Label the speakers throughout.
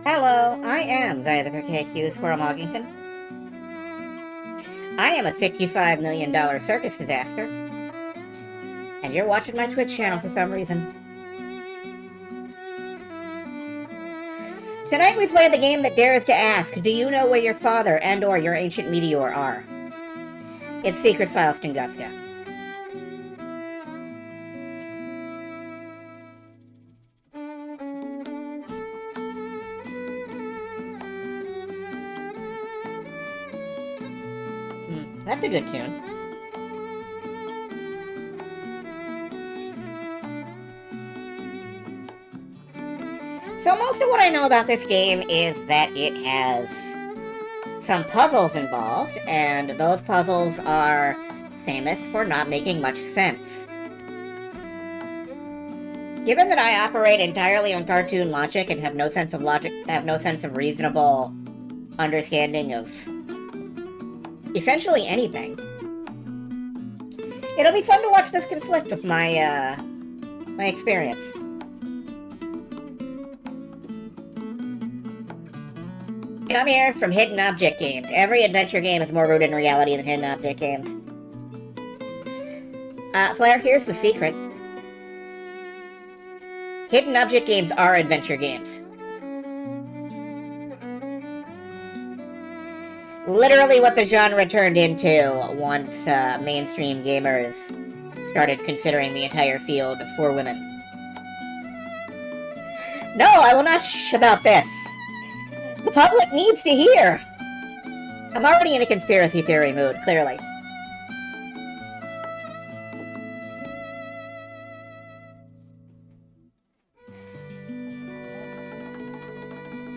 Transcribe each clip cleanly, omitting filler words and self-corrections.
Speaker 1: Hello, I am the KQ Squirrel Moggington. I am a $65 million circus disaster, and you're watching my Twitch channel for some reason. Tonight we play the game that dares to ask, do you know where your father and or your ancient meteor are? It's Secret Files Tunguska. That's a good tune. So most of what I know about this game is that it has some puzzles involved, and those puzzles are famous for not making much sense. Given that I operate entirely on cartoon logic and have no sense of logic, have no sense of reasonable understanding of essentially anything, it'll be fun to watch this conflict with my experience. Come here from hidden object games. Every adventure game is more rooted in reality than hidden object games. Flair, here's the secret. Hidden object games are adventure games. Literally what the genre turned into once mainstream gamers started considering the entire field for women. No, I will not shh about this. The public needs to hear. I'm already in a conspiracy theory mood, clearly.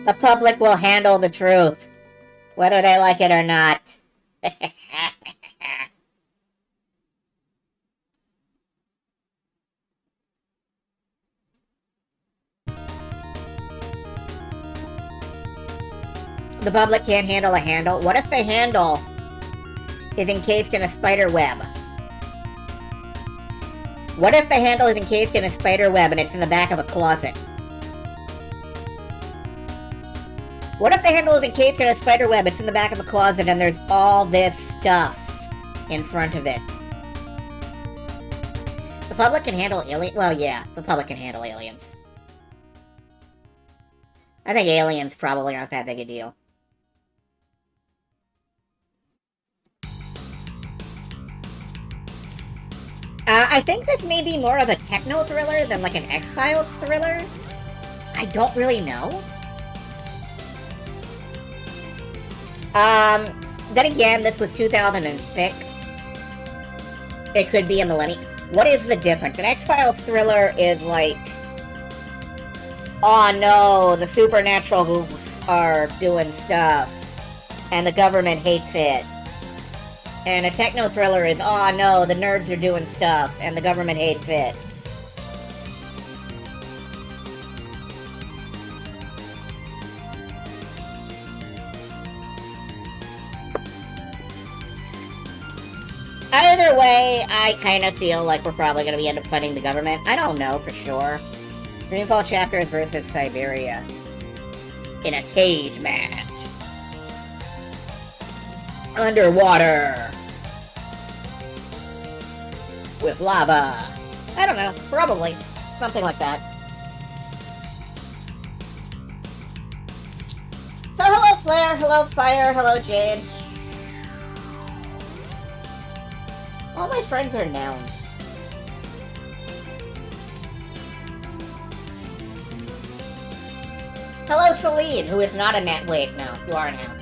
Speaker 1: The public will handle the truth, whether they like it or not. The public can't handle a handle. What if the handle is encased in a spider web? What if the handle is encased in a spider web and it's in the back of a closet? What if the handle is encased in a spider web, it's in the back of a closet, and there's all this stuff in front of it? The public can handle aliens? Well, yeah, the public can handle aliens. I think aliens probably aren't that big a deal. I think this may be more of a techno thriller than like an X-Files thriller. I don't really know. Then again, this was 2006. It could be a millennium. What is the difference? An X-Files thriller is like, oh no, the supernatural goofs are doing stuff, and the government hates it. And a techno thriller is, oh no, the nerds are doing stuff, and the government hates it. Either way, I kind of feel like we're probably going to end up fighting the government. I don't know for sure. Dreamfall Chapters versus Siberia. In a cage match. Underwater. With lava. I don't know. Probably. Something like that. So hello Flare, hello Fire, hello Jade. All my friends are nouns. Hello Celine, who is not a noun. Wait, no, you are a noun.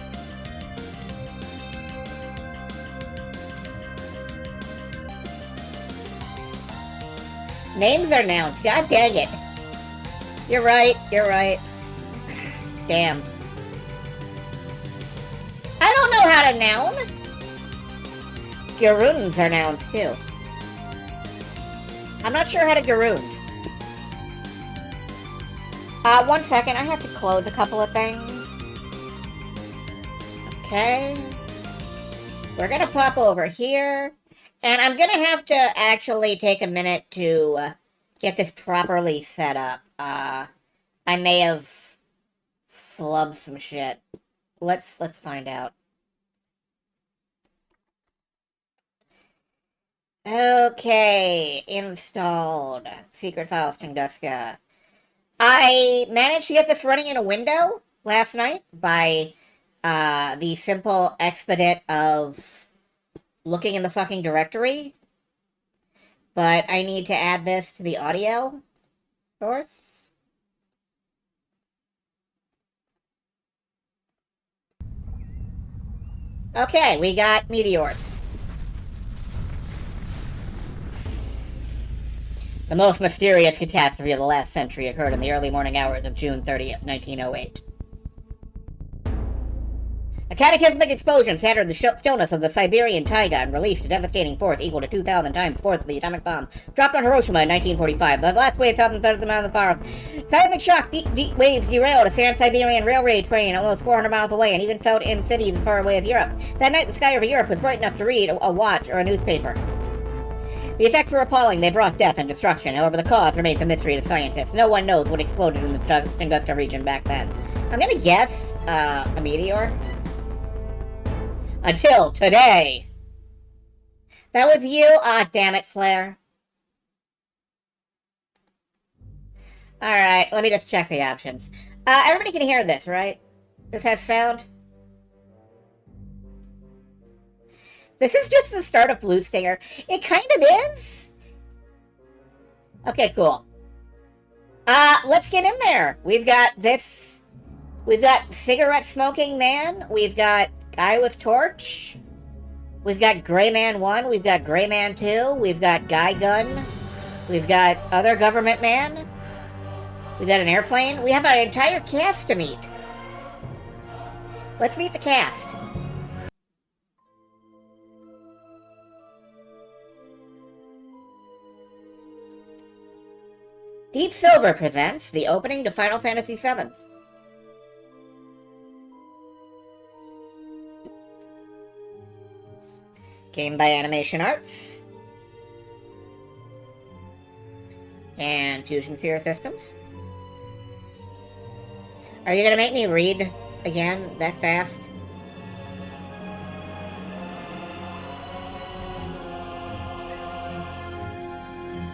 Speaker 1: Names are nouns. God dang it. You're right, you're right. Damn. I don't know how to noun. Garoons are nouns, too. I'm not sure how to garoon. 1 second, I have to close a couple of things. Okay. We're gonna pop over here. And I'm gonna have to actually take a minute to get this properly set up. I may have flub some shit. Let's find out. Okay, installed. Secret files, Tunguska. I managed to get this running in a window last night by the simple expedite of looking in the fucking directory. But I need to add this to the audio source. Okay, we got meteors. The most mysterious catastrophe of the last century occurred in the early morning hours of June 30th, 1908. A cataclysmic explosion shattered the stillness of the Siberian taiga and released a devastating force equal to 2,000 times the force of the atomic bomb dropped on Hiroshima in 1945. The blast wave thousands of miles apart. Seismic shock, deep waves derailed a Trans-Siberian railway train almost 400 miles away and even felt in cities as far away as Europe. That night, the sky over Europe was bright enough to read a watch or a newspaper. The effects were appalling. They brought death and destruction. However, the cause remains a mystery to scientists. No one knows what exploded in the Tunguska region back then. I'm gonna guess, a meteor. Until today. That was you? Ah, damn it, Flare. Alright, let me just check the options. Everybody can hear this, right? This has sound? This is just the start of Blue Stinger. It kind of is. Okay, cool. Let's get in there. We've got this. We've got cigarette smoking man. We've got guy with torch. We've got Gray Man 1. We've got Gray Man 2. We've got guy gun. We've got other government man. We've got an airplane. We have an entire cast to meet. Let's meet the cast. Deep Silver presents the opening to Final Fantasy VII. Game by Animation Arts. And Fusion Sphere Systems. Are you gonna make me read again that fast?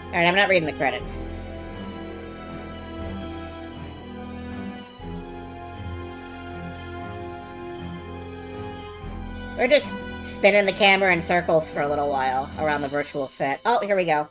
Speaker 1: Alright, I'm not reading the credits. We're just spinning the camera in circles for a little while around the virtual set. Oh, here we go.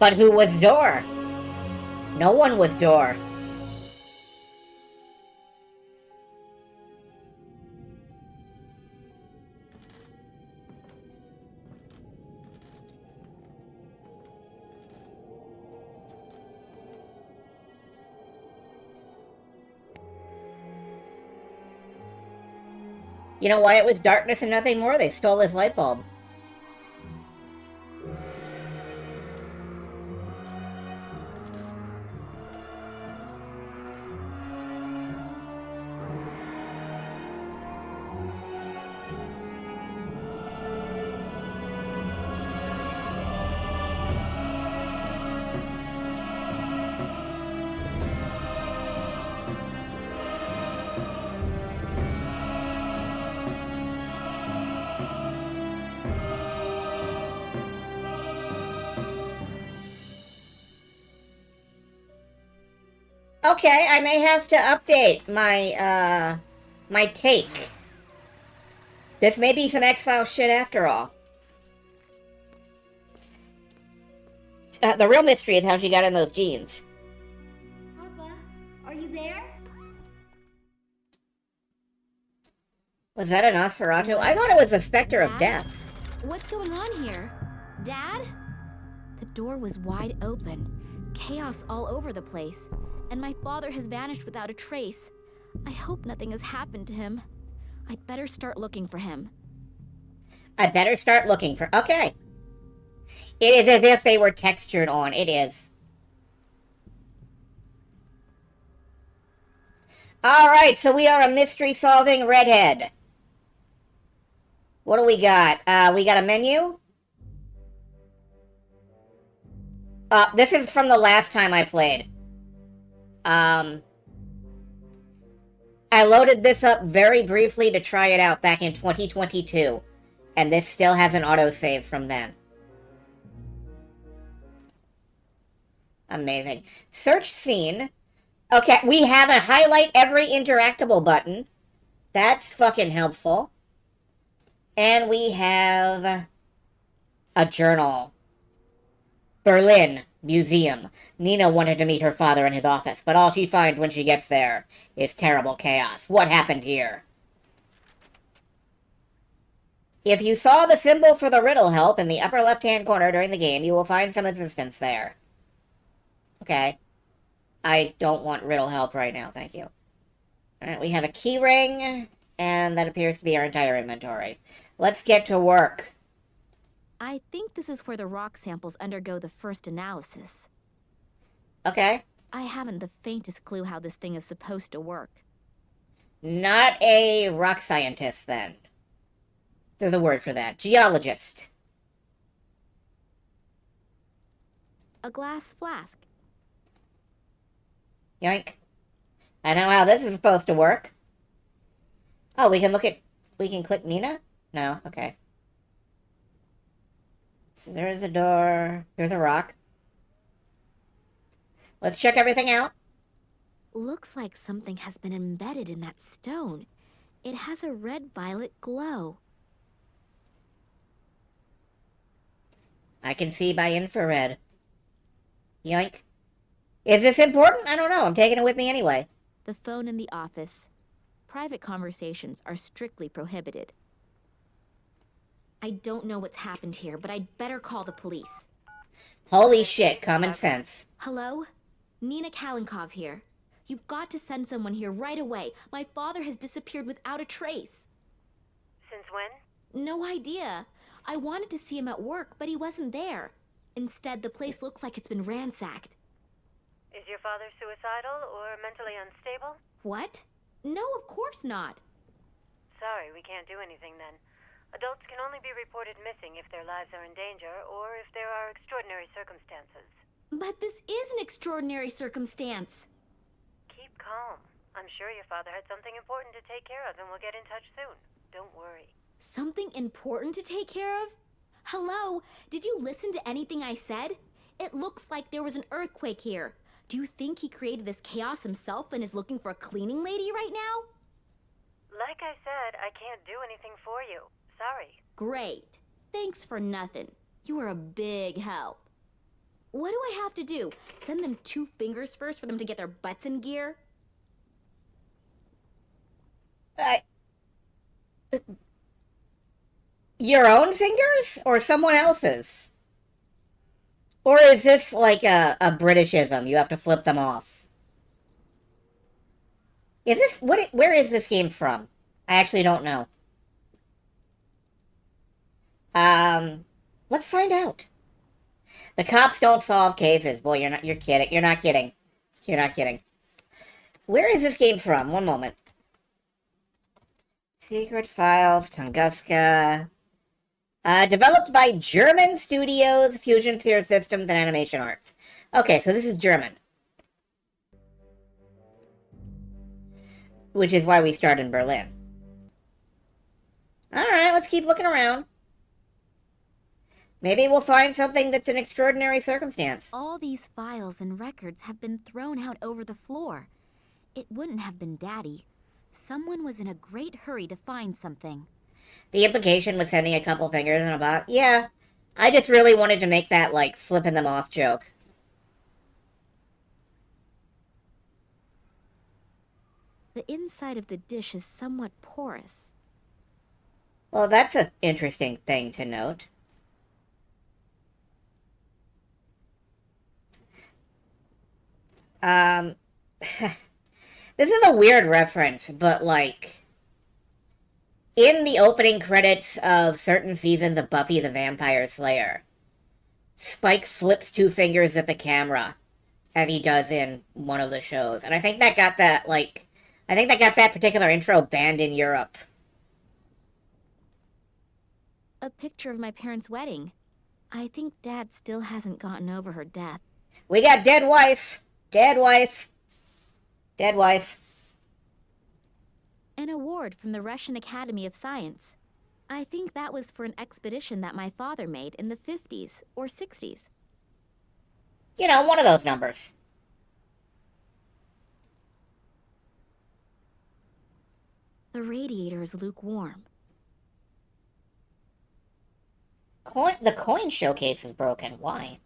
Speaker 1: But who was Door? No one was Door. You know why it was darkness and nothing more? They stole his light bulb. Okay, I may have to update my, my take. This may be some X-Files shit after all. The real mystery is how she got in those jeans.
Speaker 2: Papa, are you there?
Speaker 1: Was that an Nosferatu? I thought it was a specter of death.
Speaker 2: What's going on here? Dad? The door was wide open. Chaos all over the place. And my father has vanished without a trace. I hope nothing has happened to him. I'd better start looking for him.
Speaker 1: I better start looking for... Okay. It is as if they were textured on. It is. Alright, so we are a mystery-solving redhead. What do we got? We got a menu. This is from the last time I played. I loaded this up very briefly to try it out back in 2022. And this still has an autosave from then. Amazing. Search scene. Okay, we have a highlight every interactable button. That's fucking helpful. And we have a journal. Berlin Museum. Nina wanted to meet her father in his office, but all she finds when she gets there is terrible chaos. What happened here? If you saw the symbol for the riddle help in the upper left-hand corner during the game, you will find some assistance there. Okay. I don't want riddle help right now, thank you. Alright, we have a key ring, and that appears to be our entire inventory. Let's get to work.
Speaker 2: I think this is where the rock samples undergo the first analysis.
Speaker 1: Okay.
Speaker 2: I haven't the faintest clue how this thing is supposed to work.
Speaker 1: Not a rock scientist, then. There's a word for that. Geologist.
Speaker 2: A glass flask.
Speaker 1: Yoink. I know how this is supposed to work. Oh, we can look at... We can click Nina? No, okay. So there's a door. Here's a rock. Let's check everything out.
Speaker 2: Looks like something has been embedded in that stone. It has a red-violet glow.
Speaker 1: I can see by infrared. Yoink. Is this important? I don't know. I'm taking it with me anyway.
Speaker 2: The phone in the office. Private conversations are strictly prohibited. I don't know what's happened here, but I'd better call the police.
Speaker 1: Holy shit, common sense.
Speaker 2: Hello? Nina Kalinkov here. You've got to send someone here right away. My father has disappeared without a trace.
Speaker 3: Since when?
Speaker 2: No idea. I wanted to see him at work, but he wasn't there. Instead, the place looks like it's been ransacked.
Speaker 3: Is your father suicidal or mentally unstable?
Speaker 2: What? No, of course not.
Speaker 3: Sorry, we can't do anything then. Adults can only be reported missing if their lives are in danger or if there are extraordinary circumstances.
Speaker 2: But this is an extraordinary circumstance.
Speaker 3: Keep calm. I'm sure your father had something important to take care of and we'll get in touch soon. Don't worry.
Speaker 2: Something important to take care of? Hello? Did you listen to anything I said? It looks like there was an earthquake here. Do you think he created this chaos himself and is looking for a cleaning lady right now?
Speaker 3: Like I said, I can't do anything for you. Sorry.
Speaker 2: Great. Thanks for nothing. You are a big help. What do I have to do? Send them 2 fingers first for them to get their butts in gear?
Speaker 1: Your own fingers? Or someone else's? Or is this like a Britishism? You have to flip them off. Is this... where is this game from? I actually don't know. Let's find out. The cops don't solve cases. Boy, you're kidding. You're not kidding. You're not kidding. Where is this game from? One moment. Secret Files, Tunguska. Developed by German Studios, Fusion Sphere Systems, and Animation Arts. Okay, so this is German. Which is why we start in Berlin. Alright, let's keep looking around. Maybe we'll find something that's an extraordinary circumstance.
Speaker 2: All these files and records have been thrown out over the floor. It wouldn't have been Daddy. Someone was in a great hurry to find something.
Speaker 1: The implication was sending a couple fingers in a box. Yeah, I just really wanted to make that, like, flipping them off joke.
Speaker 2: The inside of the dish is somewhat porous.
Speaker 1: Well, that's an interesting thing to note. This is a weird reference, but, like... In the opening credits of certain seasons of Buffy the Vampire Slayer, Spike flips two fingers at the camera, as he does in one of the shows. And I think that got that, like, I think that got that particular intro banned in Europe.
Speaker 2: A picture of my parents' wedding. I think Dad still hasn't gotten over her death.
Speaker 1: We got dead wife. Dead wife. Dead wife.
Speaker 2: An award from the Russian Academy of Science. I think that was for an expedition that my father made in the 50s or 60s.
Speaker 1: You know, one of those numbers.
Speaker 2: The radiator is lukewarm.
Speaker 1: The coin showcase is broken. Why?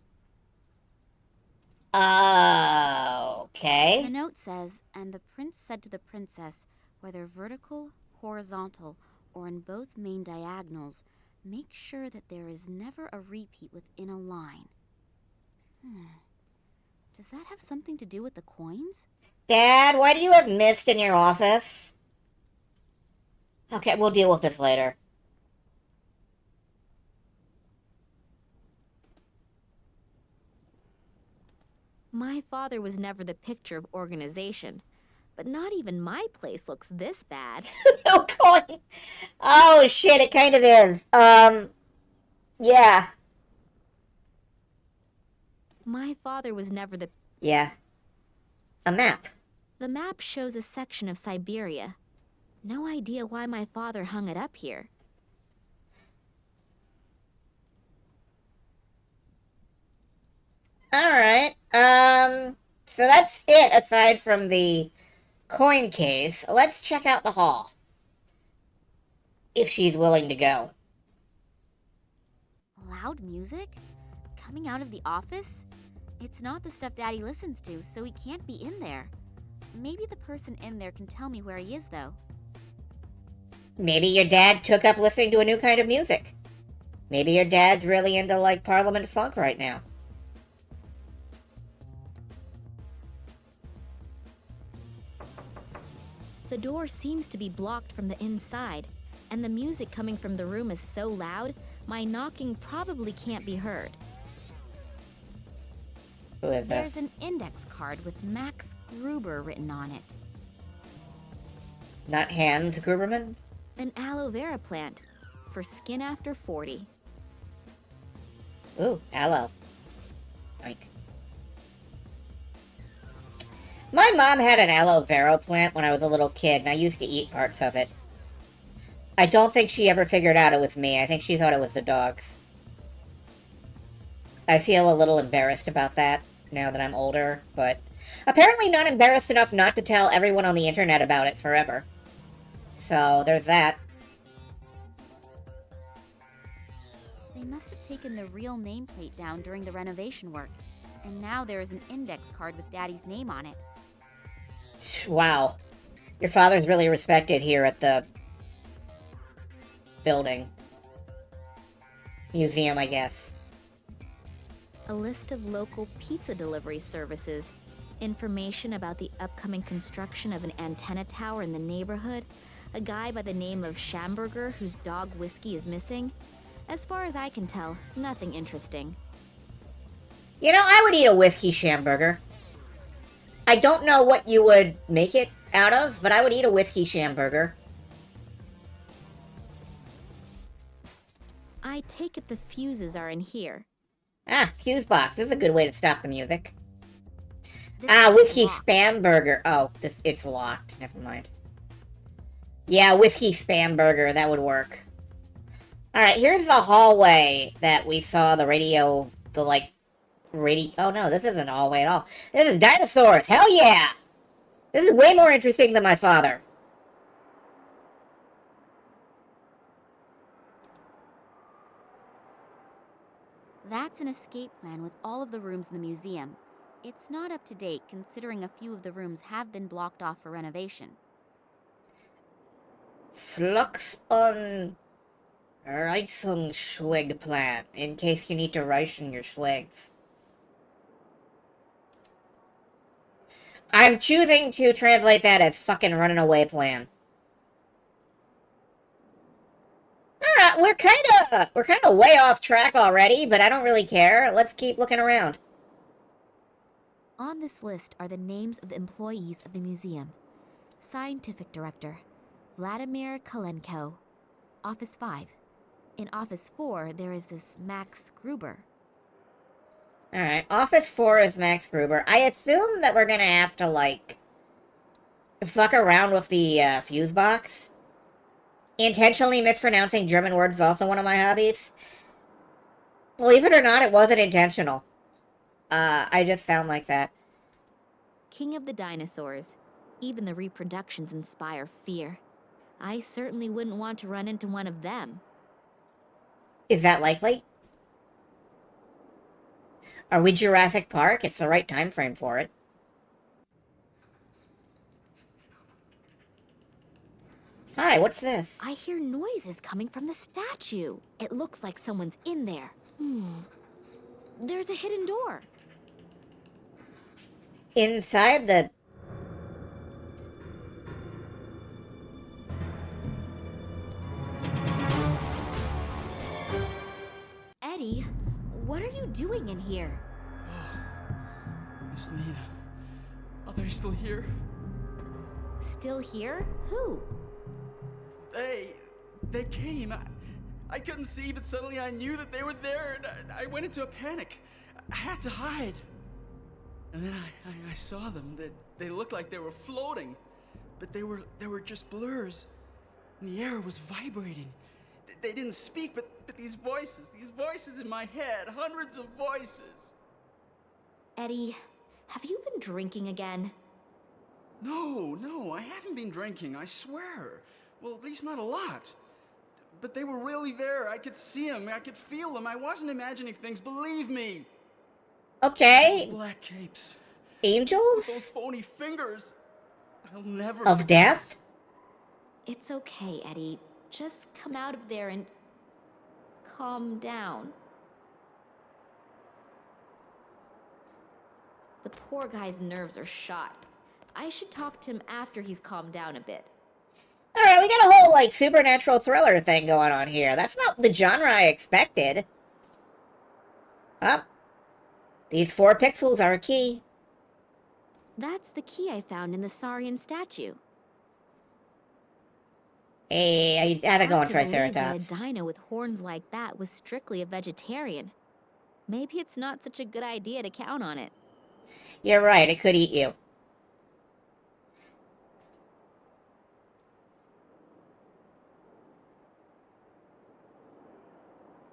Speaker 1: Okay.
Speaker 4: The note says, and the prince said to the princess, whether vertical, horizontal, or in both main diagonals, make sure that there is never a repeat within a line. Does that have something to do with the coins?
Speaker 1: Dad, why do you have mist in your office? Okay, we'll deal with this later.
Speaker 2: My father was never the picture of organization, but not even my place looks this bad.
Speaker 1: No coin. Oh shit, it kind of is. Yeah.
Speaker 2: My father was never the...
Speaker 1: Yeah. A map.
Speaker 2: The map shows a section of Siberia. No idea why my father hung it up here.
Speaker 1: Alright, so that's it aside from the coin case. Let's check out the hall. If she's willing to go.
Speaker 4: Loud music? Coming out of the office? It's not the stuff Daddy listens to, so he can't be in there. Maybe the person in there can tell me where he is, though.
Speaker 1: Maybe your dad took up listening to a new kind of music. Maybe your dad's really into, like, Parliament funk right now.
Speaker 2: The door seems to be blocked from the inside, and the music coming from the room is so loud, my knocking probably can't be heard.
Speaker 1: Who is
Speaker 4: There's
Speaker 1: this?
Speaker 4: an index card with Max Gruber written on it.
Speaker 1: Not Hans Gruberman?
Speaker 2: An aloe vera plant for skin after 40.
Speaker 1: Ooh, aloe. Oink. My mom had an aloe vera plant when I was a little kid, and I used to eat parts of it. I don't think she ever figured out it was me. I think she thought it was the dogs. I feel a little embarrassed about that now that I'm older, but apparently not embarrassed enough not to tell everyone on the internet about it forever. So, there's that.
Speaker 4: They must have taken the real nameplate down during the renovation work, and now there is an index card with Daddy's name on it.
Speaker 1: Wow. Your father's really respected here at the building. Museum, I guess.
Speaker 2: A list of local pizza delivery services, information about the upcoming construction of an antenna tower in the neighborhood, a guy by the name of Schamberger whose dog Whiskey is missing. As far as I can tell, nothing interesting.
Speaker 1: You know, I would eat a whiskey Schamberger. I don't know what you would make it out of, but I would eat a whiskey Schamberger.
Speaker 2: I take it the fuses are in here.
Speaker 1: Ah, fuse box. This is a good way to stop the music.
Speaker 4: This
Speaker 1: Ah,
Speaker 4: is
Speaker 1: whiskey
Speaker 4: locked.
Speaker 1: spam burger. Oh, it's locked. Never mind. Yeah, whiskey spam burger. That would work. Alright, here's the hallway that we saw the radio... Oh no, this isn't a hallway at all. This is dinosaurs! Hell yeah! This is way more interesting than my father.
Speaker 4: That's an escape plan with all of the rooms in the museum. It's not up to date, considering a few of the rooms have been blocked off for renovation.
Speaker 1: Flux on Reizungsschweg plan, in case you need to ration your schwegs. I'm choosing to translate that as fucking running away plan. We're kind of way off track already, but I don't really care. Let's keep looking around.
Speaker 4: On this list are the names of the employees of the museum. Scientific Director, Vladimir Kalenko. Office 5. In Office 4, there is this Max Gruber.
Speaker 1: Alright, Office 4 is Max Gruber. I assume that we're gonna have to, like, fuck around with the fuse box. Intentionally mispronouncing German words is also one of my hobbies. Believe it or not, it wasn't intentional. I just sound like that.
Speaker 2: King of the dinosaurs. Even the reproductions inspire fear. I certainly wouldn't want to run into one of them.
Speaker 1: Is that likely? Are we Jurassic Park? It's the right time frame for it. Hi, what's this?
Speaker 2: I hear noises coming from the statue. It looks like someone's in there. There's a hidden door.
Speaker 1: Inside the...
Speaker 2: Eddie, what are you doing in here?
Speaker 5: Miss Nina, are they still here?
Speaker 2: Still here? Who?
Speaker 5: They came. I couldn't see, but suddenly I knew that they were there, and I went into a panic. I had to hide. And then I saw them. They looked like they were floating, but they were just blurs. And the air was vibrating. They didn't speak, but these voices in my head, hundreds of voices.
Speaker 2: Eddie, have you been drinking again?
Speaker 5: No, I haven't been drinking, I swear. Well, at least not a lot. But they were really there. I could see them, I could feel them. I wasn't imagining things, believe me.
Speaker 1: Okay.
Speaker 5: Those black capes.
Speaker 1: Angels?
Speaker 5: Those phony fingers. I'll never...
Speaker 1: Of death?
Speaker 2: It's okay, Eddie. Just come out of there and calm down. The poor guy's nerves are shot. I should talk to him after he's calmed down a bit.
Speaker 1: Alright, we got a whole, like, supernatural thriller thing going on here. That's not the genre I expected. These 4 pixels are a key.
Speaker 2: That's the key I found in the Saurian statue.
Speaker 1: Hey, how's it going,
Speaker 2: Hard to believe
Speaker 1: Triceratops?
Speaker 2: that a dino with horns like that was strictly a vegetarian. Maybe it's not such a good idea to count on it.
Speaker 1: You're right, it could eat you.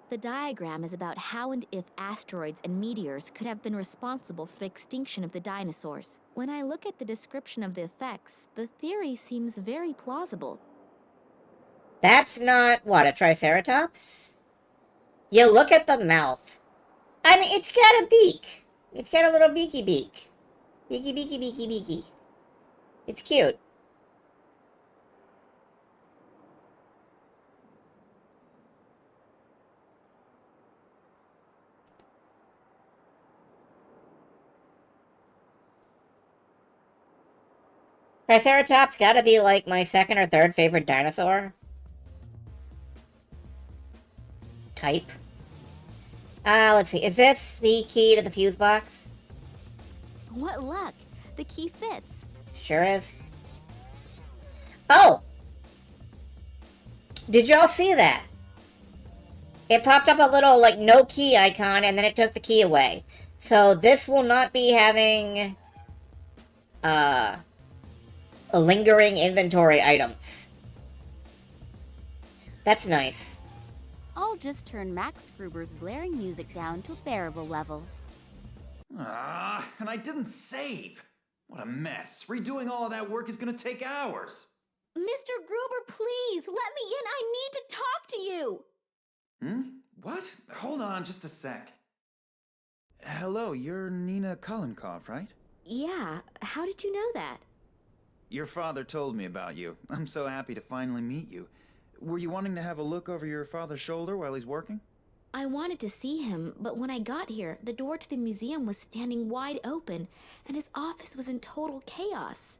Speaker 2: The diagram is about how and if asteroids and meteors could have been responsible for the extinction of the dinosaurs. When I look at the description of the effects, the theory seems very plausible.
Speaker 1: That's not, what, a Triceratops? You look at the mouth. I mean, it's got a beak. It's got a little beaky beak. Beaky, beaky, beaky, beaky. It's cute. Triceratops gotta be like my second or third favorite dinosaur. Type. Let's see. Is this the key to the fuse box?
Speaker 2: What luck! The key fits.
Speaker 1: Sure is. Oh! Did y'all see that? It popped up a little, like, no key icon, and then it took the key away. So this will not be having, lingering inventory items. That's nice.
Speaker 4: I'll just turn Max Gruber's blaring music down to a bearable level.
Speaker 6: And I didn't save. What a mess. Redoing all of that work is gonna take hours.
Speaker 2: Mr. Gruber, please, let me in. I need to talk to you.
Speaker 6: What? Hold on just a sec.
Speaker 7: Hello, you're Nina Kolenkov, right?
Speaker 2: Yeah, how did you know that?
Speaker 7: Your father told me about you. I'm so happy to finally meet you. Were you wanting to have a look over your father's shoulder while he's working?
Speaker 2: I wanted to see him, but when I got here, the door to the museum was standing wide open, and his office was in total chaos.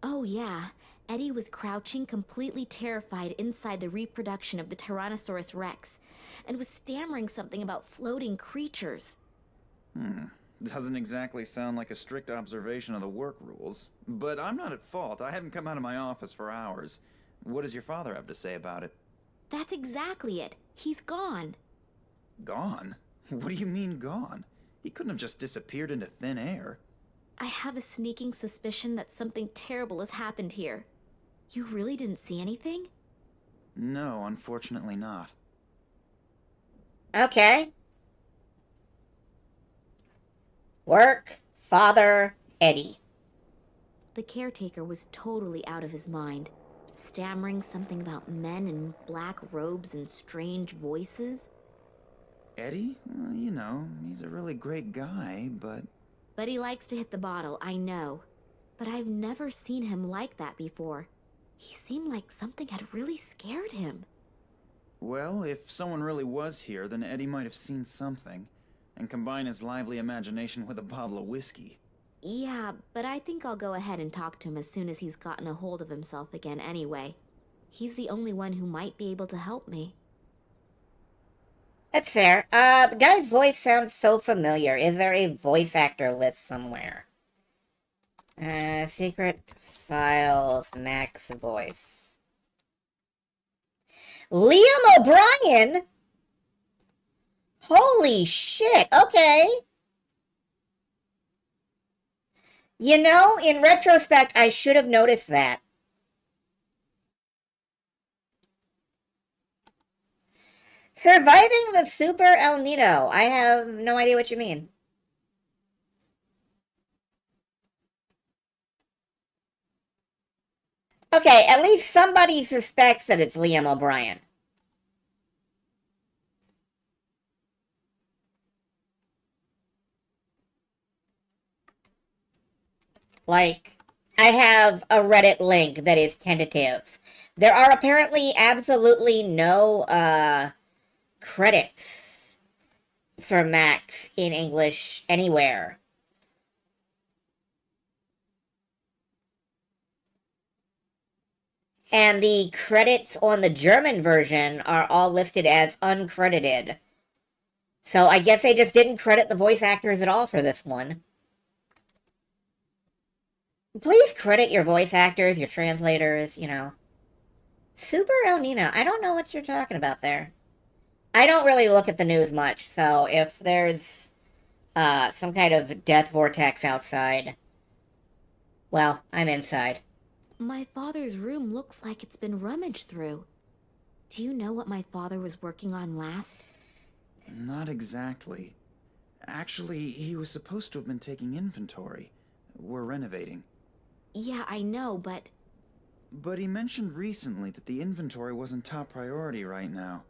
Speaker 2: Oh yeah,
Speaker 4: Eddie was crouching, completely terrified inside the reproduction of the Tyrannosaurus Rex, and was stammering something about floating creatures.
Speaker 7: Doesn't exactly sound like a strict observation of the work rules. But I'm not at fault. I haven't come out of my office for hours. What does your father have to say about it?
Speaker 4: That's exactly it. He's gone.
Speaker 7: Gone? What do you mean gone? He couldn't have just disappeared into thin air.
Speaker 4: I have a sneaking suspicion that something terrible has happened here. You really didn't see anything?
Speaker 7: No, unfortunately not.
Speaker 1: Okay. Work, father, Eddie.
Speaker 4: The caretaker was totally out of his mind, stammering something about men in black robes and strange voices.
Speaker 7: Eddie? Well, you know, he's a really great guy, but...
Speaker 4: But he likes to hit the bottle, I know. But I've never seen him like that before. He seemed like something had really scared him.
Speaker 7: Well, if someone really was here, then Eddie might have seen something, and combine his lively imagination with a bottle of whiskey.
Speaker 4: Yeah, but I think I'll go ahead and talk to him as soon as he's gotten a hold of himself again anyway. He's the only one who might be able to help me.
Speaker 1: That's fair. The guy's voice sounds so familiar. Is there a voice actor list somewhere? Secret Files, Max voice. Liam O'Brien? Holy shit, okay. You know, in retrospect, I should have noticed that. Surviving the Super El Nido. I have no idea what you mean. Okay, at least somebody suspects that it's Liam O'Brien. Like, I have a Reddit link that is tentative. There are apparently absolutely no, credits for Max in English anywhere. And the credits on the German version are all listed as uncredited. So I guess they just didn't credit the voice actors at all for this one. Please credit your voice actors, your translators, you know. Super El Nino. I don't know what you're talking about there. I don't really look at the news much, so if there's some kind of death vortex outside, well, I'm inside.
Speaker 4: My father's room looks like it's been rummaged through. Do you know what my father was working on last?
Speaker 7: Not exactly. Actually, he was supposed to have been taking inventory. We're renovating.
Speaker 4: Yeah, I know, but...
Speaker 7: But he mentioned recently that the inventory wasn't top priority right now.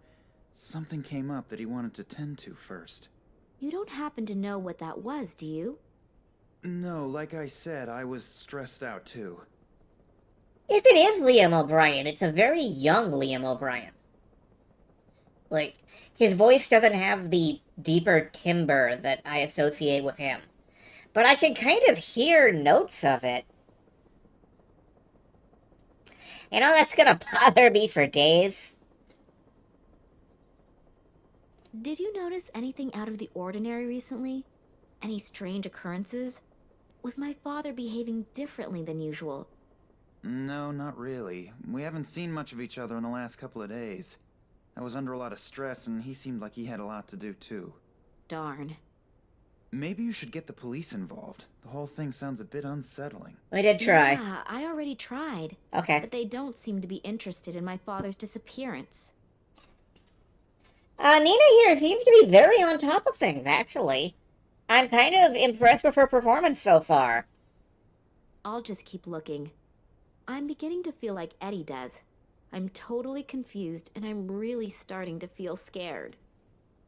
Speaker 7: Something came up that he wanted to tend to first.
Speaker 4: You don't happen to know what that was, do you?
Speaker 7: No, like I said, I was stressed out too.
Speaker 1: If it is Liam O'Brien, it's a very young Liam O'Brien. Like, his voice doesn't have the deeper timbre that I associate with him. But I can kind of hear notes of it. You know, that's gonna bother me for days.
Speaker 4: Did you notice anything out of the ordinary recently? Any strange occurrences? Was my father behaving differently than usual?
Speaker 7: No, not really. We haven't seen much of each other in the last couple of days. I was under a lot of stress, and he seemed like he had a lot to do too.
Speaker 4: Darn.
Speaker 7: Maybe you should get the police involved. The whole thing sounds a bit unsettling.
Speaker 1: We did try.
Speaker 4: Yeah, I already tried.
Speaker 1: Okay.
Speaker 4: But they don't seem to be interested in my father's disappearance.
Speaker 1: Nina here seems to be very on top of things, actually. I'm kind of impressed with her performance so far.
Speaker 4: I'll just keep looking. I'm beginning to feel like Eddie does. I'm totally confused, and I'm really starting to feel scared.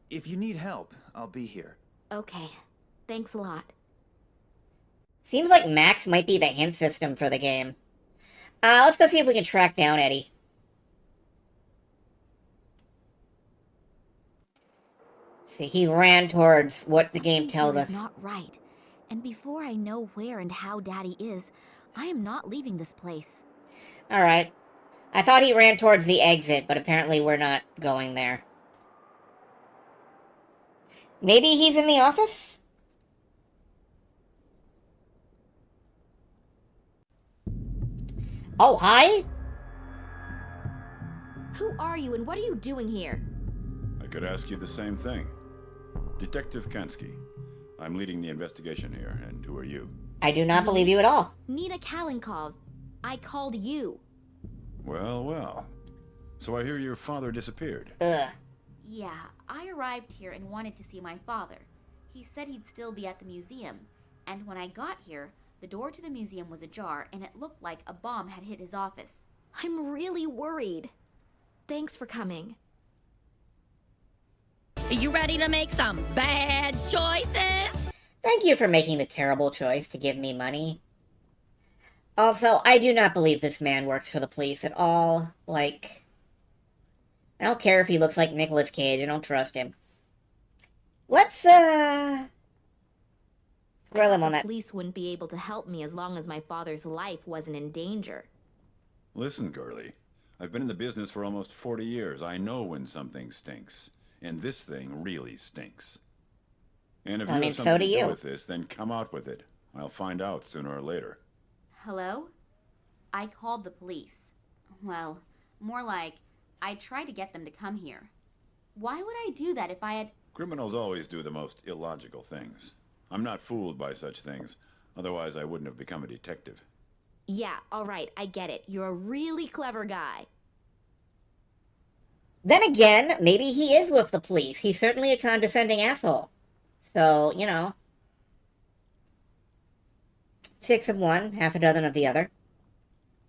Speaker 7: If you need help, I'll be here.
Speaker 4: Okay. Thanks a lot.
Speaker 1: Seems like Max might be the hint system for the game. Let's go see if we can track down Eddie. See, he ran towards what the game tells us.
Speaker 4: Something here is not right. And before I know where and how Daddy is, I am not leaving this place.
Speaker 1: Alright. I thought he ran towards the exit, but apparently we're not going there. Maybe he's in the office? Oh, hi?
Speaker 2: Who are you and what are you doing here?
Speaker 8: I could ask you the same thing. Detective Kansky. I'm leading the investigation here, and who are you?
Speaker 1: I do not believe you at all.
Speaker 2: Nina Kalenkov. I called you.
Speaker 8: Well, well. So I hear your father disappeared.
Speaker 1: Ugh.
Speaker 4: Yeah, I arrived here and wanted to see my father. He said he'd still be at the museum, and when I got here, the door to the museum was ajar and it looked like a bomb had hit his office.
Speaker 2: I'm really worried. Thanks for coming.
Speaker 9: Are you ready to make some bad choices?
Speaker 1: Thank you for making the terrible choice to give me money. Also, I do not believe this man works for the police at all. Like, I don't care if he looks like Nicolas Cage. I don't trust him. Let's, grill him on
Speaker 2: The
Speaker 1: that.
Speaker 2: police wouldn't be able to help me as long as my father's life wasn't in danger.
Speaker 8: Listen, girlie. I've been in the business for almost 40 years. I know when something stinks. And this thing really stinks. And if you have
Speaker 1: so
Speaker 8: something
Speaker 1: do
Speaker 8: to do
Speaker 1: you.
Speaker 8: with this, then come out with it. I'll find out sooner or later.
Speaker 4: Hello? I called the police. Well, more like, I tried to get them to come here. Why would I do that if I had...
Speaker 8: Criminals always do the most illogical things. I'm not fooled by such things. Otherwise, I wouldn't have become a detective.
Speaker 2: Yeah, alright, I get it. You're a really clever guy.
Speaker 1: Then again, maybe he is with the police. He's certainly a condescending asshole. So, you know. 6 of one, half a dozen of the other.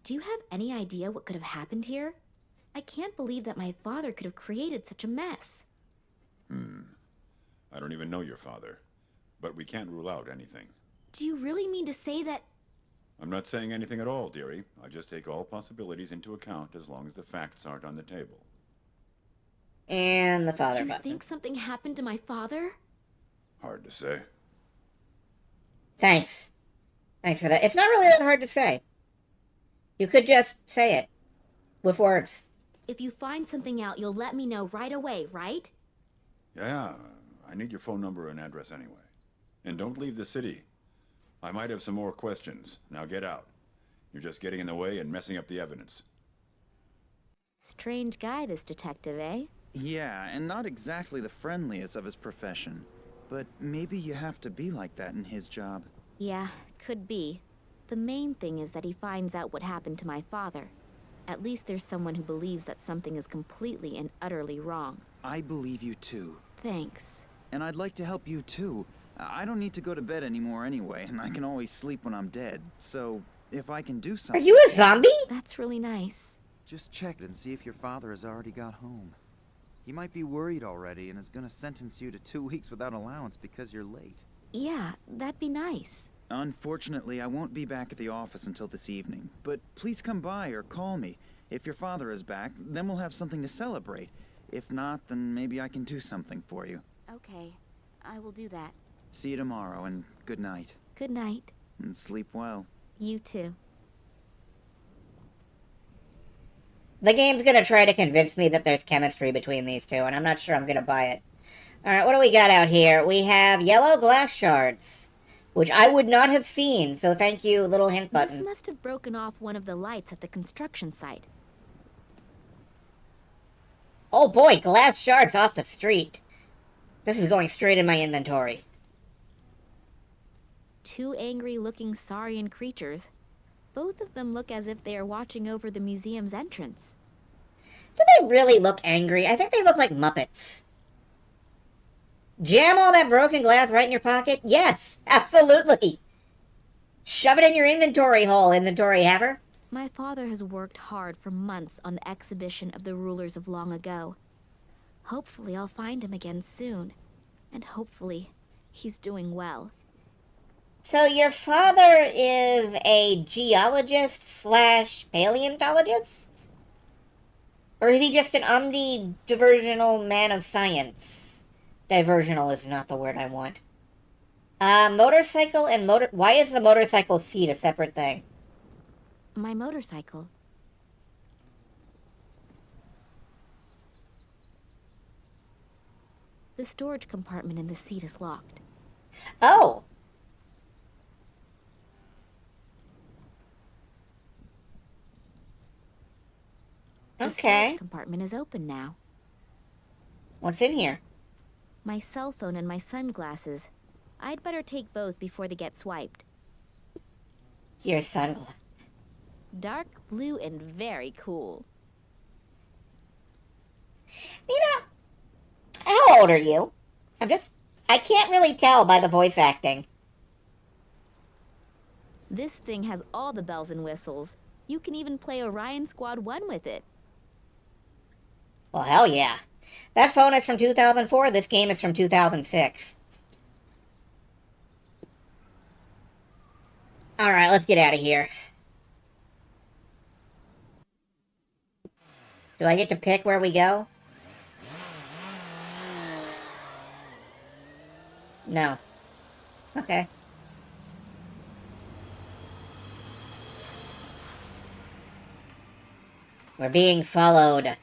Speaker 2: Do you have any idea what could have happened here? I can't believe that my father could have created such a mess.
Speaker 8: I don't even know your father. But we can't rule out anything.
Speaker 2: Do you really mean to say that...
Speaker 8: I'm not saying anything at all, dearie. I just take all possibilities into account as long as the facts aren't on the table.
Speaker 1: And the father
Speaker 2: Do you
Speaker 1: button.
Speaker 2: think something happened to my father?
Speaker 8: Hard to say.
Speaker 1: Thanks. Thanks for that. It's not really that hard to say. You could just say it. With words.
Speaker 2: If you find something out, you'll let me know right away, right?
Speaker 8: Yeah, I need your phone number and address anyway. And don't leave the city. I might have some more questions. Now get out. You're just getting in the way and messing up the evidence.
Speaker 2: Strange guy, this detective, eh?
Speaker 7: Yeah, and not exactly the friendliest of his profession. But maybe you have to be like that in his job.
Speaker 2: Yeah, could be. The main thing is that he finds out what happened to my father. At least there's someone who believes that something is completely and utterly wrong.
Speaker 7: I believe you too.
Speaker 2: Thanks.
Speaker 7: And I'd like to help you too. I don't need to go to bed anymore anyway, and I can always sleep when I'm dead. So, if I can do
Speaker 1: Are
Speaker 7: something...
Speaker 1: you a zombie?
Speaker 2: That's really nice.
Speaker 7: Just check and see if your father has already got home. He might be worried already and is gonna sentence you to 2 weeks without allowance because you're late.
Speaker 2: Yeah, that'd be nice.
Speaker 7: Unfortunately, I won't be back at the office until this evening, but please come by or call me. If your father is back, then we'll have something to celebrate. If not, then maybe I can do something for you.
Speaker 4: Okay, I will do that.
Speaker 7: See you tomorrow, and good night.
Speaker 2: Good night.
Speaker 7: And sleep well.
Speaker 2: You too.
Speaker 1: The game's gonna try to convince me that there's chemistry between these two, and I'm not sure I'm gonna buy it. Alright, what do we got out here? We have yellow glass shards, which I would not have seen, so thank you, little hint
Speaker 2: This
Speaker 1: button.
Speaker 2: must have broken off one of the lights at the construction site.
Speaker 1: Oh boy, glass shards off the street. This is going straight in my inventory.
Speaker 2: 2 angry-looking saurian creatures. Both of them look as if they are watching over the museum's entrance.
Speaker 1: Do they really look angry? I think they look like Muppets. Jam all that broken glass right in your pocket? Yes, absolutely. Shove it in your inventory hole, inventory haver.
Speaker 2: My father has worked hard for months on the exhibition of the rulers of long ago. Hopefully I'll find him again soon. And hopefully he's doing well.
Speaker 1: So your father is a geologist / paleontologist? Or is he just an omnidiversional man of science? Diversional is not the word I want. Motorcycle and motor... Why is the motorcycle seat a separate thing?
Speaker 2: My motorcycle.
Speaker 4: The storage compartment in the seat is locked.
Speaker 1: Oh.
Speaker 4: The
Speaker 1: Okay.
Speaker 4: storage compartment is open now.
Speaker 1: What's in here?
Speaker 4: My cell phone and my sunglasses. I'd better take both before they get swiped.
Speaker 1: Your sunglasses.
Speaker 4: Dark blue and very cool.
Speaker 1: You know, how old are you? I can't really tell by the voice acting.
Speaker 4: This thing has all the bells and whistles. You can even play Orion Squad 1 with it.
Speaker 1: Well, hell yeah. That phone is from 2004, this game is from 2006. Alright, let's get out of here. Do I get to pick where we go? No. Okay. We're being followed.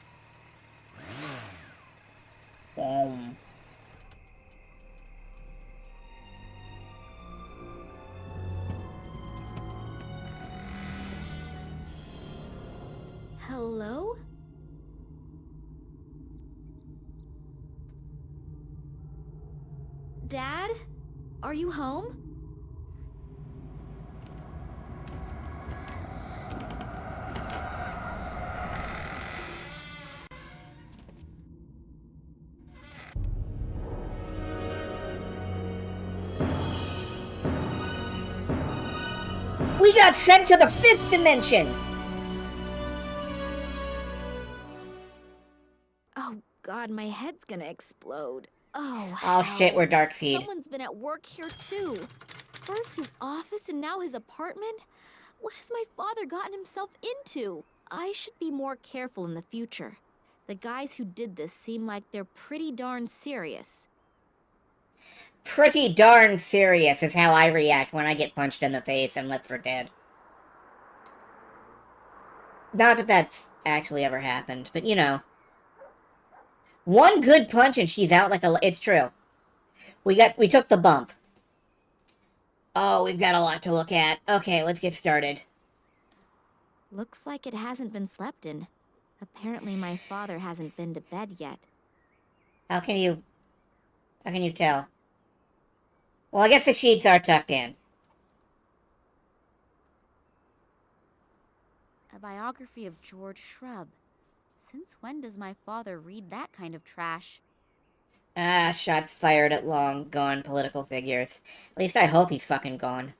Speaker 4: Hello? Dad? Are you home?
Speaker 1: We got sent to the 5th dimension!
Speaker 4: Oh God, my head's gonna explode. Oh,
Speaker 1: Oh
Speaker 4: hell.
Speaker 1: shit, we're Dark Seed.
Speaker 4: Someone's been at work here too. First his office and now his apartment? What has my father gotten himself into? I should be more careful in the future. The guys who did this seem like they're pretty darn serious.
Speaker 1: Pretty darn serious is how I react when I get punched in the face and left for dead. Not that that's actually ever happened, but you know. One good punch and she's out like a... It's true. We took the bump. Oh, we've got a lot to look at. Okay, let's get started.
Speaker 4: Looks like it hasn't been slept in. Apparently my father hasn't been to bed yet.
Speaker 1: How can you tell? Well, I guess the sheets are tucked in.
Speaker 4: A biography of George Shrub. Since when does my father read that kind of trash?
Speaker 1: Ah, shots fired at long gone political figures. At least I hope he's fucking gone.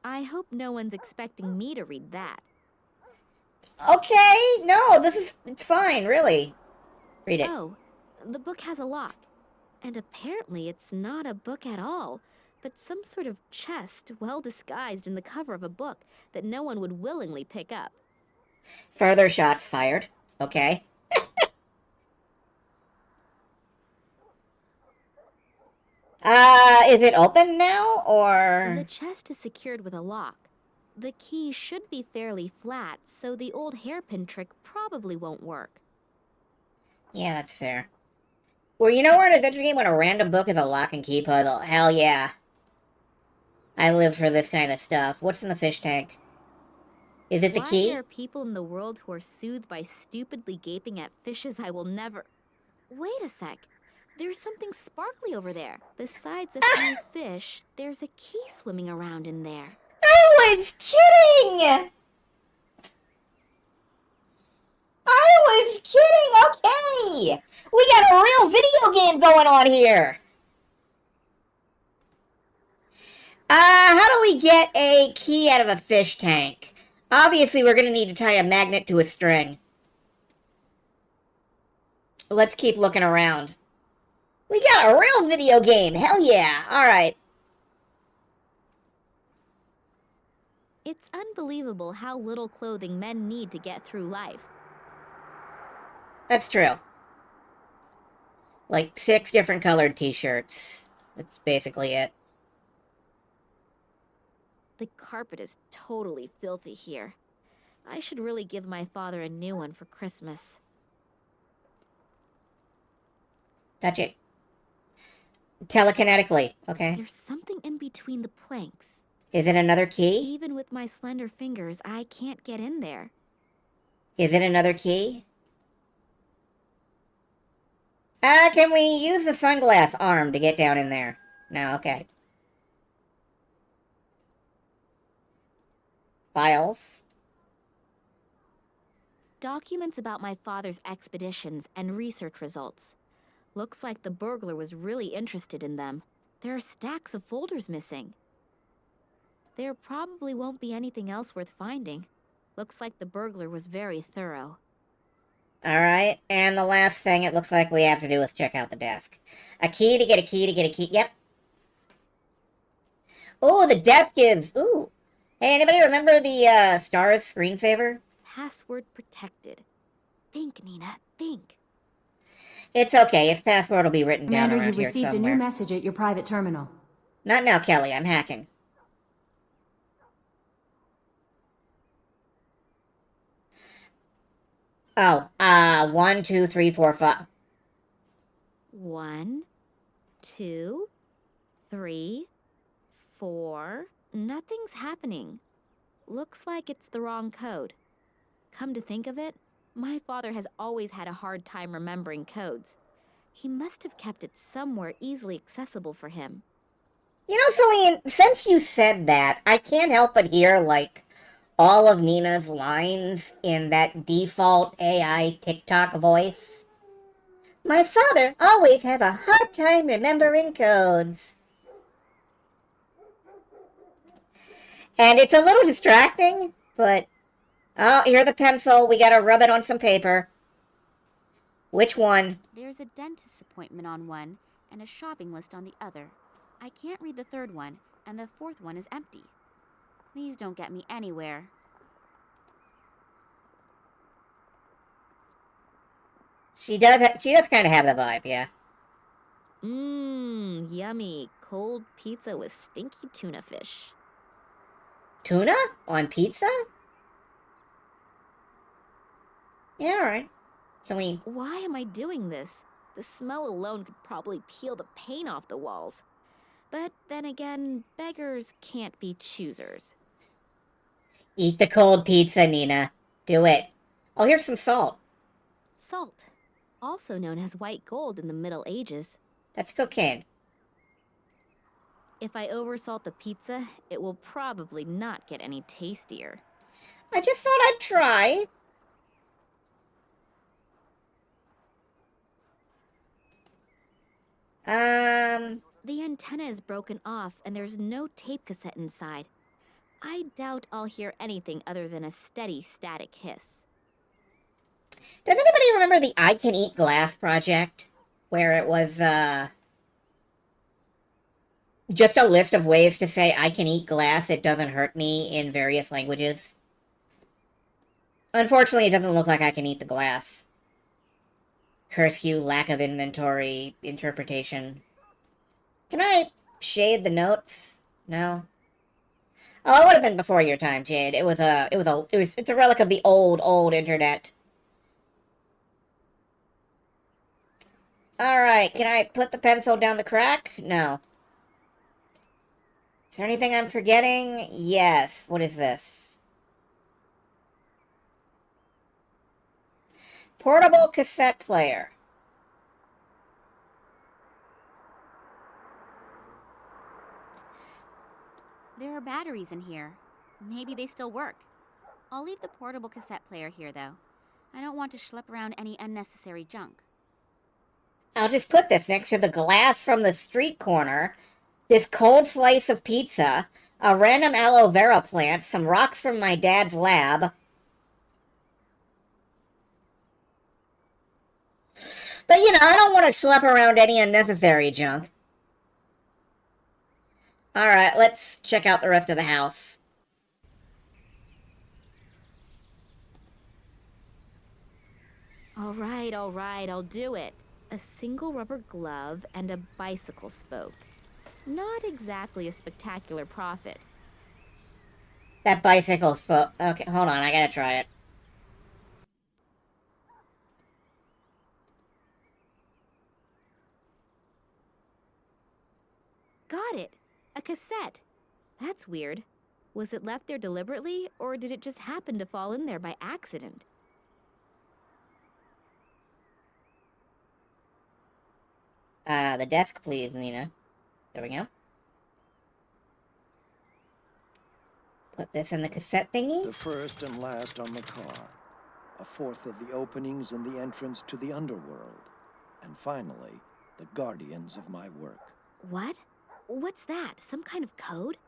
Speaker 4: I hope no one's expecting me to read that.
Speaker 1: Okay, no, it's fine, really. Read it.
Speaker 4: Oh, the book has a lock. And apparently it's not a book at all, but some sort of chest well disguised in the cover of a book that no one would willingly pick up.
Speaker 1: Further shots fired. Okay. Is it open now, or...?
Speaker 4: The chest is secured with a lock. The key should be fairly flat, so the old hairpin trick probably won't work.
Speaker 1: Yeah, that's fair. Well, you know, we're in an adventure game when a random book is a lock and key puzzle. Hell yeah. I live for this kind of stuff. What's in the fish tank? Is it the key?
Speaker 4: Why there are people in the world who are soothed by stupidly gaping at fishes I will never... Wait a sec. There's something sparkly over there. Besides a few fish, there's a key swimming around in there.
Speaker 1: I was kidding! I was kidding! Okay! We got a real video game going on here! How do we get a key out of a fish tank? Obviously, we're gonna need to tie a magnet to a string. Let's keep looking around. We got a real video game! Hell yeah! Alright.
Speaker 4: It's unbelievable how little clothing men need to get through life.
Speaker 1: That's true. Like 6 different colored t-shirts. That's basically it.
Speaker 4: The carpet is totally filthy here. I should really give my father a new one for Christmas.
Speaker 1: Touch it. Telekinetically, okay.
Speaker 4: There's something in between the planks.
Speaker 1: Is it another key?
Speaker 4: Even with my slender fingers, I can't get in there.
Speaker 1: Is it another key? Can we use the sunglass arm to get down in there? No, okay. Files.
Speaker 4: Documents about my father's expeditions and research results. Looks like the burglar was really interested in them. There are stacks of folders missing. There probably won't be anything else worth finding. Looks like the burglar was very thorough.
Speaker 1: Alright, and the last thing it looks like we have to do is check out the desk. A key to get a key to get a key. Yep. Oh, the desk is... Ooh. Hey, anybody remember the Stars screensaver?
Speaker 4: Password protected. Think, Nina, think.
Speaker 1: It's okay. His password will be written down
Speaker 10: Commander,
Speaker 1: around
Speaker 10: you've
Speaker 1: here
Speaker 10: received
Speaker 1: somewhere.
Speaker 10: a new message at your private terminal.
Speaker 1: Not now, Kelly. I'm hacking. Oh, 1, 2, 3, 4, 5.
Speaker 4: 1, 2, 3, 4. Nothing's happening. Looks like it's the wrong code. Come to think of it, my father has always had a hard time remembering codes. He must have kept it somewhere easily accessible for him.
Speaker 1: You know, Celine, since you said that, I can't help but hear, like, all of Nina's lines in that default AI TikTok voice. My father always has a hard time remembering codes. And it's a little distracting, but... Oh, here's the pencil. We gotta rub it on some paper. Which one?
Speaker 4: There's a dentist's appointment on one and a shopping list on the other. I can't read the third one, and the fourth one is empty. These don't get me anywhere.
Speaker 1: She does kind of have the vibe, yeah.
Speaker 4: Yummy. Cold pizza with stinky tuna fish.
Speaker 1: Tuna? On pizza? Yeah, alright. Can we...
Speaker 4: Why am I doing this? The smell alone could probably peel the paint off the walls. But then again, beggars can't be choosers.
Speaker 1: Eat the cold pizza, Nina. Do it. Oh, here's some salt.
Speaker 4: Salt, also known as white gold in the Middle Ages.
Speaker 1: That's cocaine.
Speaker 4: If I oversalt the pizza, it will probably not get any tastier.
Speaker 1: I just thought I'd try.
Speaker 4: The antenna is broken off and there's no tape cassette inside. I doubt I'll hear anything other than a steady static hiss.
Speaker 1: Does anybody remember the I Can Eat Glass project? Where it was, just a list of ways to say I can eat glass, it doesn't hurt me in various languages. Unfortunately, it doesn't look like I can eat the glass. Curse you, lack of inventory interpretation. Can I shade the notes? No. Oh, it would have been before your time, Jade. It's a relic of the old internet. Alright, can I put the pencil down the crack? No. Is there anything I'm forgetting? Yes. What is this? Portable cassette player.
Speaker 4: There are batteries in here. Maybe they still work. I'll leave the portable cassette player here, though. I don't want to schlep around any unnecessary junk.
Speaker 1: I'll just put this next to the glass from the street corner, this cold slice of pizza, a random aloe vera plant, some rocks from my dad's lab. But, you know, I don't want to schlep around any unnecessary junk. Alright, let's check out the rest of the house.
Speaker 4: All right, I'll do it. A single rubber glove and a bicycle spoke. Not exactly a spectacular profit.
Speaker 1: That bicycle's okay, hold on, I gotta try it.
Speaker 4: got it. A cassette. That's weird. Was it left there deliberately, or did it just happen to fall in there by accident?
Speaker 1: The desk, please, Nina. There we go. Put this in the cassette thingy.
Speaker 10: The first and last on the car. A fourth of the openings in the entrance to the underworld. And finally, the guardians of my work.
Speaker 4: What? What's that? Some kind of code?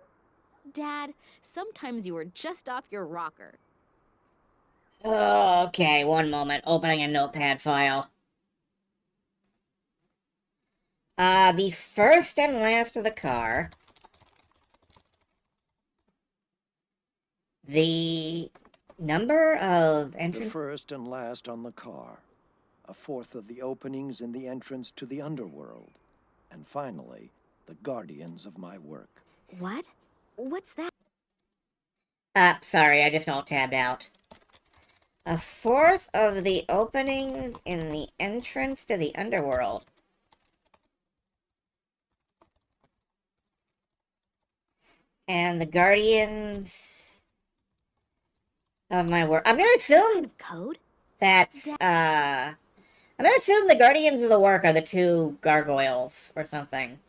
Speaker 4: Dad, sometimes you are just off your rocker.
Speaker 1: Okay, one moment. Opening a notepad file. The first and last of the car. The number of
Speaker 10: The
Speaker 1: entrance...
Speaker 10: first and last on the car. A fourth of the openings in the entrance to the underworld. And finally, the guardians of my work.
Speaker 4: What? What's that?
Speaker 1: Sorry, I just all tabbed out. A fourth of the openings in the entrance to the underworld. And the guardians of my work. I'm gonna
Speaker 4: Some kind
Speaker 1: assume
Speaker 4: of code?
Speaker 1: that's, I'm gonna assume the guardians of the work are the two gargoyles or something.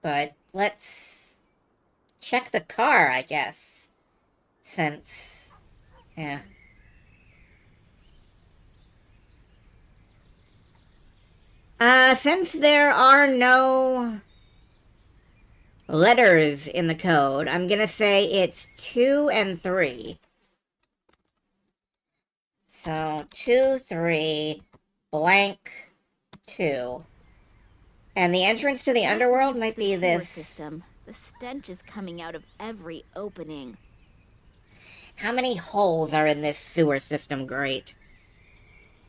Speaker 1: But let's check the car, I guess. Since, yeah. Since there are no letters in the code, I'm gonna say it's 2 and 3. So, 2, 3, blank, 2. And the entrance to the underworld might be
Speaker 4: the sewer
Speaker 1: this...
Speaker 4: system. The stench is coming out of every opening.
Speaker 1: How many holes are in this sewer system? Great.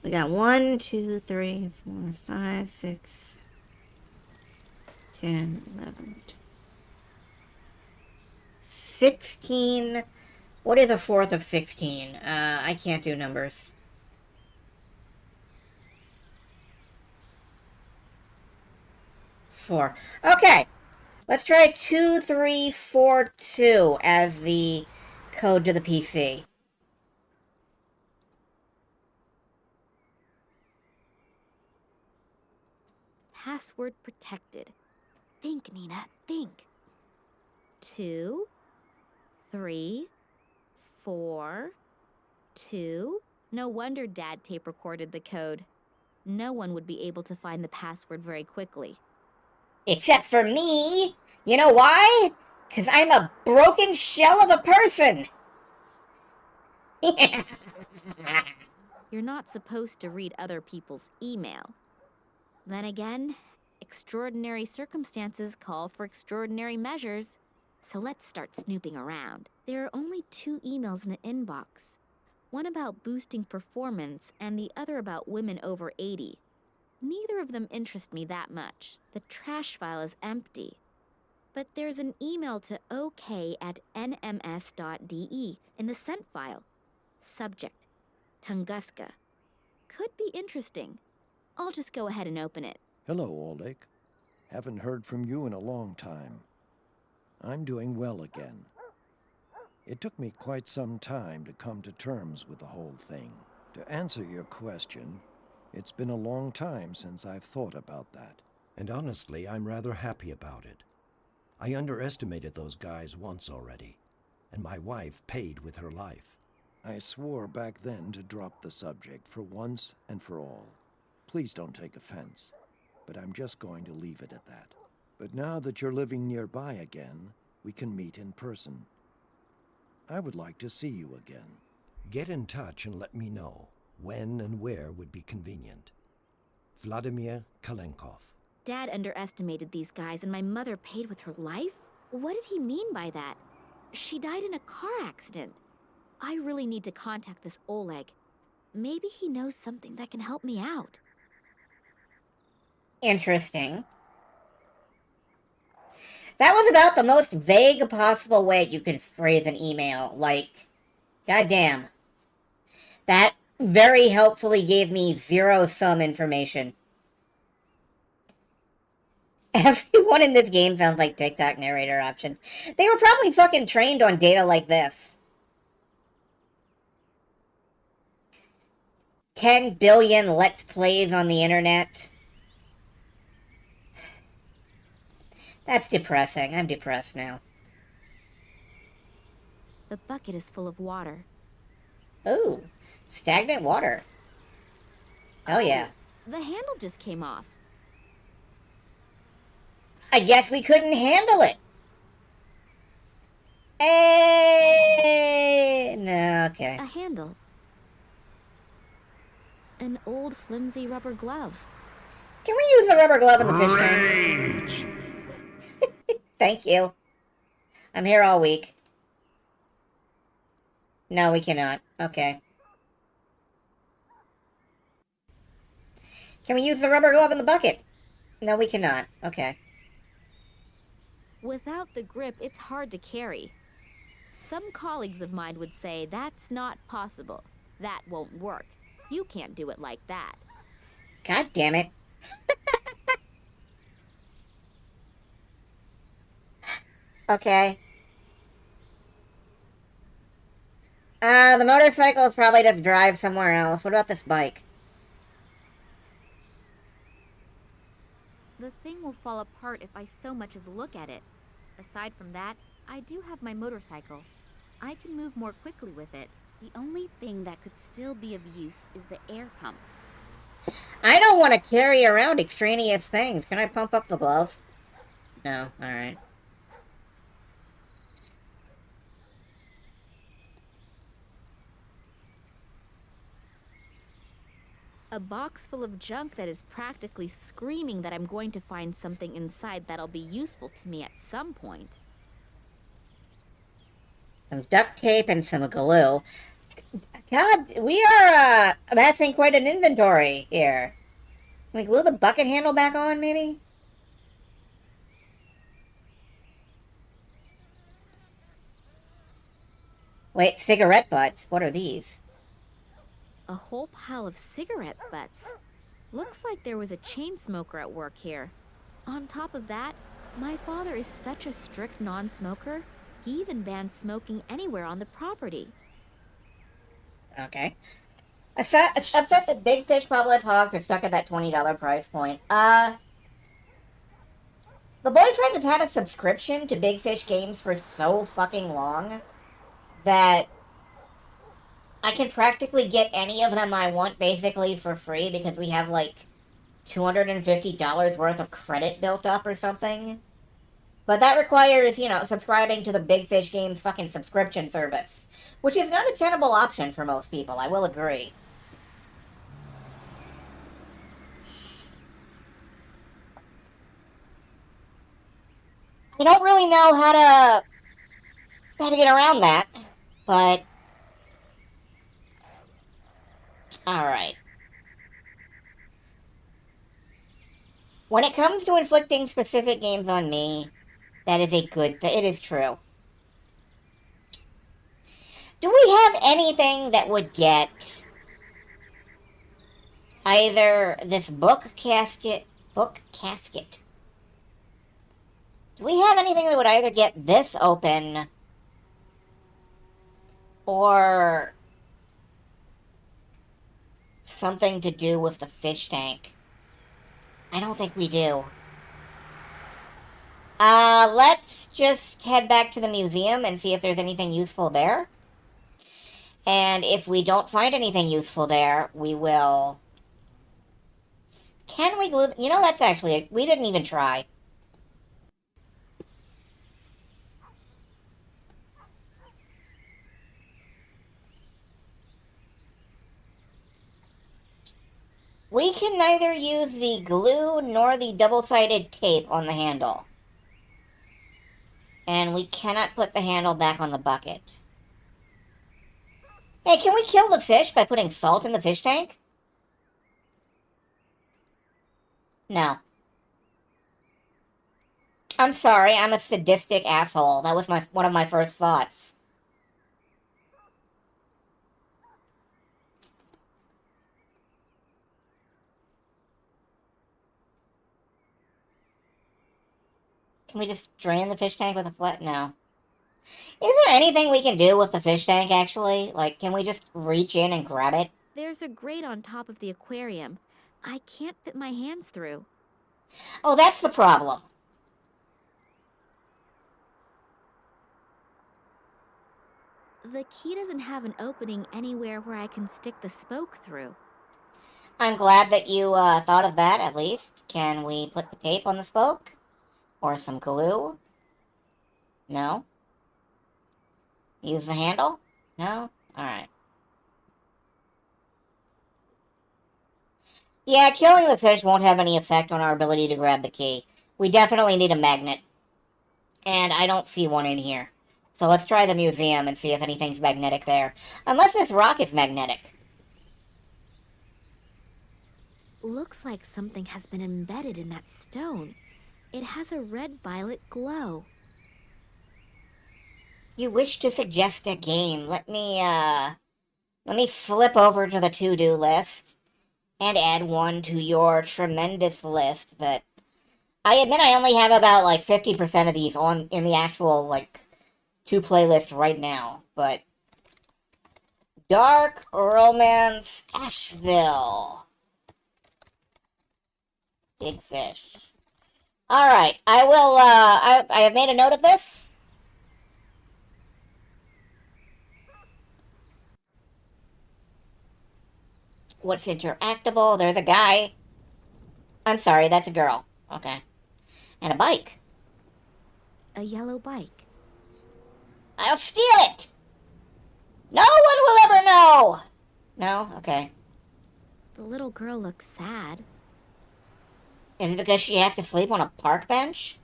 Speaker 1: We got 1, 2, 3, 4, 5, 6, 10, 11, 16. What is a fourth of 16? I can't do numbers. Four. Okay. Let's try 2342 as the code to the PC.
Speaker 4: Password protected. Think, Nina, think. 2, 3, 4, 2. No wonder Dad tape recorded the code. No one would be able to find the password very quickly.
Speaker 1: Except for me. You know why? 'Cause I'm a broken shell of a person.
Speaker 4: You're not supposed to read other people's email. Then again, extraordinary circumstances call for extraordinary measures. So let's start snooping around. There are only 2 emails in the inbox. One about boosting performance and the other about women over 80. Neither of them interest me that much. The trash file is empty. But there's an email to ok@nms.de in the sent file. Subject, Tunguska. Could be interesting. I'll just go ahead and open it.
Speaker 10: Hello, Oleg. Haven't heard from you in a long time. I'm doing well again. It took me quite some time to come to terms with the whole thing. To answer your question, it's been a long time since I've thought about that. And honestly, I'm rather happy about it. I underestimated those guys once already, and my wife paid with her life. I swore back then to drop the subject for once and for all. Please don't take offense, but I'm just going to leave it at that. But now that you're living nearby again, we can meet in person. I would like to see you again. Get in touch and let me know when and where would be convenient. Vladimir Kalenkov.
Speaker 4: Dad underestimated these guys and my mother paid with her life? What did he mean by that? She died in a car accident. I really need to contact this Oleg. Maybe he knows something that can help me out.
Speaker 1: Interesting. That was about the most vague possible way you could phrase an email. Like, goddamn. That very helpfully gave me zero-sum information. Everyone in this game sounds like TikTok narrator options. They were probably fucking trained on data like this. 10 billion Let's Plays on the internet. That's depressing. I'm depressed now.
Speaker 4: The bucket is full of water.
Speaker 1: Ooh, stagnant water. Hell yeah.
Speaker 4: The handle just came off.
Speaker 1: I guess we couldn't handle it. No, okay.
Speaker 4: A handle. An old flimsy rubber glove.
Speaker 1: Can we use the rubber glove in the fish tank? Thank you. I'm here all week. No, we cannot. Okay. Can we use the rubber glove in the bucket? No, we cannot. Okay.
Speaker 4: Without the grip, it's hard to carry. Some colleagues of mine would say that's not possible. That won't work. You can't do it like that.
Speaker 1: God damn it. Okay. The motorcycles probably just drive somewhere else. What about this bike?
Speaker 4: The thing will fall apart if I so much as look at it. Aside from that, I do have my motorcycle. I can move more quickly with it. The only thing that could still be of use is the air pump.
Speaker 1: I don't want to carry around extraneous things. Can I pump up the glove? No, alright.
Speaker 4: A box full of junk that is practically screaming that I'm going to find something inside that'll be useful to me at some point.
Speaker 1: Some duct tape and some glue. God, we are, amassing quite an inventory here. Can we glue the bucket handle back on, maybe? Wait, cigarette butts? What are these?
Speaker 4: A whole pile of cigarette butts. Looks like there was a chain smoker at work here. On top of that, my father is such a strict non-smoker, he even banned smoking anywhere on the property.
Speaker 1: Okay. Upset that Big Fish Public Hogs are stuck at that $20 price point. The boyfriend has had a subscription to Big Fish games for so fucking long that I can practically get any of them I want basically for free because we have like $250 worth of credit built up or something. But that requires, you know, subscribing to the Big Fish Games fucking subscription service, which is not a tenable option for most people, I will agree. I don't really know how to get around that, but alright. When it comes to inflicting specific games on me, that is a good thing. It is true. Do we have anything that would get either this book casket? Do we have anything that would either get this open or something to do with the fish tank? I don't think we do. Let's just head back to the museum and see if there's anything useful there. And if we don't find anything useful there, we will... Can we glue... You know, that's actually... We didn't even try. We can neither use the glue nor the double-sided tape on the handle. And we cannot put the handle back on the bucket. Hey, can we kill the fish by putting salt in the fish tank? No. I'm sorry, I'm a sadistic asshole. That was one of my first thoughts. Can we just drain the fish tank with a flat? No. Is there anything we can do with the fish tank, actually? Like, can we just reach in and grab it?
Speaker 4: There's a grate on top of the aquarium. I can't fit my hands through.
Speaker 1: Oh, that's the problem.
Speaker 4: The key doesn't have an opening anywhere where I can stick the spoke through.
Speaker 1: I'm glad that you thought of that, at least. Can we put the tape on the spoke? Or some glue? No? Use the handle? No? Alright. Yeah, killing the fish won't have any effect on our ability to grab the key. We definitely need a magnet. And I don't see one in here. So let's try the museum and see if anything's magnetic there. Unless this rock is magnetic.
Speaker 4: Looks like something has been embedded in that stone. It has a red-violet glow.
Speaker 1: You wish to suggest a game. Let me flip over to the to-do list and add one to your tremendous list that I admit I only have about like 50% of these on in the actual like to playlist right now, but Dark Romance Asheville. Big fish. Alright, I will, I have made a note of this. What's interactable? There's a guy. I'm sorry, that's a girl. Okay. And a bike.
Speaker 4: A yellow bike.
Speaker 1: I'll steal it! No one will ever know! No? Okay.
Speaker 4: The little girl looks sad.
Speaker 1: Is it because she has to sleep on a park bench?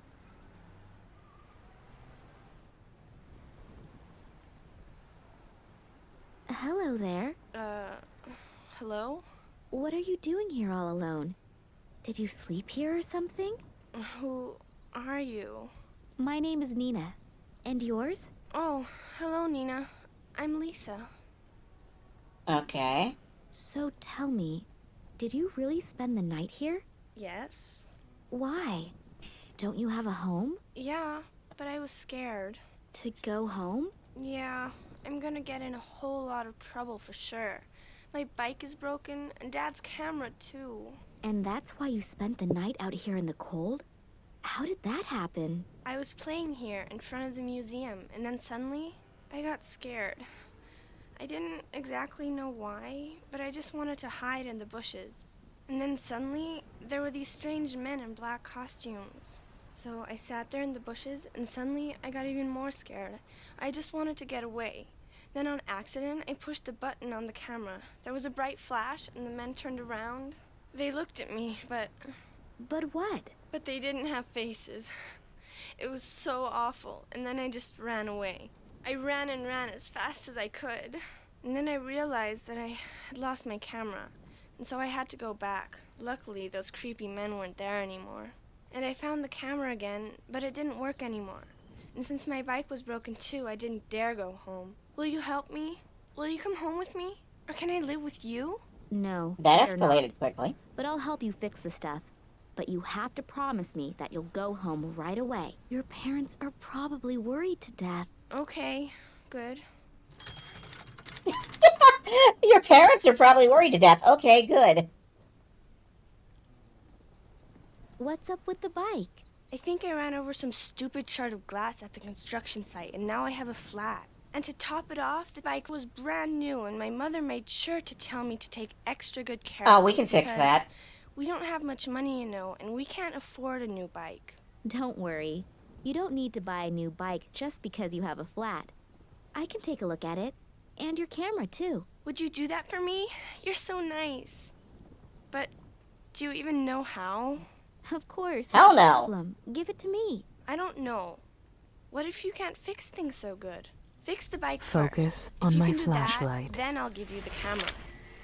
Speaker 4: Hello there.
Speaker 11: Hello?
Speaker 4: What are you doing here all alone? Did you sleep here or something?
Speaker 11: Who are you?
Speaker 4: My name is Nina. And yours?
Speaker 11: Oh, hello, Nina. I'm Lisa.
Speaker 1: Okay.
Speaker 4: So tell me, did you really spend the night here?
Speaker 11: Yes.
Speaker 4: Why? Don't you have a home?
Speaker 11: Yeah, but I was scared.
Speaker 4: To go home?
Speaker 11: Yeah, I'm gonna get in a whole lot of trouble for sure. My bike is broken, and Dad's camera too.
Speaker 4: And that's why you spent the night out here in the cold? How did that happen?
Speaker 11: I was playing here in front of the museum, and then suddenly, I got scared. I didn't exactly know why, but I just wanted to hide in the bushes. And then suddenly, there were these strange men in black costumes. So I sat there in the bushes, and suddenly I got even more scared. I just wanted to get away. Then on accident, I pushed the button on the camera. There was a bright flash, and the men turned around. They looked at me, but...
Speaker 4: But what?
Speaker 11: But they didn't have faces. It was so awful, and then I just ran away. I ran and ran as fast as I could. And then I realized that I had lost my camera, and so I had to go back. Luckily, those creepy men weren't there anymore. And I found the camera again, but it didn't work anymore. And since my bike was broken too, I didn't dare go home. Will you help me? Will you come home with me? Or can I live with you?
Speaker 4: No.
Speaker 1: That
Speaker 4: better
Speaker 1: escalated
Speaker 4: not.
Speaker 1: quickly.
Speaker 4: But I'll help you fix the stuff. But you have to promise me that you'll go home right away. Your parents are probably worried to death.
Speaker 11: Okay, good.
Speaker 1: Your parents are probably worried to death. Okay, good.
Speaker 4: What's up with the bike?
Speaker 11: I think I ran over some stupid shard of glass at the construction site, and now I have a flat. And to top it off, the bike was brand new, and my mother made sure to tell me to take extra good care of it.
Speaker 1: Oh, we can fix that.
Speaker 11: We don't have much money, you know, and we can't afford a new bike.
Speaker 4: Don't worry. You don't need to buy a new bike just because you have a flat. I can take a look at it. And your camera, too.
Speaker 11: Would you do that for me? You're so nice. But do you even know how?
Speaker 4: Of course.
Speaker 1: Hell no.
Speaker 4: Problem. Give it to me.
Speaker 11: I don't know. What if you can't fix things so good? Fix the bike
Speaker 12: Focus
Speaker 11: first.
Speaker 12: on
Speaker 11: If you
Speaker 12: my
Speaker 11: can do
Speaker 12: flashlight.
Speaker 11: That, then I'll give you the camera.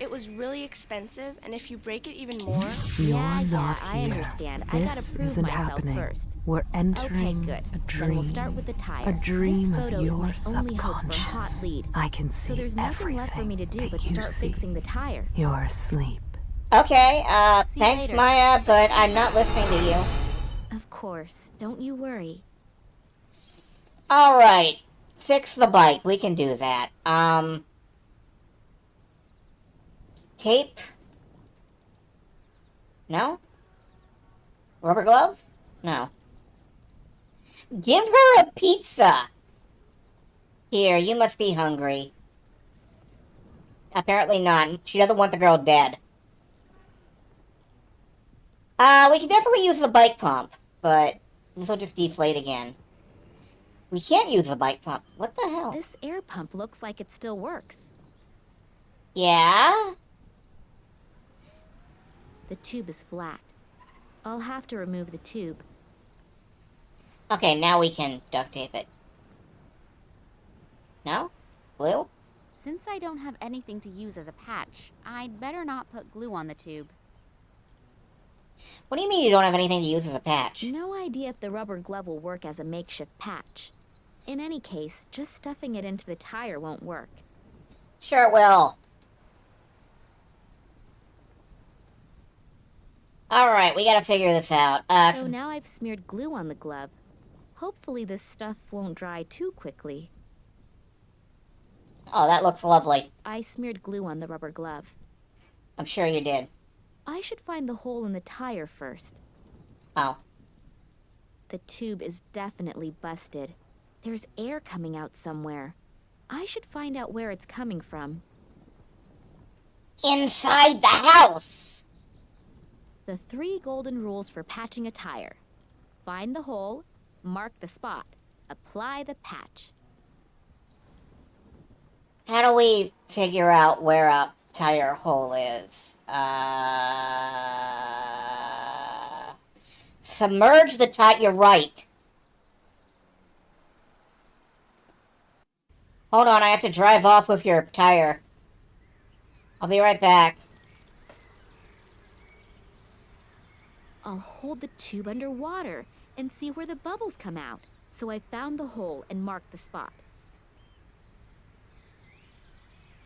Speaker 11: It was really expensive, and if you break it even more...
Speaker 12: You're
Speaker 4: yeah,
Speaker 12: not
Speaker 4: I
Speaker 12: here.
Speaker 4: understand. I gotta
Speaker 12: This
Speaker 4: prove
Speaker 12: isn't
Speaker 4: myself
Speaker 12: happening.
Speaker 4: first.
Speaker 12: We're entering
Speaker 4: Okay, good.
Speaker 12: a dream.
Speaker 4: Then we'll start with the tire.
Speaker 12: A dream
Speaker 4: this photo
Speaker 12: of your
Speaker 4: is my only hope for a hot
Speaker 12: subconscious.
Speaker 4: lead.
Speaker 12: I can see
Speaker 4: So there's nothing
Speaker 12: everything
Speaker 4: left for me to do
Speaker 12: that
Speaker 4: but
Speaker 12: you
Speaker 4: start
Speaker 12: see.
Speaker 4: fixing the tire.
Speaker 12: You're asleep.
Speaker 1: Okay,
Speaker 4: See you
Speaker 1: thanks,
Speaker 4: later.
Speaker 1: Maya, but I'm not listening to you.
Speaker 4: Of course, don't you worry.
Speaker 1: Alright. Fix the bike. We can do that. Tape? No? Rubber glove? No. Give her a pizza! Here, you must be hungry. Apparently not. She doesn't want the girl dead. We can definitely use the bike pump, but this will just deflate again. We can't use the bike pump. What the hell?
Speaker 4: This air pump looks like it still works.
Speaker 1: Yeah?
Speaker 4: The tube is flat. I'll have to remove the tube.
Speaker 1: Okay, now we can duct tape it. No? Glue?
Speaker 4: Since I don't have anything to use as a patch, I'd better not put glue on the tube.
Speaker 1: What do you mean you don't have anything to use as a patch?
Speaker 4: No idea if the rubber glove will work as a makeshift patch. In any case, just stuffing it into the tire won't work.
Speaker 1: Sure it will. Alright, we gotta figure this out.
Speaker 4: So now I've smeared glue on the glove. Hopefully this stuff won't dry too quickly.
Speaker 1: Oh, that looks lovely.
Speaker 4: I smeared glue on the rubber glove.
Speaker 1: I'm sure you did.
Speaker 4: I should find the hole in the tire first.
Speaker 1: Oh.
Speaker 4: The tube is definitely busted. There's air coming out somewhere. I should find out where it's coming from.
Speaker 1: Inside the house!
Speaker 4: The 3 golden rules for patching a tire. Find the hole, mark the spot, apply the patch.
Speaker 1: How do we figure out where a tire hole is? Submerge the tire. You're right. Hold on, I have to drive off with your tire. I'll be right back.
Speaker 4: I'll hold the tube underwater and see where the bubbles come out. So I found the hole and marked the spot.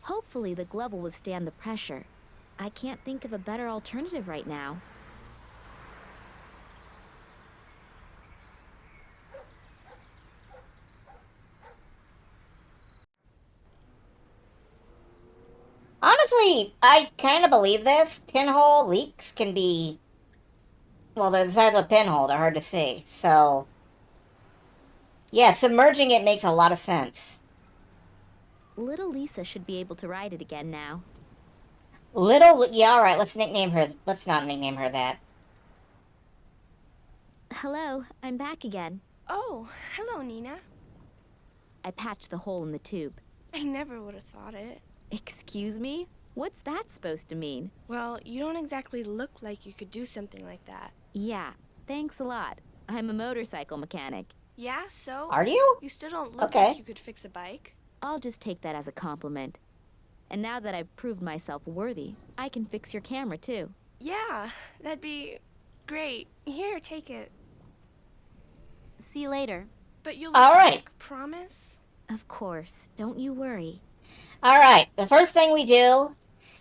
Speaker 4: Hopefully the glove will withstand the pressure. I can't think of a better alternative right now.
Speaker 1: Honestly, I kind of believe this. Pinhole leaks can be... Well, they're the size of a pinhole. They're hard to see. So... yeah, submerging it makes a lot of sense.
Speaker 4: Little Lisa should be able to ride it again now.
Speaker 1: Yeah, alright, let's nickname her... Let's not nickname her that.
Speaker 4: Hello, I'm back again.
Speaker 11: Oh, hello, Nina.
Speaker 4: I patched the hole in the tube.
Speaker 11: I never would have thought it.
Speaker 4: Excuse me? What's that supposed to mean?
Speaker 11: Well, you don't exactly look like you could do something like that.
Speaker 4: Yeah, thanks a lot. I'm a motorcycle mechanic.
Speaker 11: Yeah, so?
Speaker 1: Are you?
Speaker 11: You still don't look
Speaker 1: Okay.
Speaker 11: like you could fix a bike.
Speaker 4: I'll just take that as a compliment. And now that I've proved myself worthy, I can fix your camera too.
Speaker 11: Yeah, that'd be great. Here, take it.
Speaker 4: See you later.
Speaker 11: But you'll
Speaker 1: All right.
Speaker 11: promise?
Speaker 4: Of course, don't you worry.
Speaker 1: Alright, the first thing we do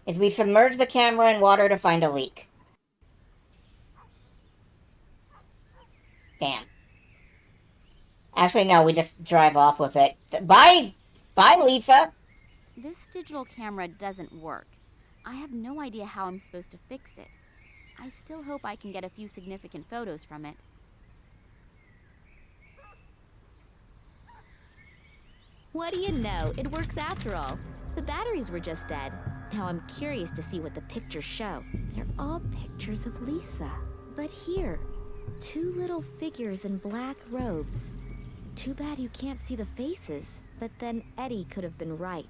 Speaker 1: is we submerge the camera in water to find a leak. Damn. Actually, no, we just drive off with it. Bye! Bye, Lisa!
Speaker 4: This digital camera doesn't work. I have no idea how I'm supposed to fix it. I still hope I can get a few significant photos from it. What do you know? It works after all. The batteries were just dead. Now I'm curious to see what the pictures show. They're all pictures of Lisa. But here, 2 little figures in black robes. Too bad you can't see the faces. But then Eddie could have been right.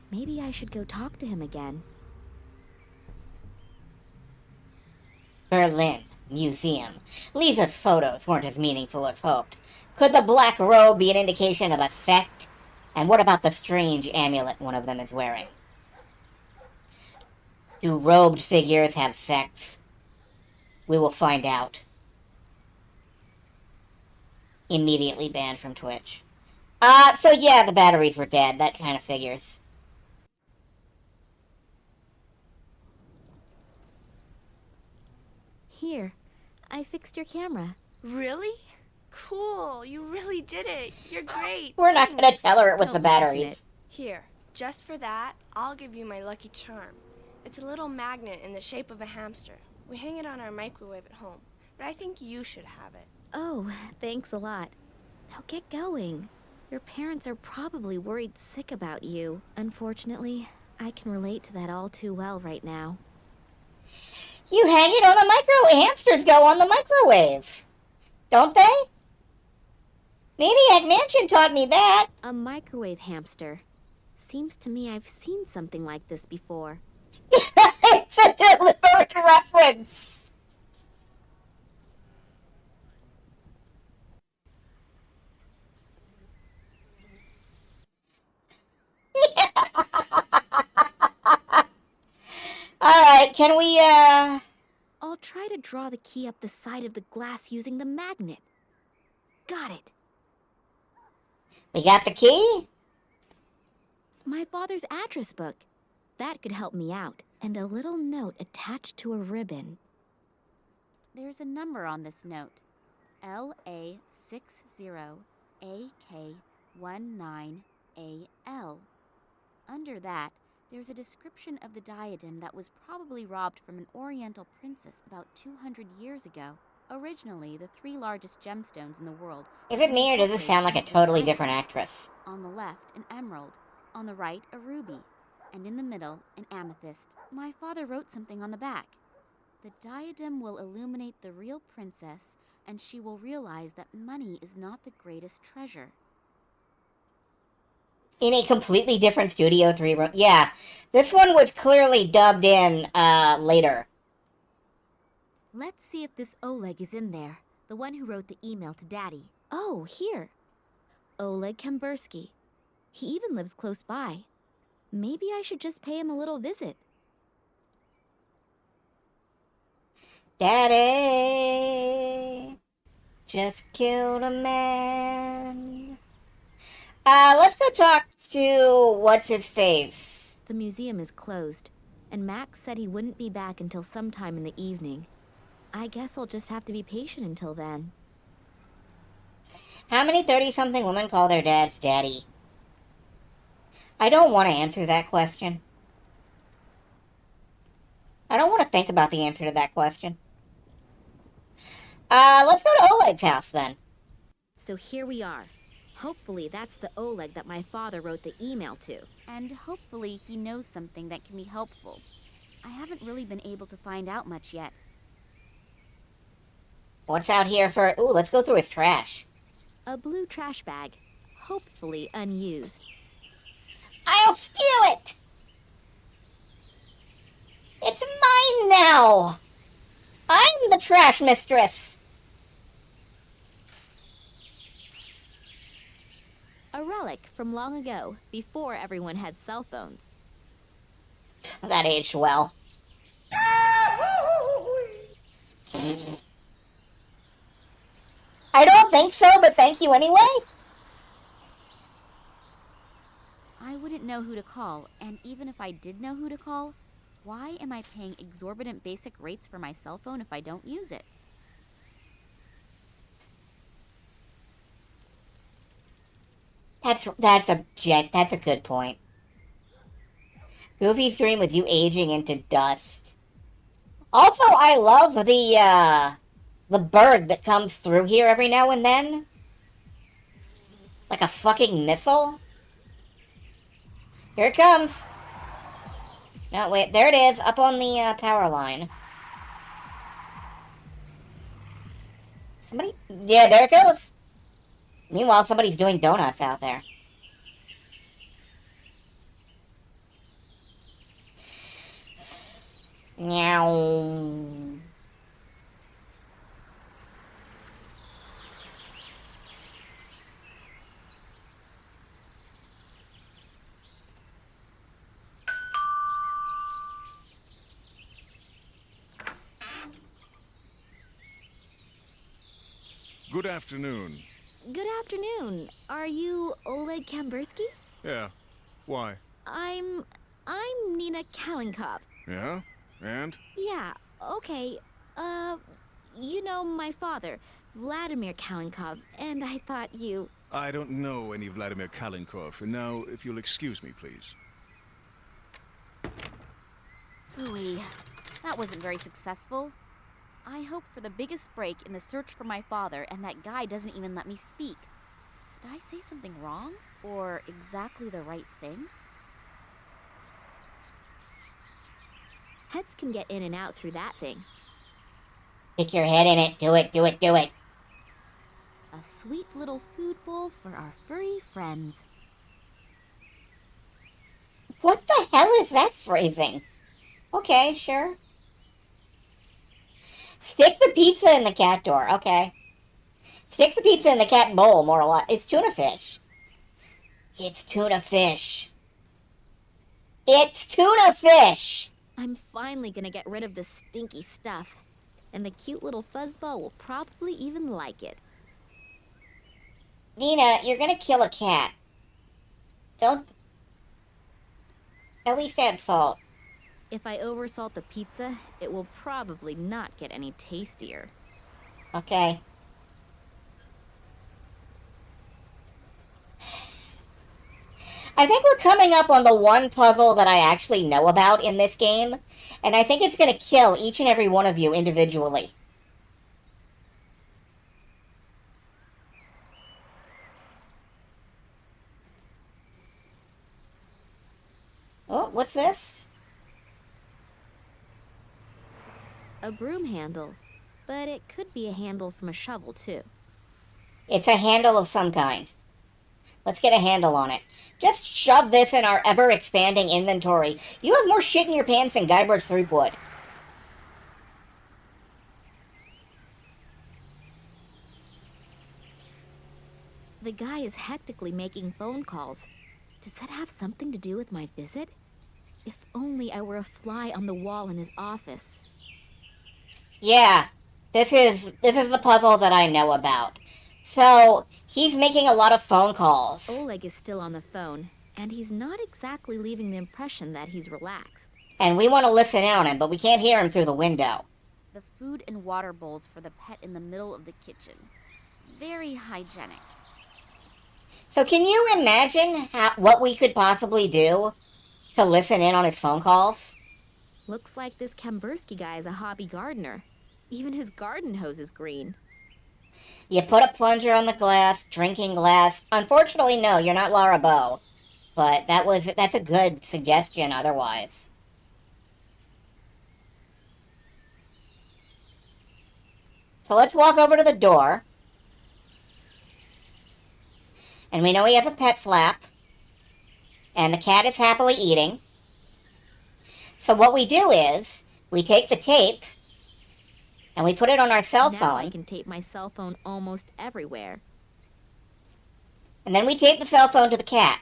Speaker 4: Maybe I should go talk to him again.
Speaker 1: Berlin Museum. Lisa's photos weren't as meaningful as hoped. Could the black robe be an indication of a sect? And what about the strange amulet one of them is wearing? Do robed figures have sects? We will find out. Immediately banned from Twitch. So yeah, the batteries were dead. That kind of figures.
Speaker 4: Here, I fixed your camera.
Speaker 11: Really? Cool, you really did it. You're great.
Speaker 1: We're not gonna tell her it was the
Speaker 2: Don't mention
Speaker 1: batteries.
Speaker 2: it.
Speaker 11: Here, just for that, I'll give you my lucky charm. It's a little magnet in the shape of a hamster. We hang it on our microwave at home, but I think you should have it.
Speaker 4: Oh, thanks a lot. Now get going. Your parents are probably worried sick about you. Unfortunately, I can relate to that all too well right now.
Speaker 1: You hang it on the microwave. Hamsters go on the microwave. Don't they? Maniac Mansion taught me that.
Speaker 4: A microwave hamster. Seems to me I've seen something like this before.
Speaker 1: It's a deliberate reference. Alright, can we,
Speaker 4: I'll try to draw the key up the side of the glass using the magnet. Got it.
Speaker 1: we got the key?
Speaker 4: My father's address book. That could help me out. And a little note attached to a ribbon. There's a number on this note. LA60AK19AL. Under that, there's a description of the diadem that was probably robbed from an Oriental princess about 200 years ago. Originally, the 3 largest gemstones in the world.
Speaker 1: Is it me or does this sound like a totally different actress?
Speaker 4: On the left, an emerald. On the right, a ruby. And in the middle, an amethyst. My father wrote something on the back. The diadem will illuminate the real princess, and she will realize that money is not the greatest treasure.
Speaker 1: In a completely different Studio 3 room. Yeah, this one was clearly dubbed in, later.
Speaker 4: Let's see if this Oleg is in there. The one who wrote the email to Daddy. Oh, here. Oleg Kambursky. He even lives close by. Maybe I should just pay him a little visit.
Speaker 1: Daddy just killed a man. Let's go talk to what's-his-face.
Speaker 4: The museum is closed, and Max said he wouldn't be back until sometime in the evening. I guess I'll just have to be patient until then.
Speaker 1: How many 30-something women call their dads daddy? I don't want to answer that question. I don't want to think about the answer to that question. Let's go to Oleg's house then.
Speaker 4: So here we are. Hopefully that's the Oleg that my father wrote the email to. And hopefully he knows something that can be helpful. I haven't really been able to find out much yet.
Speaker 1: What's out here for... Ooh, let's go through his trash.
Speaker 4: A blue trash bag. Hopefully unused.
Speaker 1: I'll steal it! It's mine now! I'm the trash mistress!
Speaker 4: A relic from long ago, before everyone had cell phones.
Speaker 1: That aged well. I don't think so, but thank you anyway.
Speaker 4: I wouldn't know who to call, and even if I did know who to call, why am I paying exorbitant basic rates for my cell phone if I don't use it?
Speaker 1: That's a good point. Goofy's dream was you aging into dust. Also, I love the bird that comes through here every now and then. Like a fucking missile. Here it comes. No, wait, there it is, up on the power line. Somebody? Yeah, there it goes. Meanwhile, somebody's doing donuts out there. Meow.
Speaker 12: Good afternoon.
Speaker 4: Good afternoon. Are you Oleg Kambursky?
Speaker 12: Yeah. Why?
Speaker 4: I'm Nina Kalenkov.
Speaker 12: Yeah? And?
Speaker 4: Yeah, okay. You know, my father, Vladimir Kalenkov, and I thought you...
Speaker 12: I don't know any Vladimir Kalenkov, and now, if you'll excuse me, please.
Speaker 4: Phooey. That wasn't very successful. I hope for the biggest break in the search for my father, and that guy doesn't even let me speak. Did I say something wrong? Or exactly the right thing? Heads can get in and out through that thing.
Speaker 1: Stick your head in it. Do it, do it, do it.
Speaker 4: A sweet little food bowl for our furry friends.
Speaker 1: What the hell is that phrasing? Okay, sure. Stick the pizza in the cat door. Okay. Stick the pizza in the cat bowl, more or less. It's tuna fish. It's tuna fish. It's tuna fish!
Speaker 4: I'm finally gonna get rid of this stinky stuff. And the cute little fuzzball will probably even like it.
Speaker 1: Nina, you're gonna kill a cat. Don't... At least add salt.
Speaker 4: If I oversalt the pizza, it will probably not get any tastier.
Speaker 1: Okay. I think we're coming up on the one puzzle that I actually know about in this game, and I think it's going to kill each and every one of you individually. Oh, what's this?
Speaker 4: A broom handle, but it could be a handle from a shovel too.
Speaker 1: It's a handle of some kind. Let's get a handle on it. Just shove this in our ever-expanding inventory. You have more shit in your pants than Guybrush Threepwood.
Speaker 4: The guy is hectically making phone calls. Does that have something to do with my visit? If only I were a fly on the wall in his office.
Speaker 1: Yeah, this is the puzzle that I know about. So, he's making a lot of phone calls.
Speaker 4: Oleg is still on the phone, and he's not exactly leaving the impression that he's relaxed.
Speaker 1: And we want to listen in on him, but we can't hear him through the window.
Speaker 4: The food and water bowls for the pet in the middle of the kitchen. Very hygienic.
Speaker 1: So can you imagine what we could possibly do to listen in on his phone calls?
Speaker 4: Looks like this Kambursky guy is a hobby gardener. Even his garden hose is green.
Speaker 1: You put a plunger on the glass, drinking glass. Unfortunately, no, you're not Laura Bow. But that's a good suggestion otherwise. So let's walk over to the door. And we know he has a pet flap. And the cat is happily eating. So what we do is, we take the tape, and we put it on our cell phone.
Speaker 4: Now I can tape my cell phone almost everywhere.
Speaker 1: And then we tape the cell phone to the cat.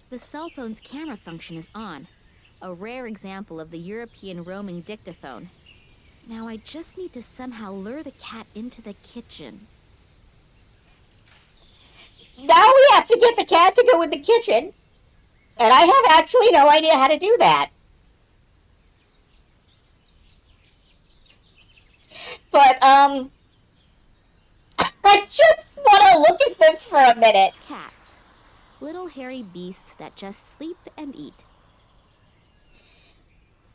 Speaker 4: The cell phone's camera function is on. A rare example of the European roaming dictaphone. Now I just need to somehow lure the cat into the kitchen.
Speaker 1: Now we have to get the cat to go in the kitchen. And I have actually no idea how to do that. But, I just want to look at this for a minute.
Speaker 4: Cats. Little hairy beasts that just sleep and eat.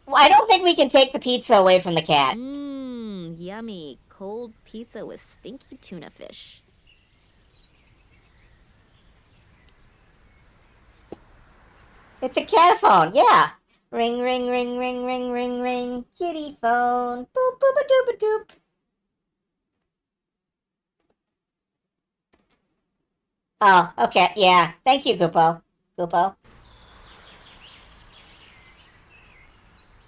Speaker 1: Well, I don't think we can take the pizza away from the cat.
Speaker 4: Mmm, yummy. Cold pizza with stinky tuna fish.
Speaker 1: It's a cat phone, yeah. Ring, ring, ring, ring, ring, ring, ring. Kitty phone. Boop, boop, a doop, a doop. Oh, okay, yeah. Thank you, Goopo. Goopo.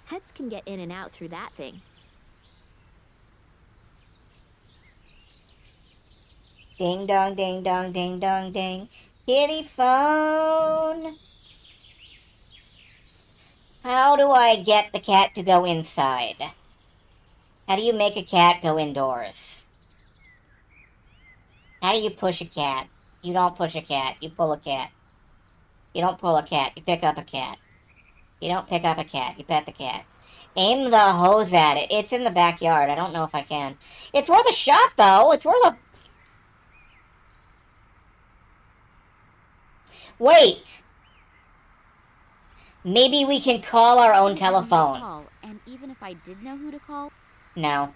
Speaker 4: Heads can get in and out through that thing.
Speaker 1: Ding dong, ding dong, ding dong, ding. Kitty phone. How do I get the cat to go inside? How do you make a cat go indoors? How do you push a cat? You don't push a cat, you pull a cat. You don't pull a cat, you pick up a cat. You don't pick up a cat, you pet the cat. Aim the hose at it. It's in the backyard. I don't know if I can. It's worth a shot, though. It's worth a... Wait! Maybe we can call our own telephone.
Speaker 4: Call, and even if I did know who to call...
Speaker 1: No.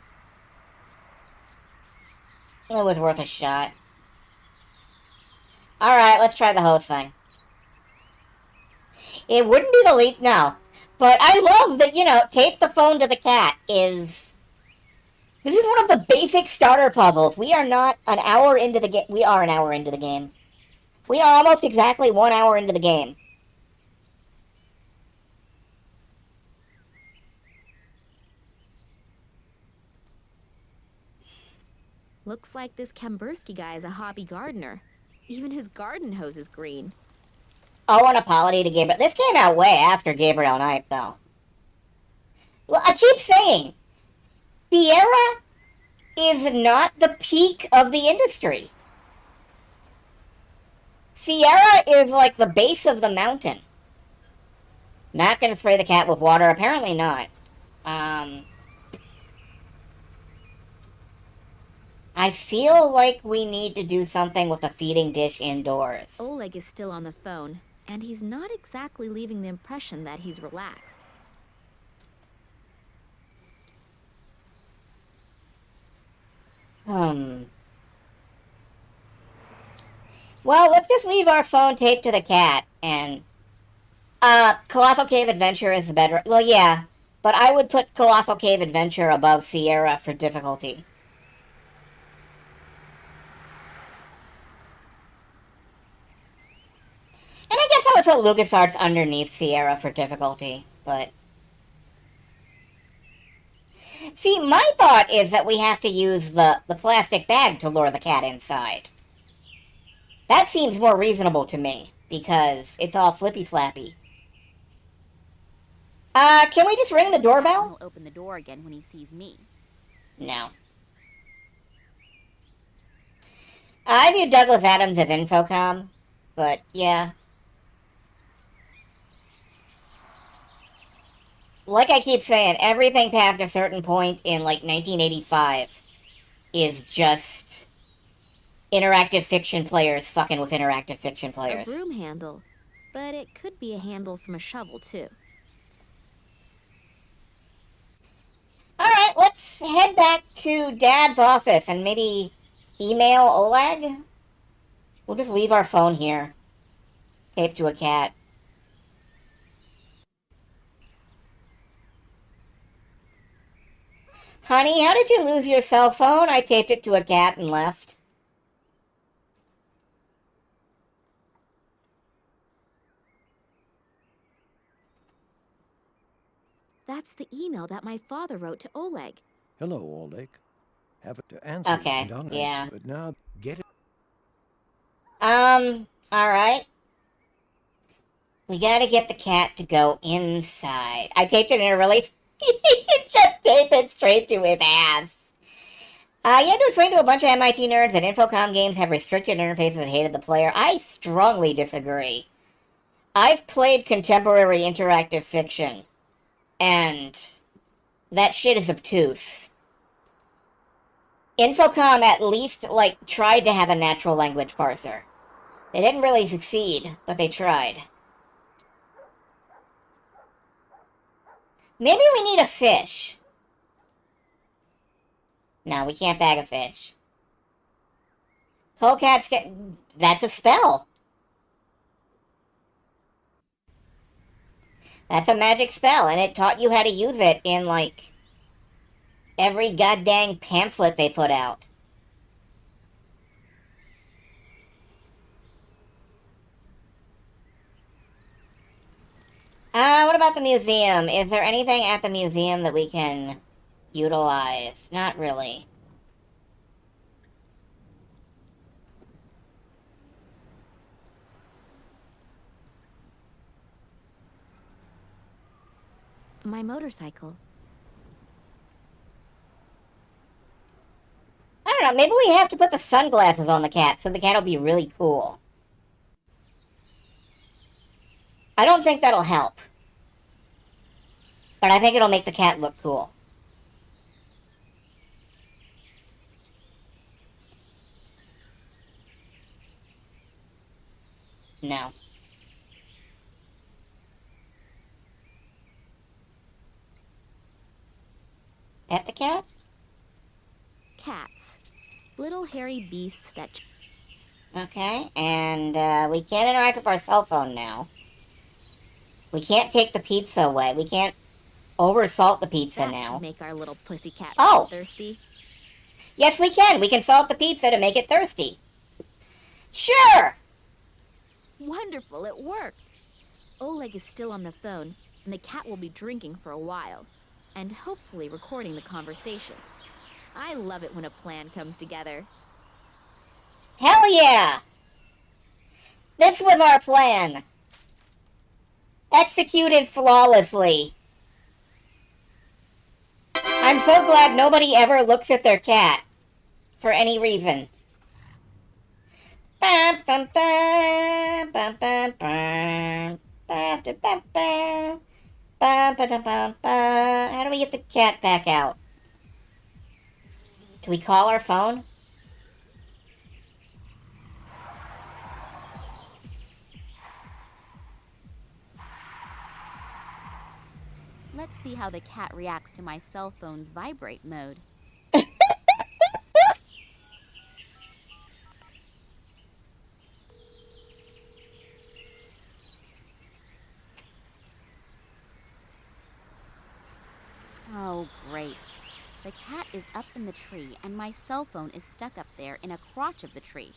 Speaker 1: It was worth a shot. Alright, let's try the hose thing. It wouldn't be the least... No. But I love that, you know, tape the phone to the cat is... This is one of the basic starter puzzles. We are not an hour into the game. We are an hour into the game. We are almost exactly 1 hour into the game.
Speaker 4: Looks like this Kambursky guy is a hobby gardener. Even his garden hose is green.
Speaker 1: Oh, an apology to Gabriel. This came out way after Gabriel Knight, though. Well, I keep saying, Sierra is not the peak of the industry. Sierra is like the base of the mountain. Not gonna spray the cat with water. Apparently not. I feel like we need to do something with a feeding dish indoors.
Speaker 4: Oleg is still on the phone, and he's not exactly leaving the impression that he's relaxed.
Speaker 1: Well, let's just leave our phone taped to the cat, and... Colossal Cave Adventure is the better... Well, yeah, but I would put Colossal Cave Adventure above Sierra for difficulty. And I guess I would put LucasArts underneath Sierra for difficulty, but... See, my thought is that we have to use the plastic bag to lure the cat inside. That seems more reasonable to me, because it's all flippy-flappy. Can we just ring the doorbell?
Speaker 4: He'll open the door again when he sees me.
Speaker 1: No. I view Douglas Adams as Infocom, but yeah. Like I keep saying, everything past a certain point in, like, 1985 is just interactive fiction players fucking with interactive fiction players.
Speaker 4: A broom handle, but it could be a handle from a shovel, too.
Speaker 1: Alright, let's head back to Dad's office and maybe email Oleg? We'll just leave our phone here. Taped to a cat. Honey, how did you lose your cell phone? I taped it to a cat and left.
Speaker 4: That's the email that my father wrote to Oleg.
Speaker 10: Hello, Oleg. Have it to answer.
Speaker 1: Okay, yeah.
Speaker 10: But now, get it.
Speaker 1: Alright. We gotta get the cat to go inside. I taped it in a really... Just tape it straight to his ass. You had to explain to a bunch of MIT nerds that Infocom games have restricted interfaces that hated the player. I strongly disagree. I've played contemporary interactive fiction, and that shit is obtuse. Infocom at least, like, tried to have a natural language parser. They didn't really succeed, but they tried. Maybe we need a fish. No, we can't bag a fish. Coldcat that's a spell. That's a magic spell, and it taught you how to use it in, like, every goddamn pamphlet they put out. What about the museum? Is there anything at the museum that we can utilize? Not really.
Speaker 4: My motorcycle.
Speaker 1: I don't know, maybe we have to put the sunglasses on the cat so the cat will be really cool. I don't think that'll help. But I think it'll make the cat look cool. No. Pet the cat?
Speaker 4: Cats. Little hairy beasts that...
Speaker 1: Okay, and we can't interact with our cell phone now. We can't take the pizza away. We can't over-salt the pizza
Speaker 4: that
Speaker 1: now.
Speaker 4: should make our little pussycat
Speaker 1: Oh!
Speaker 4: thirsty.
Speaker 1: Yes, we can! We can salt the pizza to make it thirsty. Sure!
Speaker 4: Wonderful, it worked. Oleg is still on the phone, and the cat will be drinking for a while, and hopefully recording the conversation. I love it when a plan comes together.
Speaker 1: Hell yeah! This was our plan. Executed flawlessly. I'm so glad nobody ever looks at their cat. For any reason. How do we get the cat back out? Do we call our phone?
Speaker 4: Let's see how the cat reacts to my cell phone's vibrate mode. Oh, great. The cat is up in the tree, and my cell phone is stuck up there in a crotch of the tree.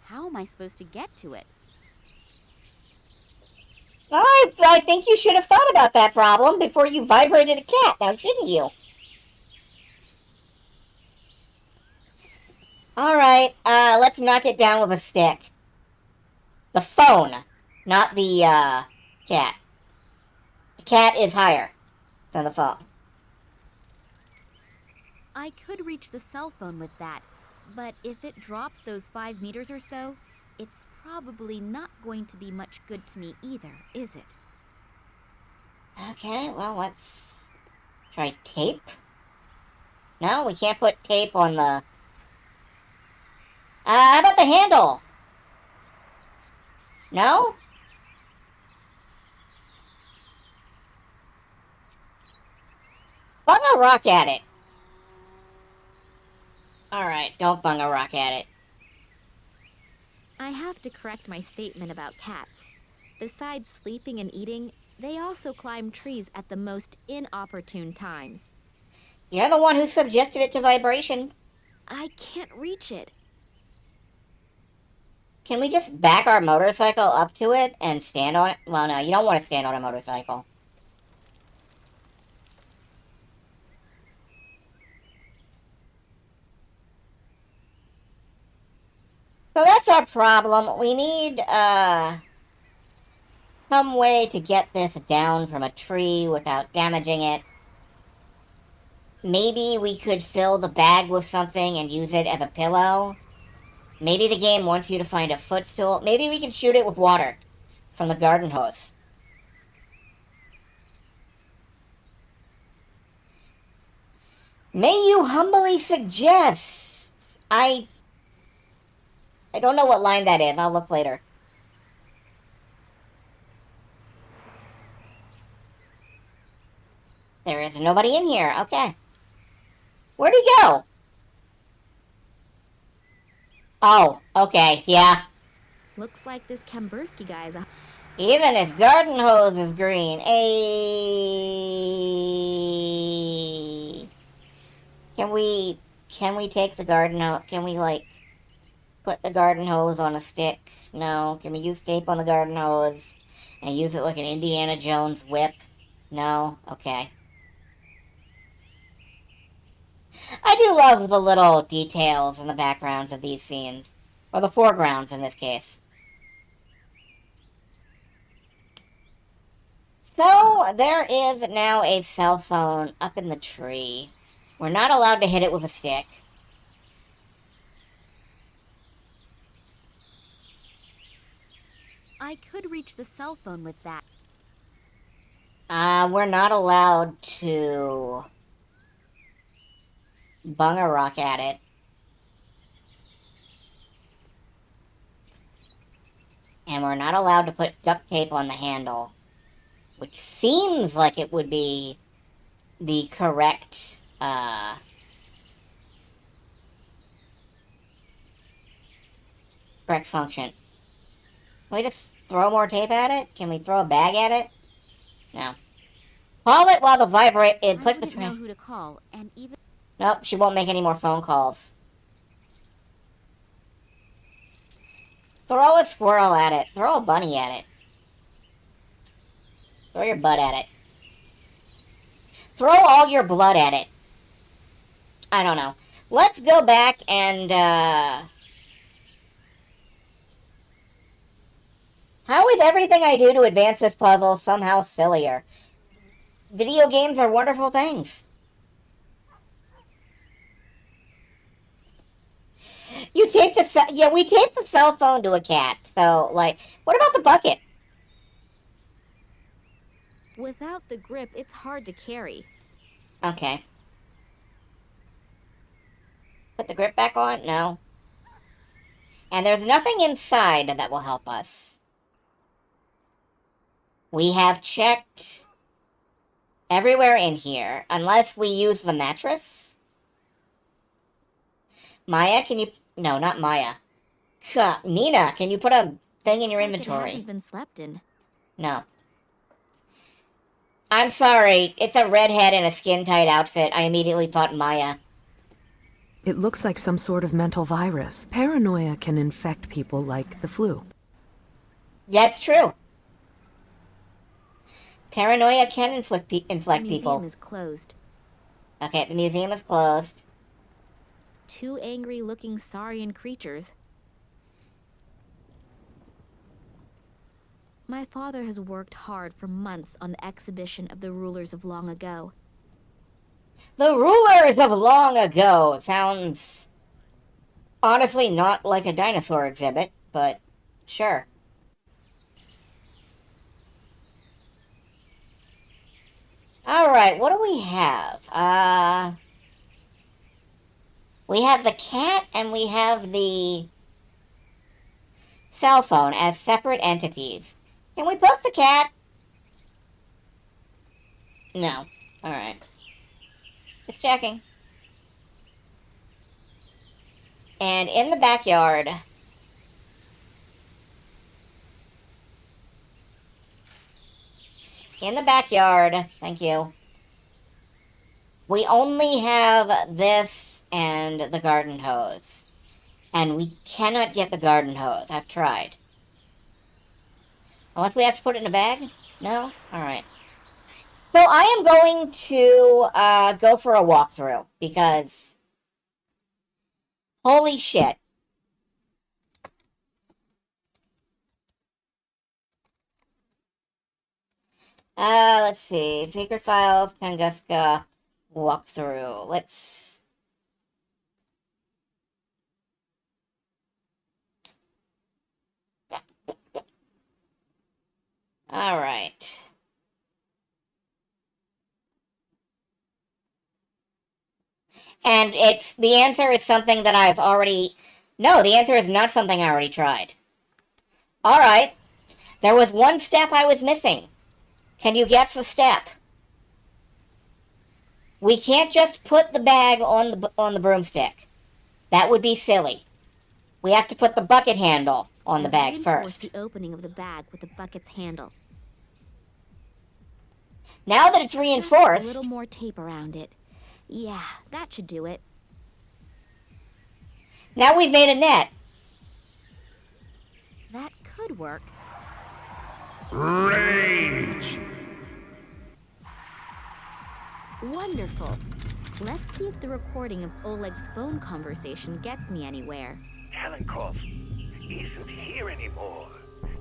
Speaker 4: How am I supposed to get to it?
Speaker 1: I think you should have thought about that problem before you vibrated a cat, now shouldn't you? Alright, let's knock it down with a stick. The phone, not the, cat. The cat is higher than the phone.
Speaker 4: I could reach the cell phone with that, but if it drops those 5 meters or so, it's probably not going to be much good to me either, is it?
Speaker 1: Okay, well, let's try tape. No, we can't put tape on the... how about the handle? No? Bung a rock at it. Alright, don't bung a rock at it.
Speaker 4: I have to correct my statement about cats. Besides sleeping and eating, they also climb trees at the most inopportune times.
Speaker 1: You're the one who subjected it to vibration.
Speaker 4: I can't reach it.
Speaker 1: Can we just back our motorcycle up to it and stand on it? Well, no, you don't want to stand on a motorcycle. So that's our problem. We need, some way to get this down from a tree without damaging it. Maybe we could fill the bag with something and use it as a pillow. Maybe the game wants you to find a footstool. Maybe we can shoot it with water from the garden hose. May you humbly suggest... I don't know what line that is. I'll look later. There is nobody in here. Okay. Where'd he go? Oh, okay, yeah.
Speaker 4: Looks like this Kambursky guy is a...
Speaker 1: Even his garden hose is green. Ayy. Can we take the garden hose? Can we, like, put the garden hose on a stick? No. Can we use tape on the garden hose and use it like an Indiana Jones whip? No? Okay. I do love the little details in the backgrounds of these scenes. Or the foregrounds, in this case. So, there is now a cell phone up in the tree. We're not allowed to hit it with a stick.
Speaker 4: I could reach the cell phone with that.
Speaker 1: We're not allowed to bung a rock at it. And we're not allowed to put duct tape on the handle, which seems like it would be the correct, correct function. Can we just throw more tape at it? Can we throw a bag at it? No. Call it while the vibrate...
Speaker 4: I
Speaker 1: Put the
Speaker 4: wouldn't know who to call, and even...
Speaker 1: Nope, she won't make any more phone calls. Throw a squirrel at it. Throw a bunny at it. Throw your butt at it. Throw all your blood at it. I don't know. Let's go back and, how is everything I do to advance this puzzle somehow sillier? Video games are wonderful things. You taped yeah, we taped the cell phone to a cat. So, like, what about the bucket?
Speaker 4: Without the grip, it's hard to carry.
Speaker 1: Okay. Put the grip back on? No. And there's nothing inside that will help us. We have checked everywhere in here, unless we use the mattress. Maya, can you... No, not Maya. Nina, can you put a thing in your inventory?
Speaker 4: It hasn't been slept in.
Speaker 1: No. I'm sorry. It's a redhead in a skin-tight outfit. I immediately thought Maya.
Speaker 13: It looks like some sort of mental virus. Paranoia can infect people like the flu.
Speaker 1: That's true. Paranoia can inflict people.
Speaker 4: The museum is closed.
Speaker 1: Okay, the museum is closed.
Speaker 4: 2 angry-looking saurian creatures. My father has worked hard for months on the exhibition of the rulers of long ago.
Speaker 1: The rulers of long ago sounds honestly not like a dinosaur exhibit, but sure. Alright, what do we have? We have the cat and we have the cell phone as separate entities. Can we poke the cat? No. Alright. Just checking. And in the backyard... In the backyard, thank you. We only have this and the garden hose. And we cannot get the garden hose. I've tried. Unless we have to put it in a bag? No? Alright. So I am going to go for a walkthrough, because... Holy shit. Let's see. Secret Files, Tunguska, walkthrough. Let's... Alright. And the answer is something that I've already... No, the answer is not something I already tried. Alright. There was one step I was missing. Can you guess the step? We can't just put the bag on the broomstick. That would be silly. We have to put the bucket handle on the bag first.
Speaker 4: The opening of the bag with the bucket's handle.
Speaker 1: Now that it's reinforced...
Speaker 4: Just a little more tape around it. Yeah, that should do it.
Speaker 1: Now we've made a net.
Speaker 4: That could work.
Speaker 14: Rage!
Speaker 4: Wonderful. Let's see if the recording of Oleg's phone conversation gets me anywhere.
Speaker 14: Kalenkov isn't here anymore.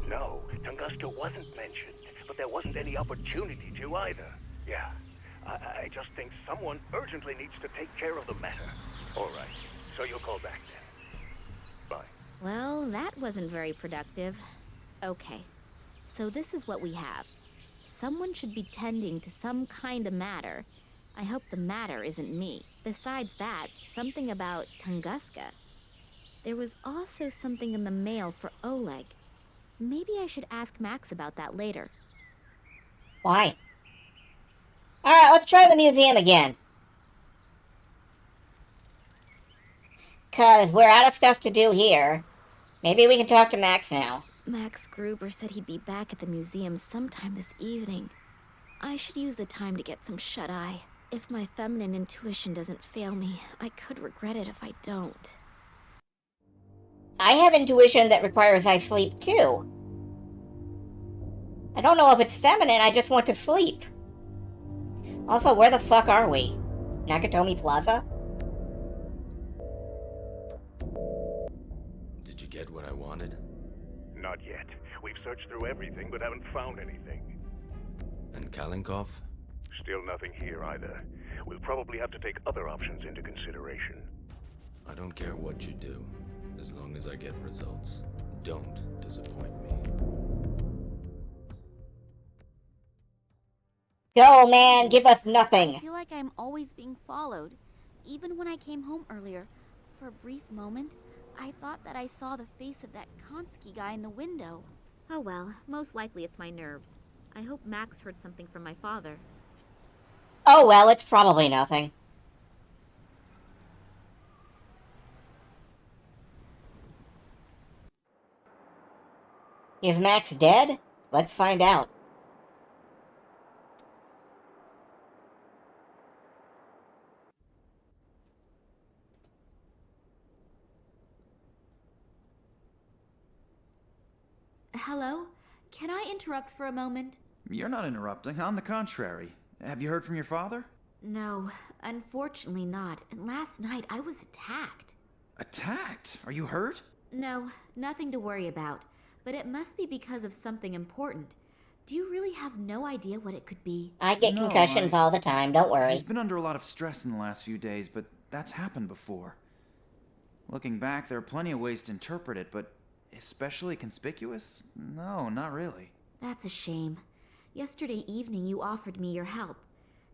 Speaker 14: No, Tunguska wasn't mentioned, but there wasn't any opportunity to either. Yeah, I just think someone urgently needs to take care of the matter. All right, so you'll call back then. Bye.
Speaker 4: Well, that wasn't very productive. Okay, so this is what we have. Someone should be tending to some kind of matter. I hope the matter isn't me. Besides that, something about Tunguska. There was also something in the mail for Oleg. Maybe I should ask Max about that later.
Speaker 1: Why? Alright, let's try the museum again. Because we're out of stuff to do here. Maybe we can talk to Max now.
Speaker 4: Max Gruber said he'd be back at the museum sometime this evening. I should use the time to get some shut-eye. If my feminine intuition doesn't fail me, I could regret it if I don't.
Speaker 1: I have intuition that requires I sleep too. I don't know if it's feminine, I just want to sleep. Also, where the fuck are we? Nakatomi Plaza?
Speaker 15: Did you get what I wanted?
Speaker 14: Not yet. We've searched through everything but haven't found anything.
Speaker 15: And Kalinkov?
Speaker 14: Still nothing here either. We'll probably have to take other options into consideration.
Speaker 15: I don't care what you do, as long as I get results. Don't disappoint me.
Speaker 1: Go, man, give us nothing.
Speaker 4: I feel like I'm always being followed. Even when I came home earlier, for a brief moment, I thought that I saw the face of that Konski guy in the window. Oh well, most likely it's my nerves. I hope Max heard something from my father.
Speaker 1: Oh well, it's probably nothing. Is Max dead? Let's find out.
Speaker 4: Hello? Can I interrupt for a moment?
Speaker 7: You're not interrupting. On the contrary. Have you heard from your father?
Speaker 4: No, unfortunately not. And last night I was attacked.
Speaker 7: Attacked? Are you hurt?
Speaker 4: No, nothing to worry about. But it must be because of something important. Do you really have no idea what it could be?
Speaker 1: I get concussions all the time, don't worry.
Speaker 7: He's been under a lot of stress in the last few days, but that's happened before. Looking back, there are plenty of ways to interpret it, but especially conspicuous? No, not really.
Speaker 4: That's a shame. Yesterday evening you offered me your help.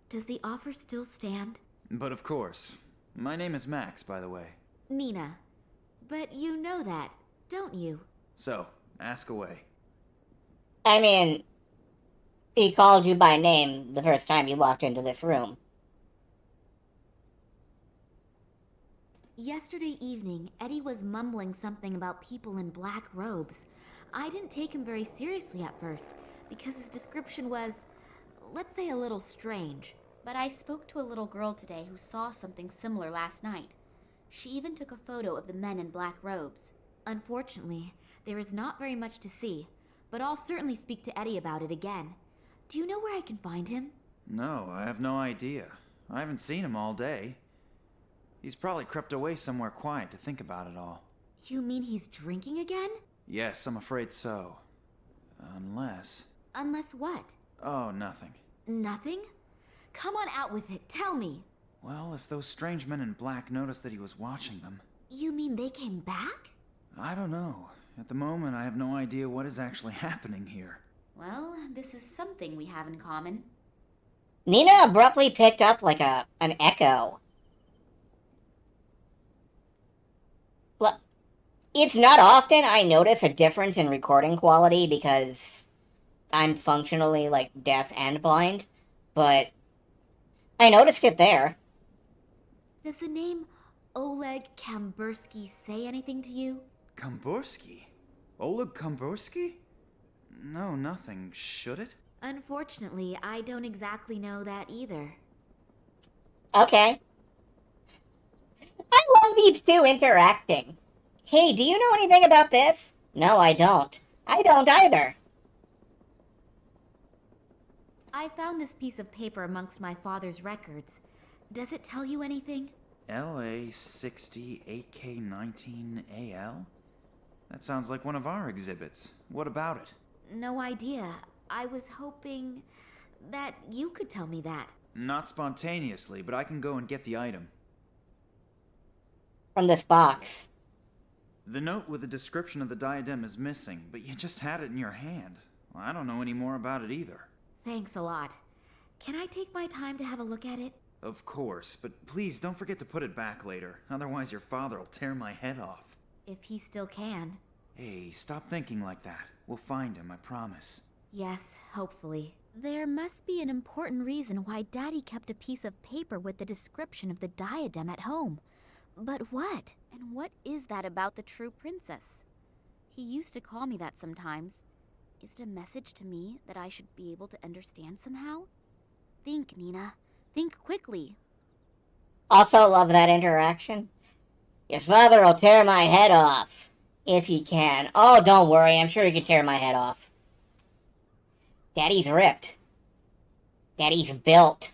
Speaker 4: Does the offer still stand?
Speaker 7: But of course. My name is Max, by the way.
Speaker 4: Nina. But you know that, don't you?
Speaker 7: So, ask away.
Speaker 1: I mean, he called you by name the first time you walked into this room.
Speaker 4: Yesterday evening, Eddie was mumbling something about people in black robes. I didn't take him very seriously at first, because his description was, let's say, a little strange. But I spoke to a little girl today who saw something similar last night. She even took a photo of the men in black robes. Unfortunately, there is not very much to see, but I'll certainly speak to Eddie about it again. Do you know where I can find him?
Speaker 7: No, I have no idea. I haven't seen him all day. He's probably crept away somewhere quiet to think about it all.
Speaker 4: You mean he's drinking again?
Speaker 7: Yes, I'm afraid so. Unless...
Speaker 4: Unless what?
Speaker 7: Oh, nothing.
Speaker 4: Nothing? Come on out with it, tell me.
Speaker 7: Well, if those strange men in black noticed that he was watching them...
Speaker 4: You mean they came back?
Speaker 7: I don't know. At the moment, I have no idea what is actually happening here.
Speaker 4: Well, this is something we have in common.
Speaker 1: Nina abruptly picked up like an echo. Well, it's not often I notice a difference in recording quality because I'm functionally, like, deaf and blind, but I noticed it there.
Speaker 4: Does the name Oleg Kambursky say anything to you?
Speaker 7: Kambursky? Oleg Kambursky? No, nothing. Should it?
Speaker 4: Unfortunately, I don't exactly know that either.
Speaker 1: Okay. I love these two interacting. Hey, do you know anything about this? No, I don't. I don't either.
Speaker 4: I found this piece of paper amongst my father's records. Does it tell you anything?
Speaker 7: LA60 AK19AL? That sounds like one of our exhibits. What about it?
Speaker 4: No idea. I was hoping that you could tell me that.
Speaker 7: Not spontaneously, but I can go and get the item.
Speaker 1: From this box.
Speaker 7: The note with the description of the diadem is missing, but you just had it in your hand. I don't know any more about it either.
Speaker 4: Thanks a lot. Can I take my time to have a look at it?
Speaker 7: Of course, but please don't forget to put it back later. Otherwise your father will tear my head off.
Speaker 4: If he still can.
Speaker 7: Hey, stop thinking like that. We'll find him, I promise.
Speaker 4: Yes, hopefully. There must be an important reason why Daddy kept a piece of paper with the description of the diadem at home. But what? And what is that about the true princess? He used to call me that sometimes. Is it a message to me that I should be able to understand somehow? Think, Nina. Think quickly.
Speaker 1: Also love that interaction. Your father will tear my head off. If he can. Oh, don't worry. I'm sure he can tear my head off. Daddy's ripped. Daddy's built.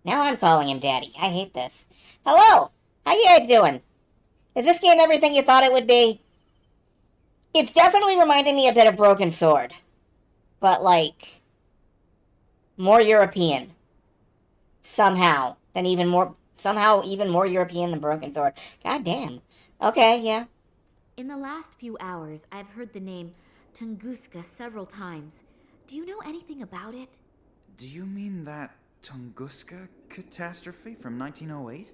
Speaker 1: Now I'm calling him Daddy. I hate this. Hello! How you guys doing? Is this game everything you thought it would be? It's definitely reminding me a bit of Broken Sword. But, like, more European. Somehow even more European than Broken Sword. God damn. Okay, yeah.
Speaker 4: In the last few hours, I've heard the name Tunguska several times. Do you know anything about it?
Speaker 7: Do you mean that Tunguska catastrophe from 1908?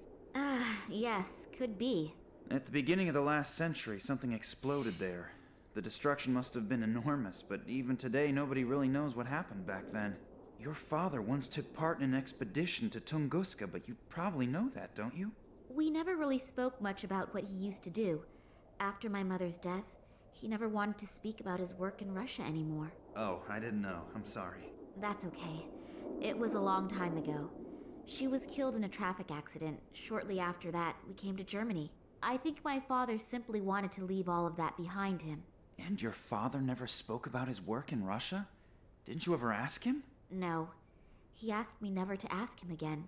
Speaker 4: Yes, could be.
Speaker 7: At the beginning of the last century, something exploded there. The destruction must have been enormous, but even today nobody really knows what happened back then. Your father once took part in an expedition to Tunguska, but you probably know that, don't you?
Speaker 4: We never really spoke much about what he used to do. After my mother's death, he never wanted to speak about his work in Russia anymore.
Speaker 7: Oh, I didn't know. I'm sorry.
Speaker 4: That's okay. It was a long time ago. She was killed in a traffic accident. Shortly after that, we came to Germany. I think my father simply wanted to leave all of that behind him.
Speaker 7: And your father never spoke about his work in Russia? Didn't you ever ask him?
Speaker 4: No. He asked me never to ask him again,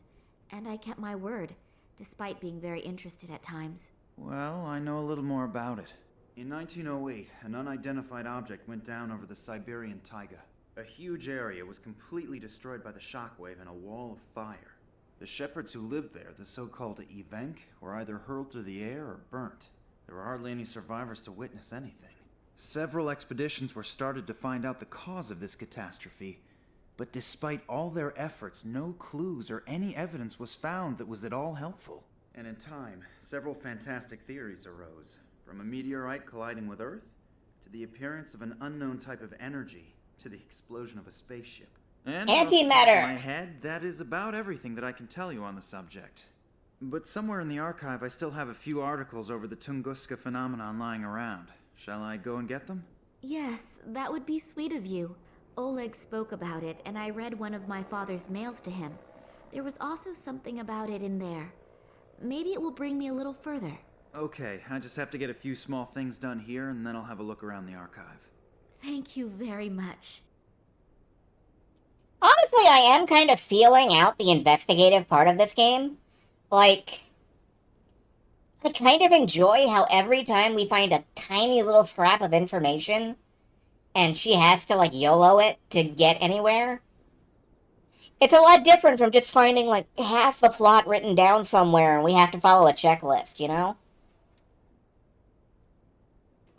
Speaker 4: and I kept my word, despite being very interested at times.
Speaker 7: Well, I know a little more about it. In 1908, an unidentified object went down over the Siberian taiga. A huge area was completely destroyed by the shockwave and a wall of fire. The shepherds who lived there, the so-called Evenk, were either hurled through the air or burnt. There were hardly any survivors to witness anything. Several expeditions were started to find out the cause of this catastrophe, but despite all their efforts, no clues or any evidence was found that was at all helpful. And in time, several fantastic theories arose, from a meteorite colliding with Earth, to the appearance of an unknown type of energy, to the explosion of a spaceship. And off the top of my head, that is about everything that I can tell you on the subject. But somewhere in the archive, I still have a few articles over the Tunguska phenomenon lying around. Shall I go and get them?
Speaker 4: Yes, that would be sweet of you. Oleg spoke about it, and I read one of my father's mails to him. There was also something about it in there. Maybe it will bring me a little further.
Speaker 7: Okay, I just have to get a few small things done here, and then I'll have a look around the archive.
Speaker 4: Thank you very much.
Speaker 1: Honestly, I am kind of feeling out the investigative part of this game. Like, I kind of enjoy how every time we find a tiny little scrap of information, and she has to, like, YOLO it to get anywhere, it's a lot different from just finding, like, half the plot written down somewhere and we have to follow a checklist, you know?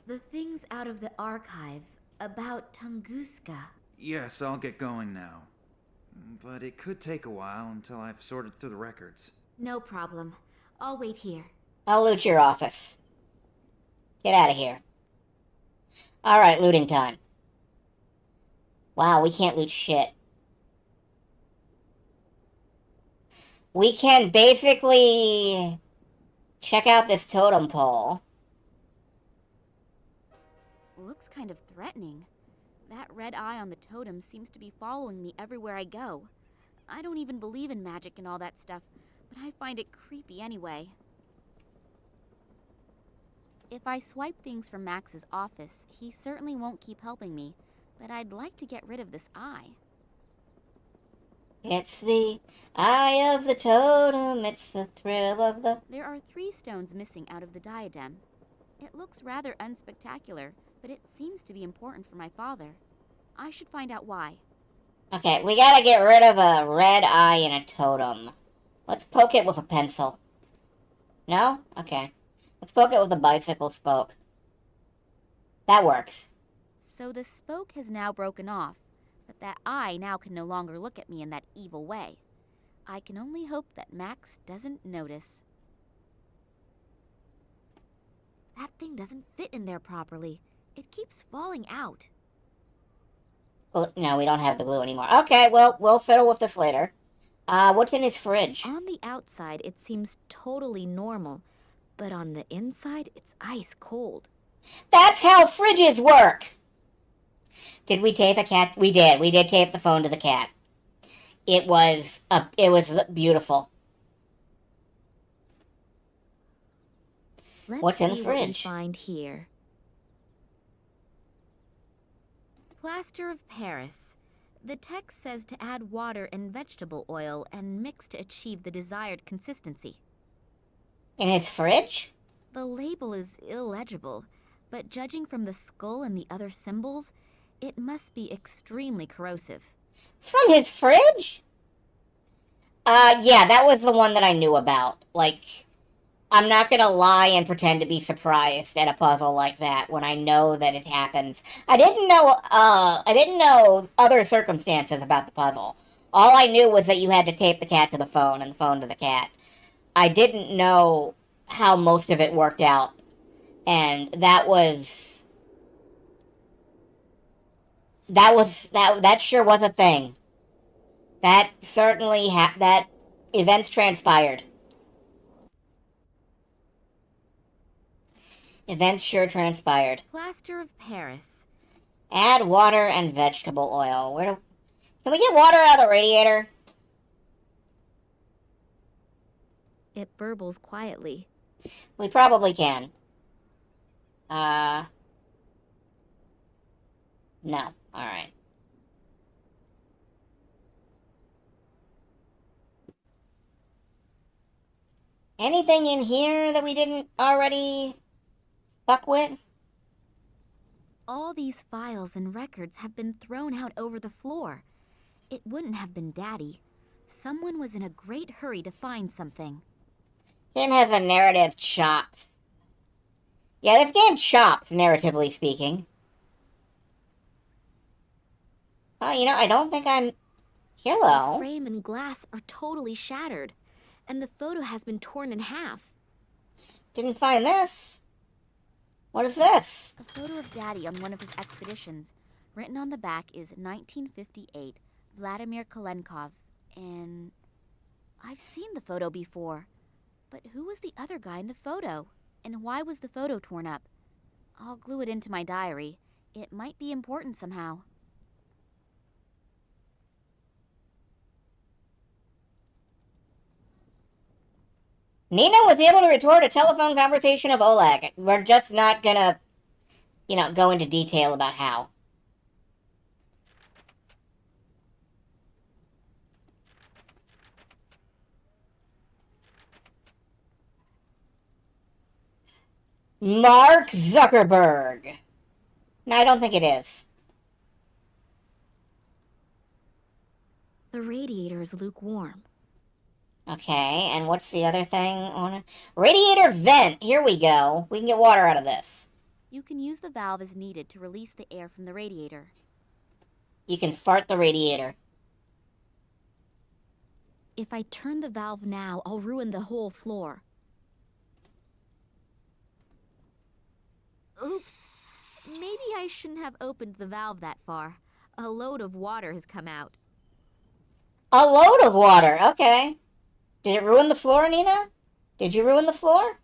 Speaker 4: The things out of the archive about Tunguska.
Speaker 7: Yes, I'll get going now. But it could take a while until I've sorted through the records.
Speaker 4: No problem. I'll wait here.
Speaker 1: I'll loot your office. Get out of here. Alright, looting time. Wow, we can't loot shit. We can basically check out this totem pole.
Speaker 4: Looks kind of threatening. That red eye on the totem seems to be following me everywhere I go. I don't even believe in magic and all that stuff, but I find it creepy anyway. If I swipe things from Max's office, he certainly won't keep helping me, but I'd like to get rid of this eye.
Speaker 1: It's the eye of the totem, it's the thrill of the...
Speaker 4: There are 3 stones missing out of the diadem. It looks rather unspectacular, but it seems to be important for my father. I should find out why.
Speaker 1: Okay, we gotta get rid of a red eye in a totem. Let's poke it with a pencil. No? Okay. Let's poke it with a bicycle spoke. That works.
Speaker 4: So the spoke has now broken off, but that eye now can no longer look at me in that evil way. I can only hope that Max doesn't notice. That thing doesn't fit in there properly. It keeps falling out.
Speaker 1: Well, no, we don't have the glue anymore. Okay, well, we'll fiddle with this later. What's in his fridge?
Speaker 4: On the outside, it seems totally normal, but on the inside, it's ice cold.
Speaker 1: That's how fridges work! Did we tape a cat? We did. We did tape the phone to the cat. It was beautiful.
Speaker 4: What's
Speaker 1: in the
Speaker 4: see what we
Speaker 1: fridge?
Speaker 4: find here. Plaster of Paris. The text says to add water and vegetable oil and mix to achieve the desired consistency.
Speaker 1: In his fridge?
Speaker 4: The label is illegible, but judging from the skull and the other symbols, it must be extremely corrosive.
Speaker 1: From his fridge? Yeah, that was the one that I knew about. Like, I'm not gonna lie and pretend to be surprised at a puzzle like that when I know that it happens. I didn't know other circumstances about the puzzle. All I knew was that you had to tape the cat to the phone and the phone to the cat. I didn't know how most of it worked out. And that sure was a thing. That certainly that events transpired. Events sure transpired.
Speaker 4: Plaster of Paris.
Speaker 1: Add water and vegetable oil. Can we get water out of the radiator?
Speaker 4: It burbles quietly.
Speaker 1: We probably can. No. Alright. Anything in here that we didn't already fuck with?
Speaker 4: All these files and records have been thrown out over the floor. It wouldn't have been Daddy. Someone was in a great hurry to find something.
Speaker 1: Game has a narrative chops. Yeah, this game chops, narratively speaking. Oh, you know, I don't think I'm... Hello.
Speaker 4: The frame and glass are totally shattered, and the photo has been torn in half.
Speaker 1: Didn't find this. What is this?
Speaker 4: A photo of Daddy on one of his expeditions. Written on the back is 1958, Vladimir Kalenkov, and I've seen the photo before. But who was the other guy in the photo? And why was the photo torn up? I'll glue it into my diary. It might be important somehow.
Speaker 1: Nina was able to record a telephone conversation of Oleg. We're just not gonna, go into detail about how. Mark Zuckerberg. No, I don't think it is.
Speaker 4: The radiator is lukewarm.
Speaker 1: Okay, and what's the other thing on it? Radiator vent! Here we go. We can get water out of this.
Speaker 4: You can use the valve as needed to release the air from the radiator.
Speaker 1: You can fart the radiator.
Speaker 4: If I turn the valve now, I'll ruin the whole floor. Oops. Maybe I shouldn't have opened the valve that far. A load of water has come out.
Speaker 1: A load of water, okay. Did it ruin the floor, Nina? Did you ruin the floor?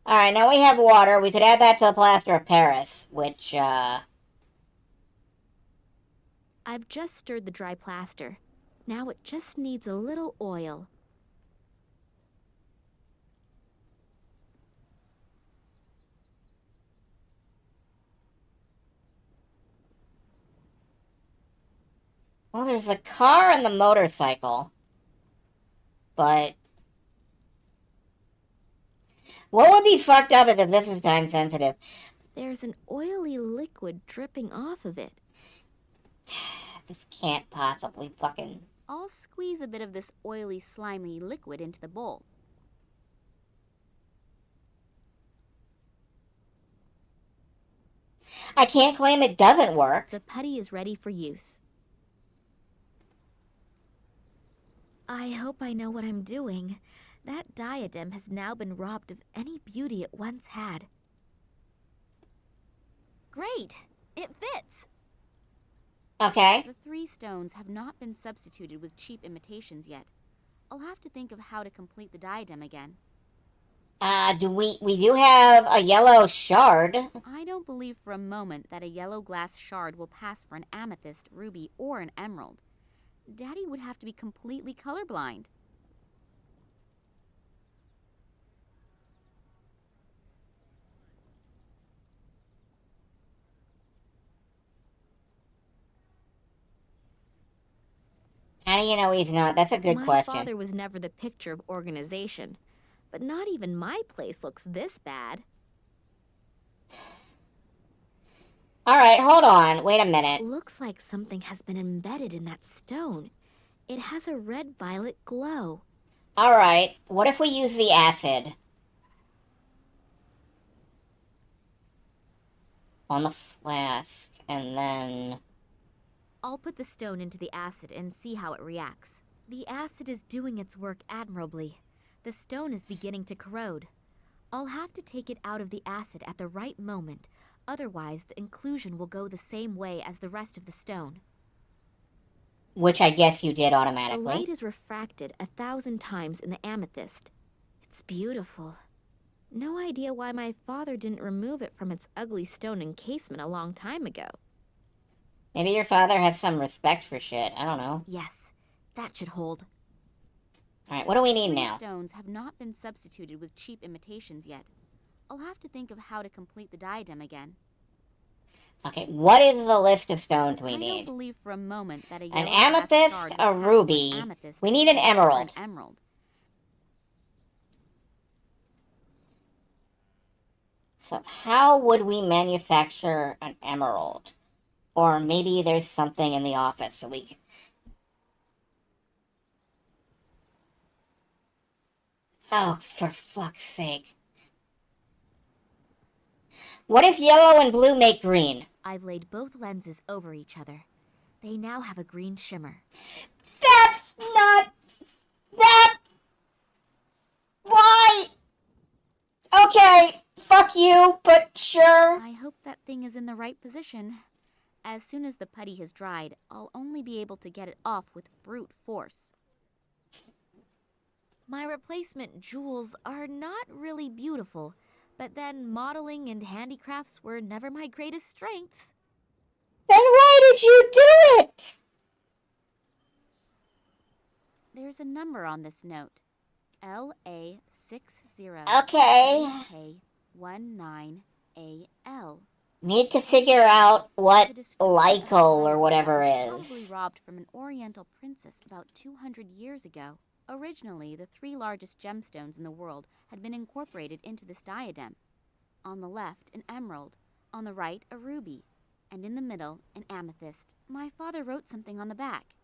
Speaker 1: Alright, now we have water. We could add that to the plaster of Paris, which,
Speaker 4: I've just stirred the dry plaster. Now it just needs a little oil.
Speaker 1: Well, there's the car and the motorcycle. But what would be fucked up is if this is time sensitive.
Speaker 4: There's an oily liquid dripping off of it.
Speaker 1: This can't possibly fucking...
Speaker 4: I'll squeeze a bit of this oily, slimy liquid into the bowl.
Speaker 1: I can't claim it doesn't work.
Speaker 4: The putty is ready for use. I hope I know what I'm doing. That diadem has now been robbed of any beauty it once had. Great! It fits!
Speaker 1: Okay.
Speaker 4: The 3 stones have not been substituted with cheap imitations yet. I'll have to think of how to complete the diadem again.
Speaker 1: We do have a yellow shard.
Speaker 4: I don't believe for a moment that a yellow glass shard will pass for an amethyst, ruby, or an emerald. Daddy would have to be completely colorblind.
Speaker 1: How do you know he's not? That's a good question.
Speaker 4: My father was never the picture of organization, but not even my place looks this bad.
Speaker 1: Alright, hold on. Wait a minute.
Speaker 4: Looks like something has been embedded in that stone. It has a red-violet glow.
Speaker 1: Alright, what if we use the acid? On the flask, and then...
Speaker 4: I'll put the stone into the acid and see how it reacts. The acid is doing its work admirably. The stone is beginning to corrode. I'll have to take it out of the acid at the right moment, otherwise the inclusion will go the same way as the rest of the stone.
Speaker 1: Which I guess you did
Speaker 4: The
Speaker 1: automatically.
Speaker 4: light is refracted 1,000 times in the amethyst. It's beautiful. No idea why my father didn't remove it from its ugly stone encasement a long time ago.
Speaker 1: Maybe your father has some respect for shit. I don't know.
Speaker 4: Yes, that should hold.
Speaker 1: Alright, what do we need
Speaker 4: 3
Speaker 1: now?
Speaker 4: stones have not been substituted with cheap imitations yet. I'll have to think of how to complete the diadem again.
Speaker 1: Okay, what is the list of stones we
Speaker 4: I don't
Speaker 1: need?
Speaker 4: believe for a moment that a
Speaker 1: An
Speaker 4: yellow glass
Speaker 1: amethyst,
Speaker 4: shard
Speaker 1: a
Speaker 4: will pass for an
Speaker 1: ruby.
Speaker 4: amethyst,
Speaker 1: We need an
Speaker 4: or
Speaker 1: emerald.
Speaker 4: an emerald.
Speaker 1: So how would we manufacture an emerald? Or maybe there's something in the office so we can... Oh, for fuck's sake. What if yellow and blue make green?
Speaker 4: I've laid both lenses over each other. They now have a green shimmer.
Speaker 1: That's not... That... Why? Okay, fuck you, but sure.
Speaker 4: I hope that thing is in the right position. As soon as the putty has dried, I'll only be able to get it off with brute force. My replacement jewels are not really beautiful, but then modeling and handicrafts were never my greatest strengths.
Speaker 1: Then why did you do it?
Speaker 4: There's a number on this note. LA60.
Speaker 1: Okay.
Speaker 4: AK19AL.
Speaker 1: Need to figure out what Lycal or whatever
Speaker 4: Probably
Speaker 1: is.
Speaker 4: robbed from an Oriental princess about 200 years ago. Originally, the 3 largest gemstones in the world had been incorporated into this diadem. On the left, an emerald. On the right, a ruby. And in the middle, an amethyst. My father wrote something on the back.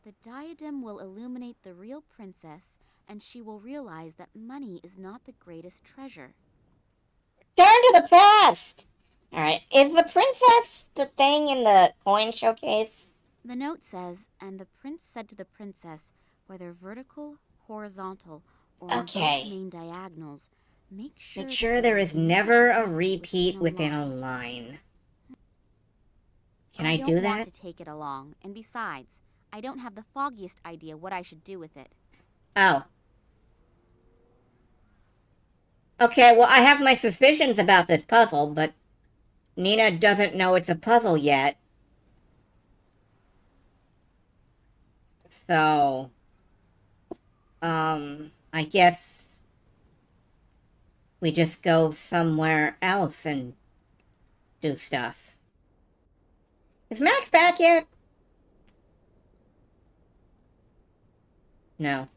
Speaker 4: The diadem will illuminate the real princess, and she will realize that money is not the greatest treasure.
Speaker 1: Turn to the past! Alright, is the princess the thing in the coin showcase?
Speaker 4: The note says, and the prince said to the princess, whether vertical, horizontal, or on both
Speaker 1: Okay.
Speaker 4: main diagonals, make sure,
Speaker 1: Make sure there is never a repeat within a line. Can I do
Speaker 4: don't
Speaker 1: that?
Speaker 4: want to take it along, and besides, I don't have the foggiest idea what I should do with it.
Speaker 1: Oh. Okay, well, I have my suspicions about this puzzle, but Nina doesn't know it's a puzzle yet. So, I guess we just go somewhere else and do stuff. Is Max back yet? No.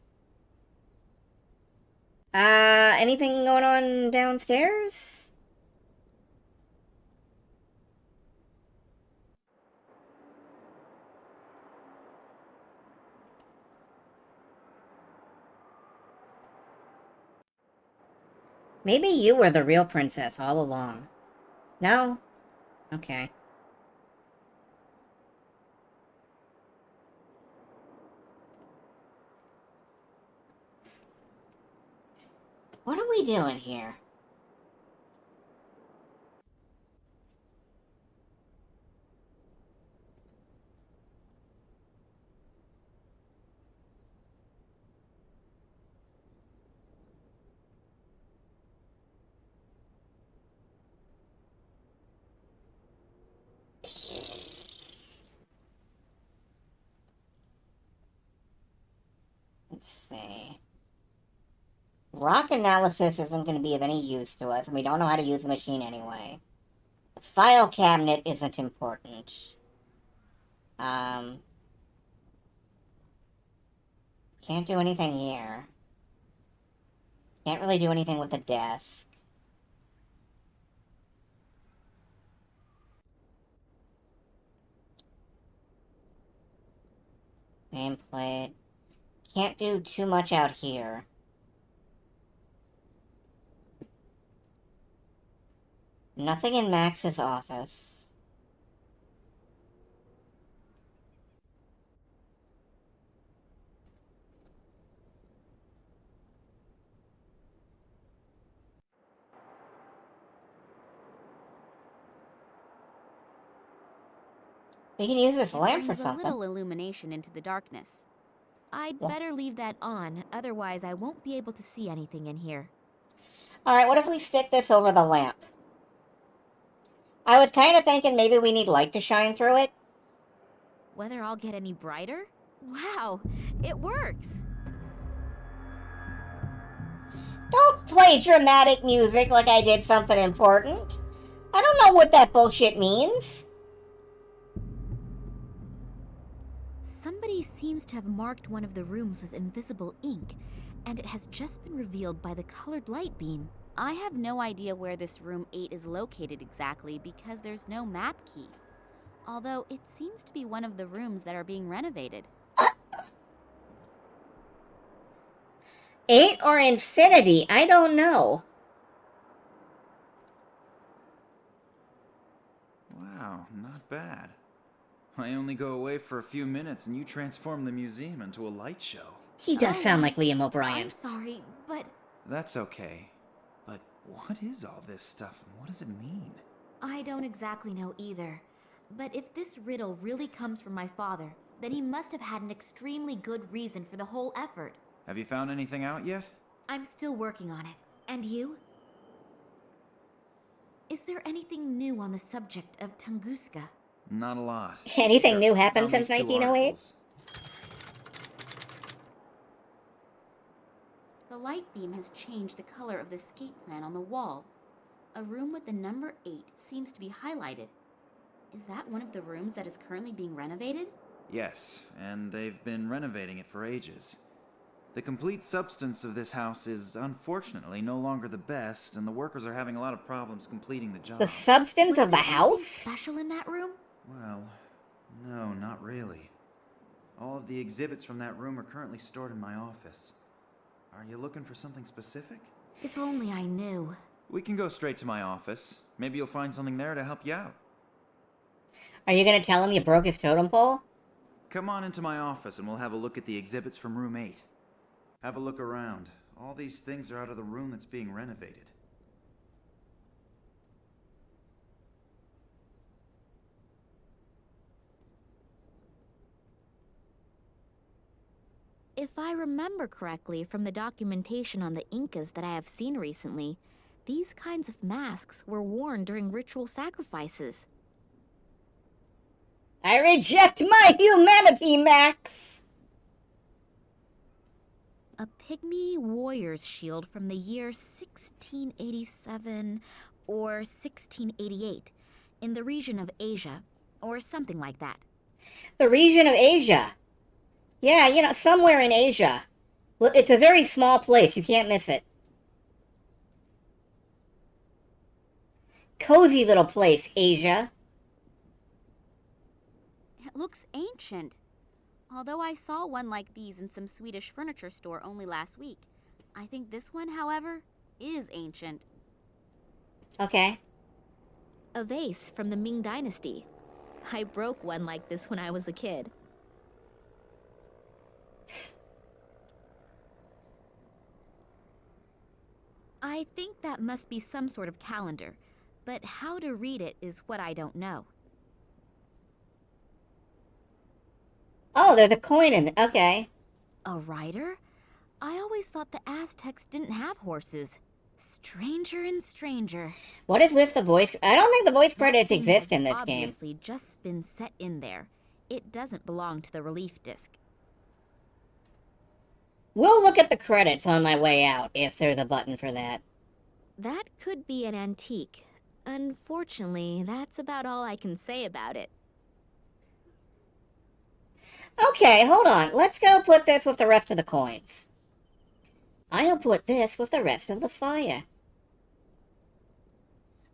Speaker 1: Anything going on downstairs? Maybe you were the real princess all along. No? Okay. What are we doing here? Let's see. Rock analysis isn't going to be of any use to us, and we don't know how to use the machine anyway. The file cabinet isn't important. Can't do anything here. Can't really do anything with the desk. Nameplate. Can't do too much out here. Nothing in Max's office. We can use this lamp for
Speaker 4: Brings
Speaker 1: something.
Speaker 4: a little illumination into the darkness. I'd better leave that on, otherwise I won't be able to see anything in here.
Speaker 1: Alright, what if we stick this over the lamp? I was kind of thinking maybe we need light to shine through it.
Speaker 4: Whether I'll get any brighter? Wow, it works!
Speaker 1: Don't play dramatic music like I did something important. I don't know what that bullshit means.
Speaker 4: Somebody seems to have marked one of the rooms with invisible ink, and it has just been revealed by the colored light beam. I have no idea where this room 8 is located exactly because there's no map key. Although it seems to be one of the rooms that are being renovated.
Speaker 1: 8 or infinity, I don't know.
Speaker 7: Wow, not bad. I only go away for a few minutes and you transform the museum into a light show.
Speaker 1: He does sound like Liam O'Brien.
Speaker 4: I'm sorry, but...
Speaker 7: That's okay. But what is all this stuff and what does it mean?
Speaker 4: I don't exactly know either. But if this riddle really comes from my father, then he must have had an extremely good reason for the whole effort.
Speaker 7: Have you found anything out yet?
Speaker 4: I'm still working on it. And you? Is there anything new on the subject of Tunguska?
Speaker 7: Not a lot.
Speaker 1: Anything new happened
Speaker 7: Found
Speaker 1: since
Speaker 7: these 2
Speaker 1: 1908?
Speaker 7: articles.
Speaker 4: The light beam has changed the color of the skate plan on the wall. A room with the number 8 seems to be highlighted. Is that one of the rooms that is currently being renovated?
Speaker 7: Yes, and they've been renovating it for ages. The complete substance of this house is unfortunately no longer the best, and the workers are having a lot of problems completing the job.
Speaker 1: The substance of the house?
Speaker 4: Special in that room?
Speaker 7: Well, no, not really. All of the exhibits from that room are currently stored in my office. Are you looking for something specific?
Speaker 4: If only I knew.
Speaker 7: We can go straight to my office. Maybe you'll find something there to help you out.
Speaker 1: Are you going to tell him you broke his totem pole?
Speaker 7: Come on into my office and we'll have a look at the exhibits from room 8. Have a look around. All these things are out of the room that's being renovated.
Speaker 4: If I remember correctly from the documentation on the Incas that I have seen recently, these kinds of masks were worn during ritual sacrifices.
Speaker 1: I reject my humanity, Max!
Speaker 4: A pygmy warrior's shield from the year 1687 or 1688 in the region of Asia, or something like that.
Speaker 1: The region of Asia. Yeah, you know, somewhere in Asia. Well, it's a very small place. You can't miss it. Cozy little place, Asia.
Speaker 4: It looks ancient. Although I saw one like these in some Swedish furniture store only last week. I think this one, however, is ancient.
Speaker 1: Okay.
Speaker 2: A vase from the Ming Dynasty. I broke one like this when I was a kid. I think that must be some sort of calendar, but how to read it is what I don't know.
Speaker 1: Oh, there's a coin in it. Okay.
Speaker 2: A rider? I always thought the Aztecs didn't have horses. Stranger and stranger.
Speaker 1: What is with the voice? I don't think the voice credits
Speaker 2: That thing
Speaker 1: exist
Speaker 2: has
Speaker 1: in this game.
Speaker 2: obviously just been set in there. It doesn't belong to the relief disc.
Speaker 1: We'll look at the credits on my way out, if there's a button for that.
Speaker 2: That could be an antique. Unfortunately, that's about all I can say about it.
Speaker 1: Okay, hold on. Let's go put this with the rest of the coins. I'll put this with the rest of the fire.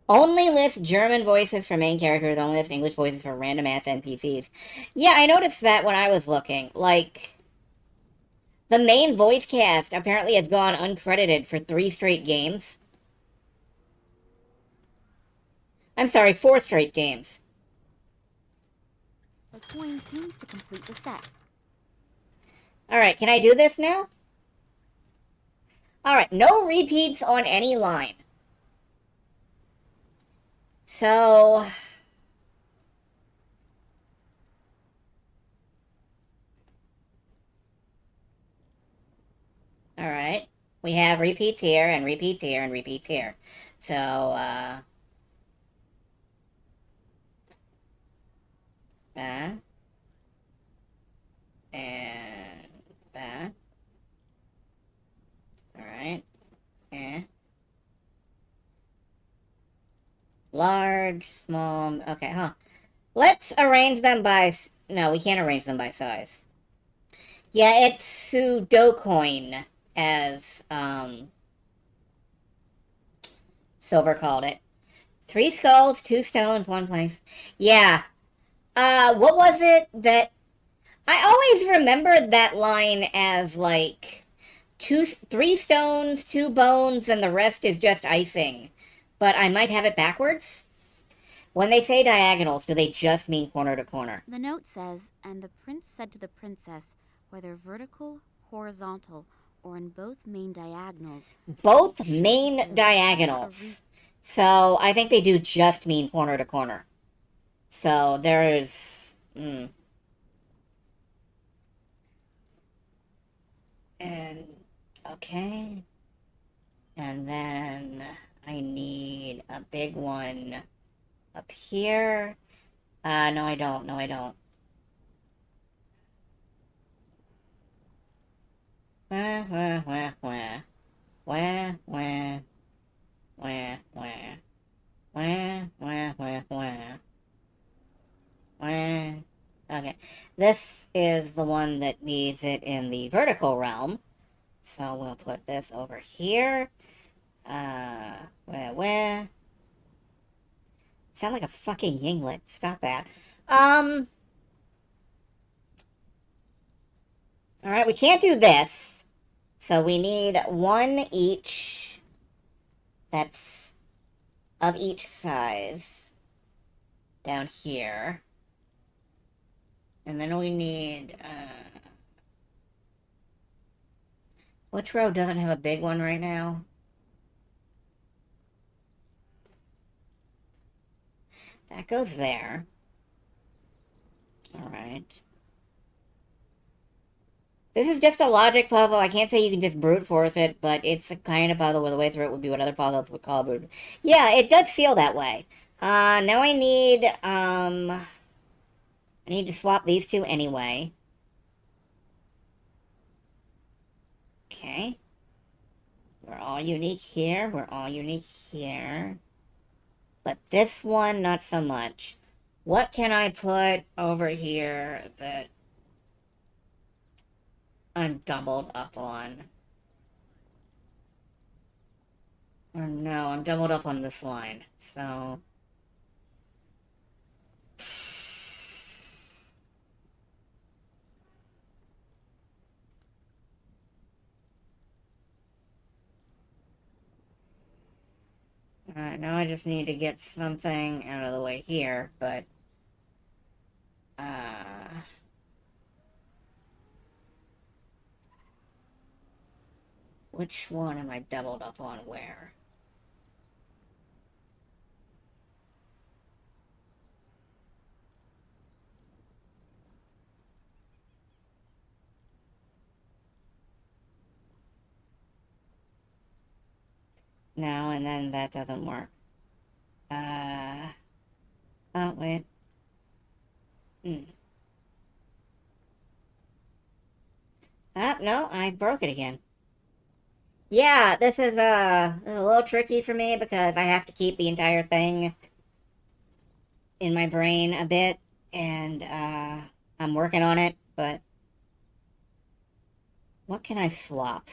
Speaker 1: Only list German voices for main characters, only list English voices for random-ass NPCs. Yeah, I noticed that when I was looking. Like, the main voice cast apparently has gone uncredited for 3 straight games. I'm sorry, 4 straight games.
Speaker 2: The coin seems to complete the set.
Speaker 1: Alright, can I do this now? Alright, no repeats on any line. So... Alright. We have repeats here, and repeats here, and repeats here. So, and alright. Large, small, okay, huh. Let's arrange them by, no, we can't arrange them by size. Yeah, it's Sudocoin, as, Silver called it. 3 skulls, 2 stones, 1 place. Yeah. What was it that... I always remembered that line as, like, 3 stones, 2 bones, and the rest is just icing. But I might have it backwards. When they say diagonals, do they just mean corner to corner?
Speaker 4: The note says, and the prince said to the princess, whether vertical, horizontal, or in both main diagonals.
Speaker 1: Both main diagonals. So I think they do just mean corner to corner. So there is... And... okay. And then I need a big one up here. No I don't. No I don't. Wah, wah, wah, wah. Wah, wah. Wah, wah. Wah, wah, wah, wah. Wah. Okay. This is the one that needs it in the vertical realm. So we'll put this over here. Wah. Sound like a fucking yinglet. Stop that. Alright, we can't do this. So we need 1 each. That's of each size. Down here. And then we need, which row doesn't have a big one right now? That goes there. Alright. This is just a logic puzzle. I can't say you can just brute force it, but it's a kind of puzzle where the way through it would be what other puzzles would call brute. Yeah, it does feel that way. Now I need to swap these 2 anyway. Okay. We're all unique here. We're all unique here. But this one, not so much. What can I put over here that I'm doubled up on? Or no, I'm doubled up on this line. So... Alright, now I just need to get something out of the way here, but... Which one am I doubled up on where? No, and then that doesn't work. Oh, wait. Ah, no, I broke it again. Yeah, this is a little tricky for me because I have to keep the entire thing in my brain a bit, and, I'm working on it, but... What can I swap?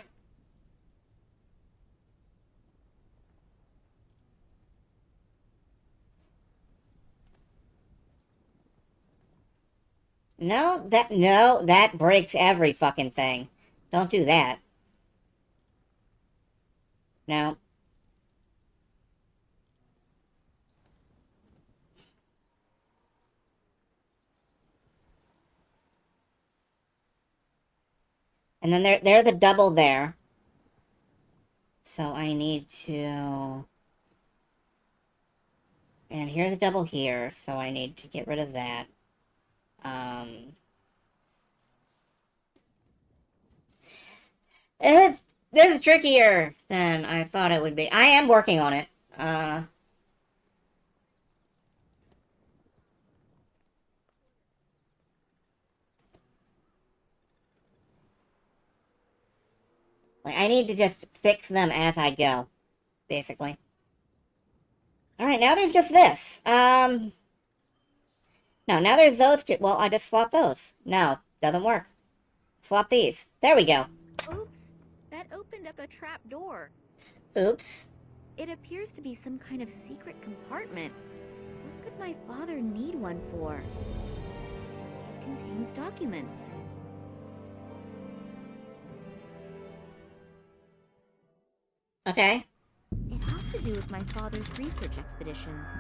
Speaker 1: No, that breaks every fucking thing. Don't do that. No. And then there's a double there. So I need to... And here's a double here, so I need to get rid of that. This is trickier than I thought it would be. I am working on it. Like, I need to just fix them as I go, basically. Alright, now there's just this. No, now there's those two. Well, I just swapped those. No, doesn't work. Swap these. There we go.
Speaker 4: Oops, that opened up a trap door.
Speaker 1: Oops.
Speaker 4: It appears to be some kind of secret compartment. What could my father need one for? It contains documents.
Speaker 1: Okay.
Speaker 4: It has to do with my father's research expeditions.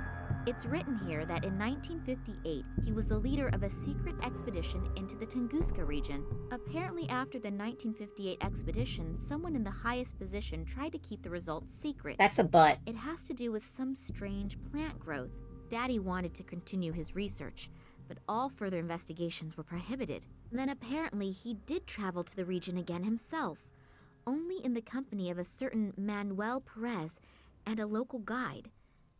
Speaker 4: It's written here that in 1958, he was the leader of a secret expedition into the Tunguska region. Apparently after the 1958 expedition, someone in the highest position tried to keep the results secret.
Speaker 1: That's a butt.
Speaker 4: It has to do with some strange plant growth. Daddy wanted to continue his research, but all further investigations were prohibited. Then apparently he did travel to the region again himself, only in the company of a certain Manuel Perez and a local guide.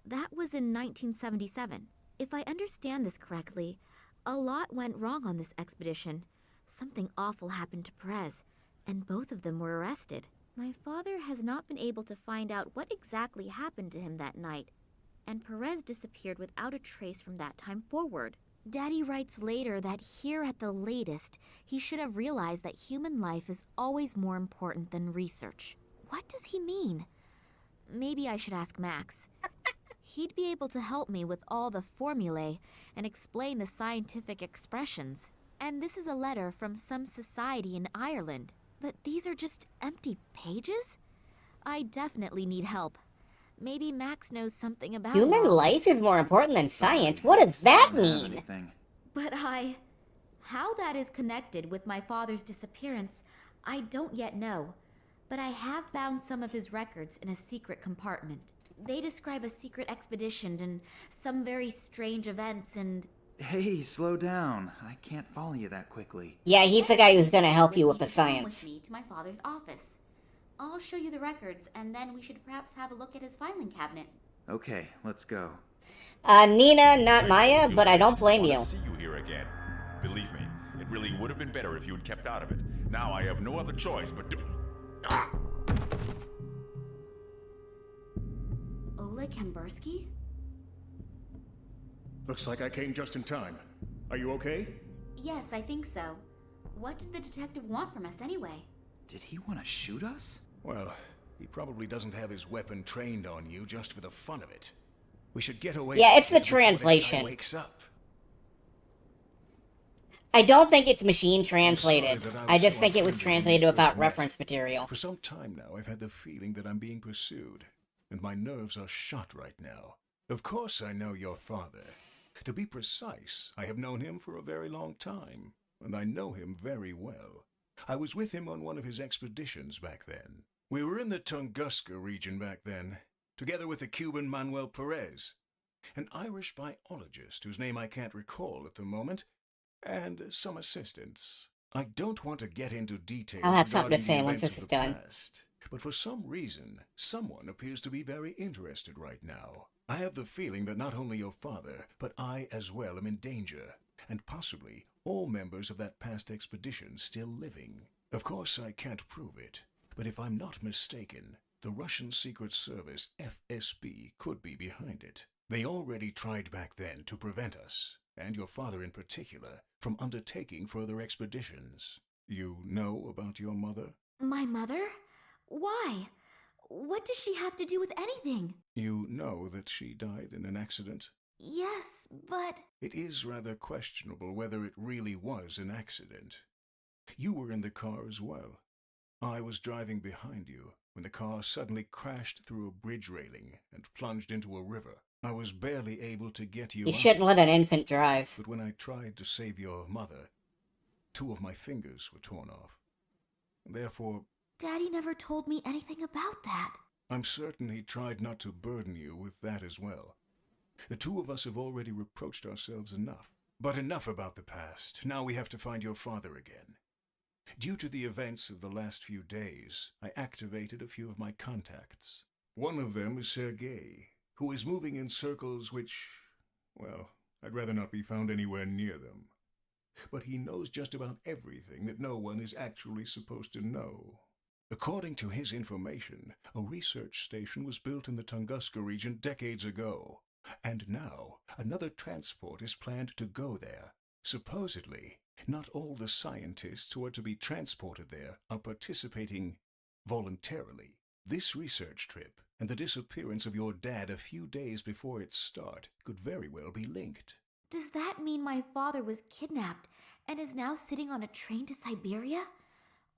Speaker 4: That was in 1977. If I understand this correctly, a lot went wrong on this expedition. Something awful happened to Perez, and both of them were arrested. My father has not been able to find out what exactly happened to him that night, and Perez disappeared without a trace from that time forward. Daddy writes later that here at the latest, he should have realized that human life is always more important than research. What does he mean? Maybe I should ask Max. He'd be able to help me with all the formulae and explain the scientific expressions. And this is a letter from some society in Ireland. But these are just empty pages? I definitely need help. Maybe Max knows something about
Speaker 1: Human life is more important than science? What does that mean?
Speaker 4: But how that is connected with my father's disappearance, I don't yet know. But I have found some of his records in a secret compartment. They describe a secret expedition and some very strange events and...
Speaker 7: Hey, slow down. I can't follow you that quickly.
Speaker 1: Yeah, he's the guy who's gonna help you with the science.
Speaker 4: With me to my father's office. I'll show you the records, and then we should perhaps have a look at his filing cabinet.
Speaker 7: Okay, let's go.
Speaker 1: Nina, not Maya, but I don't blame you.
Speaker 8: See you here again. Believe me, it really would have been better if you had kept out of it. Now I have no other choice but to... Ah!
Speaker 4: Oleg Kambersky?
Speaker 12: Looks like I came just in time. Are you okay?
Speaker 4: Yes, I think so. What did the detective want from us anyway?
Speaker 7: Did he want to shoot us?
Speaker 12: Well, he probably doesn't have his weapon trained on you just for the fun of it. We should get away.
Speaker 1: Yeah, it's the
Speaker 12: before this guy
Speaker 1: translation.
Speaker 12: wakes up.
Speaker 1: I don't think it's machine translated. I just think it was translated without reference material.
Speaker 12: For some time now, I've had the feeling that I'm being pursued. and my nerves are shot right now. Of course I know your father. To be precise, I have known him for a very long time, and I know him very well. I was with him on one of his expeditions back then. We were in the Tunguska region back then, together with the Cuban Manuel Perez, an Irish biologist whose name I can't recall at the moment, and some assistants. I don't want to get into details
Speaker 1: I'll have something to
Speaker 12: regarding the
Speaker 1: say once
Speaker 12: events
Speaker 1: this
Speaker 12: of
Speaker 1: is
Speaker 12: the
Speaker 1: done.
Speaker 12: past, but for some reason, someone appears to be very interested right now. I have the feeling that not only your father, but I as well am in danger, and possibly all members of that past expedition still living. Of course, I can't prove it, but if I'm not mistaken, the Russian Secret Service, FSB, could be behind it. They already tried back then to prevent us, and your father in particular, from undertaking further expeditions. You know about your mother?
Speaker 4: My mother? Why? What does she have to do with anything?
Speaker 12: You know that she died in an accident?
Speaker 4: Yes, but...
Speaker 12: It is rather questionable whether it really was an accident. You were in the car as well. I was driving behind you when the car suddenly crashed through a bridge railing and plunged into a river. I was barely able to get you
Speaker 1: You
Speaker 12: out,
Speaker 1: shouldn't let an infant drive.
Speaker 12: but when I tried to save your mother, 2 of my fingers were torn off. Therefore,
Speaker 4: Daddy never told me anything about that.
Speaker 12: I'm certain he tried not to burden you with that as well. The 2 of us have already reproached ourselves enough. But enough about the past. Now we have to find your father again. Due to the events of the last few days, I activated a few of my contacts. One of them is Sergei, who is moving in circles which, well, I'd rather not be found anywhere near them. But he knows just about everything that no one is actually supposed to know. According to his information, a research station was built in the Tunguska region decades ago, and now another transport is planned to go there. Supposedly, not all the scientists who are to be transported there are participating voluntarily. This research trip and the disappearance of your dad a few days before its start could very well be linked.
Speaker 4: Does that mean my father was kidnapped and is now sitting on a train to Siberia?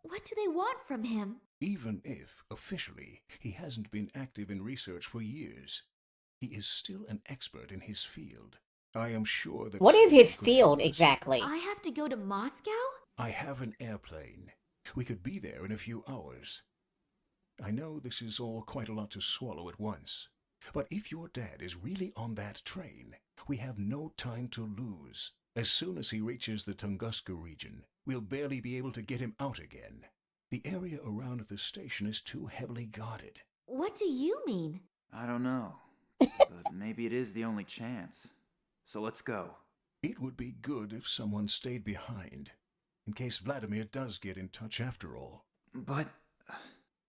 Speaker 4: What do they want from him?
Speaker 12: Even if, officially, he hasn't been active in research for years, he is still an expert in his field. I am sure that...
Speaker 1: What is his
Speaker 12: could
Speaker 1: field
Speaker 12: help us.
Speaker 1: exactly?
Speaker 4: I have to go to Moscow?
Speaker 12: I have an airplane. We could be there in a few hours. I know this is all quite a lot to swallow at once, but if your dad is really on that train, we have no time to lose. As soon as he reaches the Tunguska region, we'll barely be able to get him out again. The area around the station is too heavily guarded.
Speaker 4: What do you mean?
Speaker 7: I don't know. But maybe it is the only chance. So let's go.
Speaker 12: It would be good if someone stayed behind, in case Vladimir does get in touch after all.
Speaker 7: But...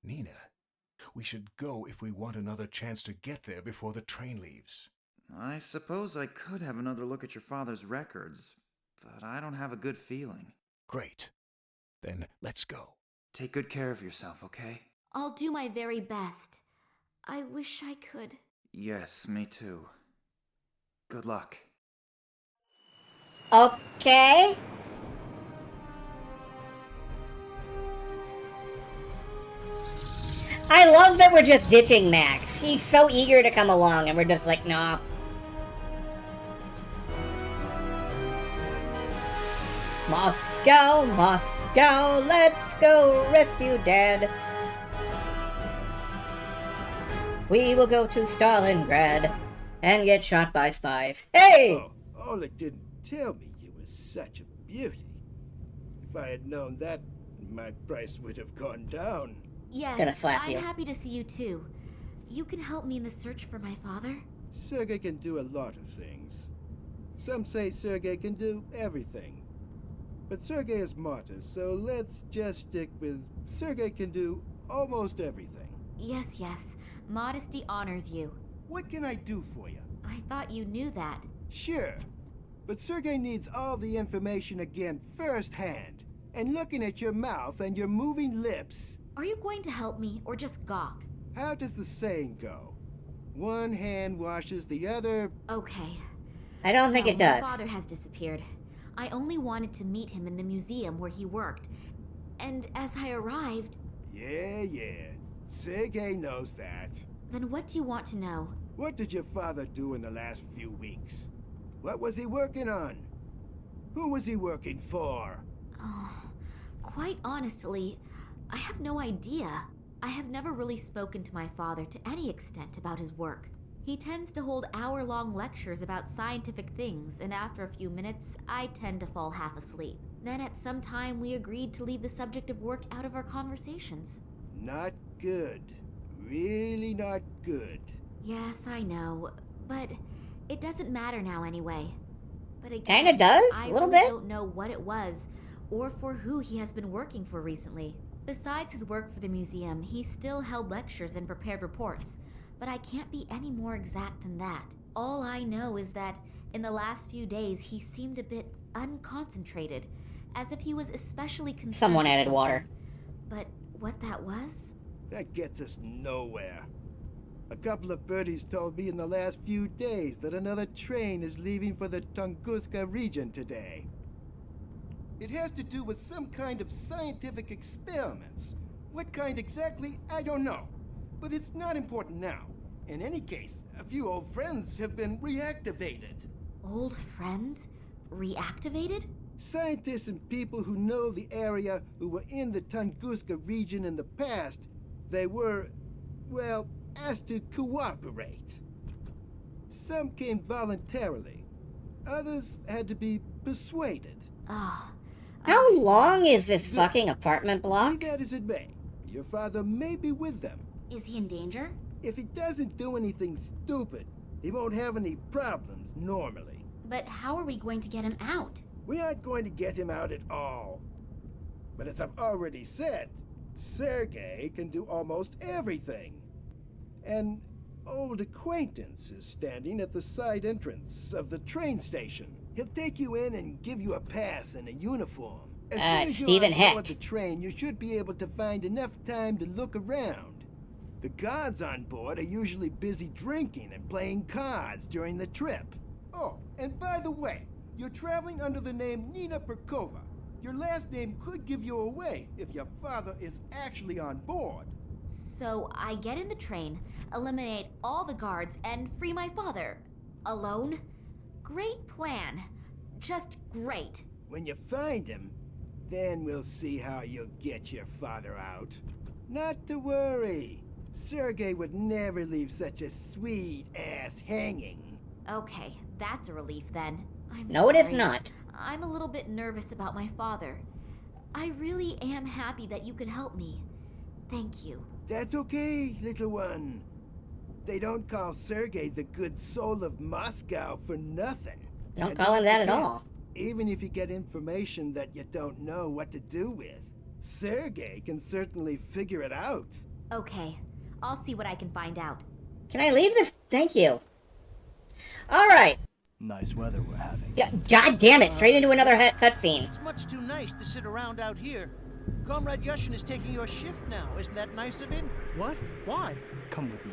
Speaker 12: Nina, we should go if we want another chance to get there before the train leaves.
Speaker 7: I suppose I could have another look at your father's records, but I don't have a good feeling.
Speaker 12: Great. Then let's go.
Speaker 7: Take good care of yourself, okay?
Speaker 4: I'll do my very best. I wish I could.
Speaker 7: Yes, me too. Good luck.
Speaker 1: Okay. I love that we're just ditching Max. He's so eager to come along, and we're just like, nah. Moscow, Moscow, let's go rescue Dad. We will go to Stalingrad and get shot by spies. Hey!
Speaker 16: Oh, Oleg didn't tell me you were such a beauty. If I had known that, my price would have gone down.
Speaker 4: Yes,
Speaker 1: Gonna slap
Speaker 4: I'm
Speaker 1: you.
Speaker 4: happy to see you too. You can help me in the search for my father?
Speaker 16: Sergei can do a lot of things. Some say Sergei can do everything. But Sergei is martyr, so let's just stick with Sergei can do almost everything.
Speaker 4: Yes, yes. Modesty honors you.
Speaker 16: What can I do for you?
Speaker 4: I thought you knew that.
Speaker 16: Sure. But Sergei needs all the information again firsthand. And looking at your mouth and your moving lips...
Speaker 4: Are you going to help me, or just gawk?
Speaker 16: How does the saying go? One hand washes the other...
Speaker 4: Okay.
Speaker 1: I don't think it does.
Speaker 4: My father has disappeared. I only wanted to meet him in the museum where he worked. And as I arrived...
Speaker 16: Yeah. Sergei knows that.
Speaker 4: Then what do you want to know?
Speaker 16: What did your father do in the last few weeks? What was he working on? Who was he working for?
Speaker 4: Oh, quite honestly, I have no idea. I have never really spoken to my father to any extent about his work. He tends to hold hour-long lectures about scientific things, and after a few minutes, I tend to fall half asleep. Then at some time, we agreed to leave the subject of work out of our conversations.
Speaker 16: Not good. Really not good.
Speaker 4: Yes, I know, but it doesn't matter now anyway. But again,
Speaker 1: Kinda does,
Speaker 4: I
Speaker 1: a little
Speaker 4: really
Speaker 1: bit.
Speaker 4: don't know what it was, or for who he has been working for recently. Besides his work for the museum, he still held lectures and prepared reports, but I can't be any more exact than that. All I know is that in the last few days, he seemed a bit unconcentrated, as if he was especially concerned.
Speaker 1: Someone
Speaker 4: with
Speaker 1: added
Speaker 4: something.
Speaker 1: water.
Speaker 4: But what that was?
Speaker 16: That gets us nowhere. A couple of birdies told me in the last few days that another train is leaving for the Tunguska region today. It has to do with some kind of scientific experiments. What kind exactly, I don't know. But it's not important now. In any case, a few old friends have been reactivated.
Speaker 4: Old friends? Reactivated?
Speaker 16: Scientists and people who know the area who were in the Tunguska region in the past, they were, well, asked to cooperate. Some came voluntarily. Others had to be persuaded.
Speaker 4: Oh,
Speaker 1: How long is this fucking apartment block?
Speaker 16: Be that as it may, your father may be with them.
Speaker 4: Is he in danger?
Speaker 16: If he doesn't do anything stupid, he won't have any problems normally.
Speaker 4: But how are we going to get him out?
Speaker 16: We aren't going to get him out at all. But as I've already said, Sergei can do almost everything. An old acquaintance is standing at the side entrance of the train station. He'll take you in and give you a pass and a uniform. As soon as you're
Speaker 1: Stephen
Speaker 16: on board
Speaker 1: Heck.
Speaker 16: the train, you should be able to find enough time to look around. The guards on board are usually busy drinking and playing cards during the trip. Oh, and by the way, you're traveling under the name Nina Perkova. Your last name could give you away if your father is actually on board.
Speaker 4: So I get in the train, eliminate all the guards, and free my father. Alone? Great plan. Just great.
Speaker 16: When you find him, then we'll see how you'll get your father out. Not to worry. Sergei would never leave such a sweet ass hanging.
Speaker 4: Okay, that's a relief then. I'm
Speaker 1: No, it is
Speaker 4: sorry.
Speaker 1: not.
Speaker 4: I'm a little bit nervous about my father. I really am happy that you could help me. Thank you.
Speaker 16: That's okay, little one. They don't call Sergei the good soul of Moscow for nothing.
Speaker 1: Don't
Speaker 16: And
Speaker 1: call him that at
Speaker 16: forget,
Speaker 1: all.
Speaker 16: Even if you get information that you don't know what to do with, Sergei can certainly figure it out.
Speaker 4: Okay, I'll see what I can find out.
Speaker 1: Can I leave this? Thank you. Alright.
Speaker 17: Nice weather we're having.
Speaker 1: God damn it, straight into another cutscene.
Speaker 18: It's much too nice to sit around out here. Comrade Yushin is taking your shift now. Isn't that nice of him?
Speaker 17: What? Why? Come with me.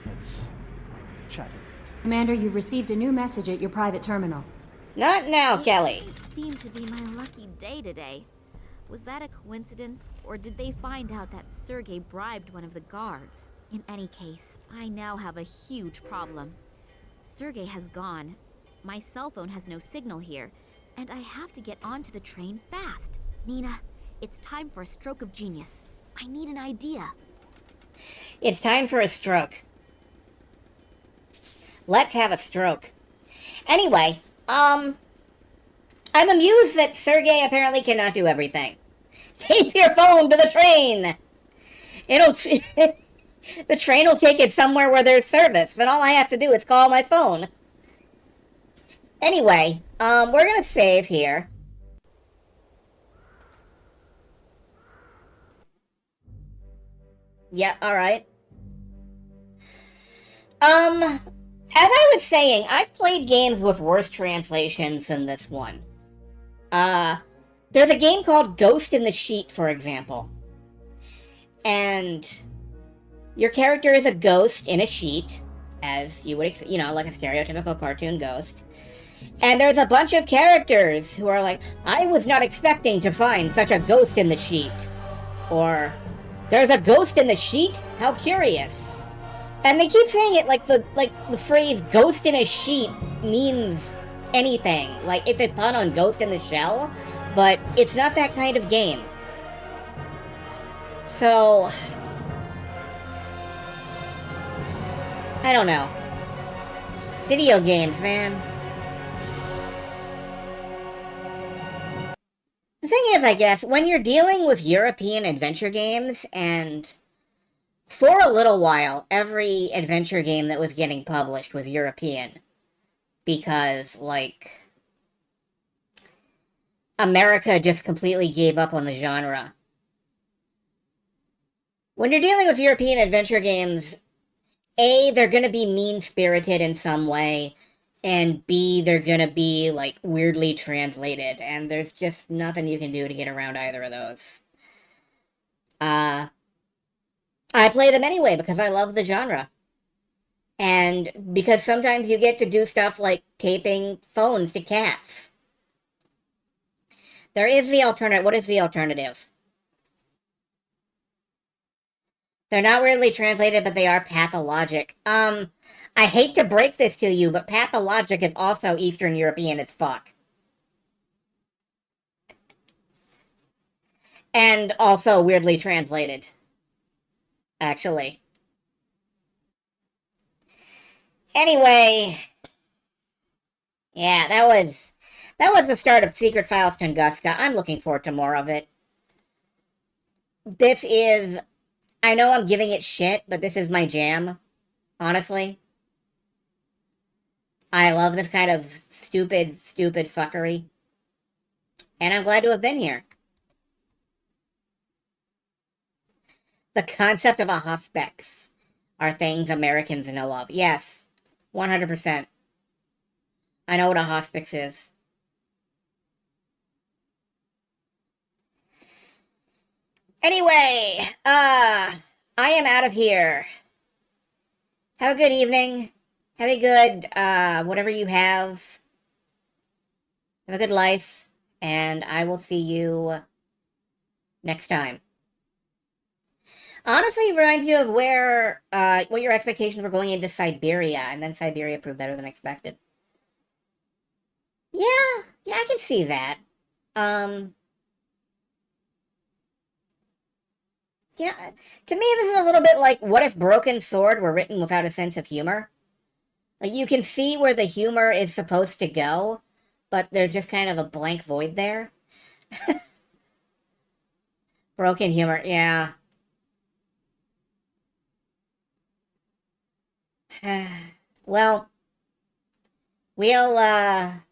Speaker 17: Let's chat a bit.
Speaker 19: Commander, you've received a new message at your private terminal.
Speaker 1: Not now, Kelly.
Speaker 4: It seemed to be my lucky day today. Was that a coincidence, or did they find out that Sergei bribed one of the guards? In any case, I now have a huge problem. Sergei has gone. My cell phone has no signal here, and I have to get onto the train fast. Nina, it's time for a stroke of genius. I need an idea.
Speaker 1: It's time for a stroke. Let's have a stroke. Anyway, I'm amused that Sergei apparently cannot do everything. Tape your phone to the train! The train will take it somewhere where there's service, then all I have to do is call my phone. Anyway, we're gonna save here. Yeah, alright. As I was saying, I've played games with worse translations than this one. There's a game called Ghost in the Sheet, for example. And your character is a ghost in a sheet, as you would, like a stereotypical cartoon ghost. And there's a bunch of characters who are like, I was not expecting to find such a ghost in the sheet. Or, there's a ghost in the sheet? How curious. And they keep saying it like the phrase "ghost in a sheet" means anything. Like, it's a pun on Ghost in the Shell, but it's not that kind of game. So, I don't know. Video games, man. The thing is, I guess, when you're dealing with European adventure games, and for a little while, every adventure game that was getting published was European. Because, like, America just completely gave up on the genre. When you're dealing with European adventure games, A, they're gonna be mean-spirited in some way, and B, they're gonna be, like, weirdly translated, and there's just nothing you can do to get around either of those. I play them anyway because I love the genre. And because sometimes you get to do stuff like taping phones to cats. There is the alternative. What is the alternative? They're not weirdly translated, but they are pathologic. I hate to break this to you, but pathologic is also Eastern European as fuck. And also weirdly translated. Actually. Anyway. Yeah, that was the start of Secret Files Tunguska. I'm looking forward to more of it. This is... I know I'm giving it shit, but this is my jam. Honestly. I love this kind of stupid fuckery. And I'm glad to have been here. The concept of a hospix are things Americans know of. Yes, 100%. I know what a hospix is. Anyway, I am out of here. Have a good evening. Have a good, whatever you have. Have a good life. And I will see you next time. Honestly, reminds you of where, what your expectations were going into Siberia, and then Siberia proved better than expected. Yeah, I can see that. Yeah, to me this is a little bit like, what if Broken Sword were written without a sense of humor? Like, you can see where the humor is supposed to go, but there's just kind of a blank void there. Broken humor, yeah. Well, we'll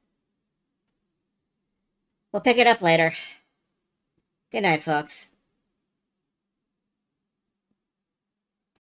Speaker 1: pick it up later. Good night, folks.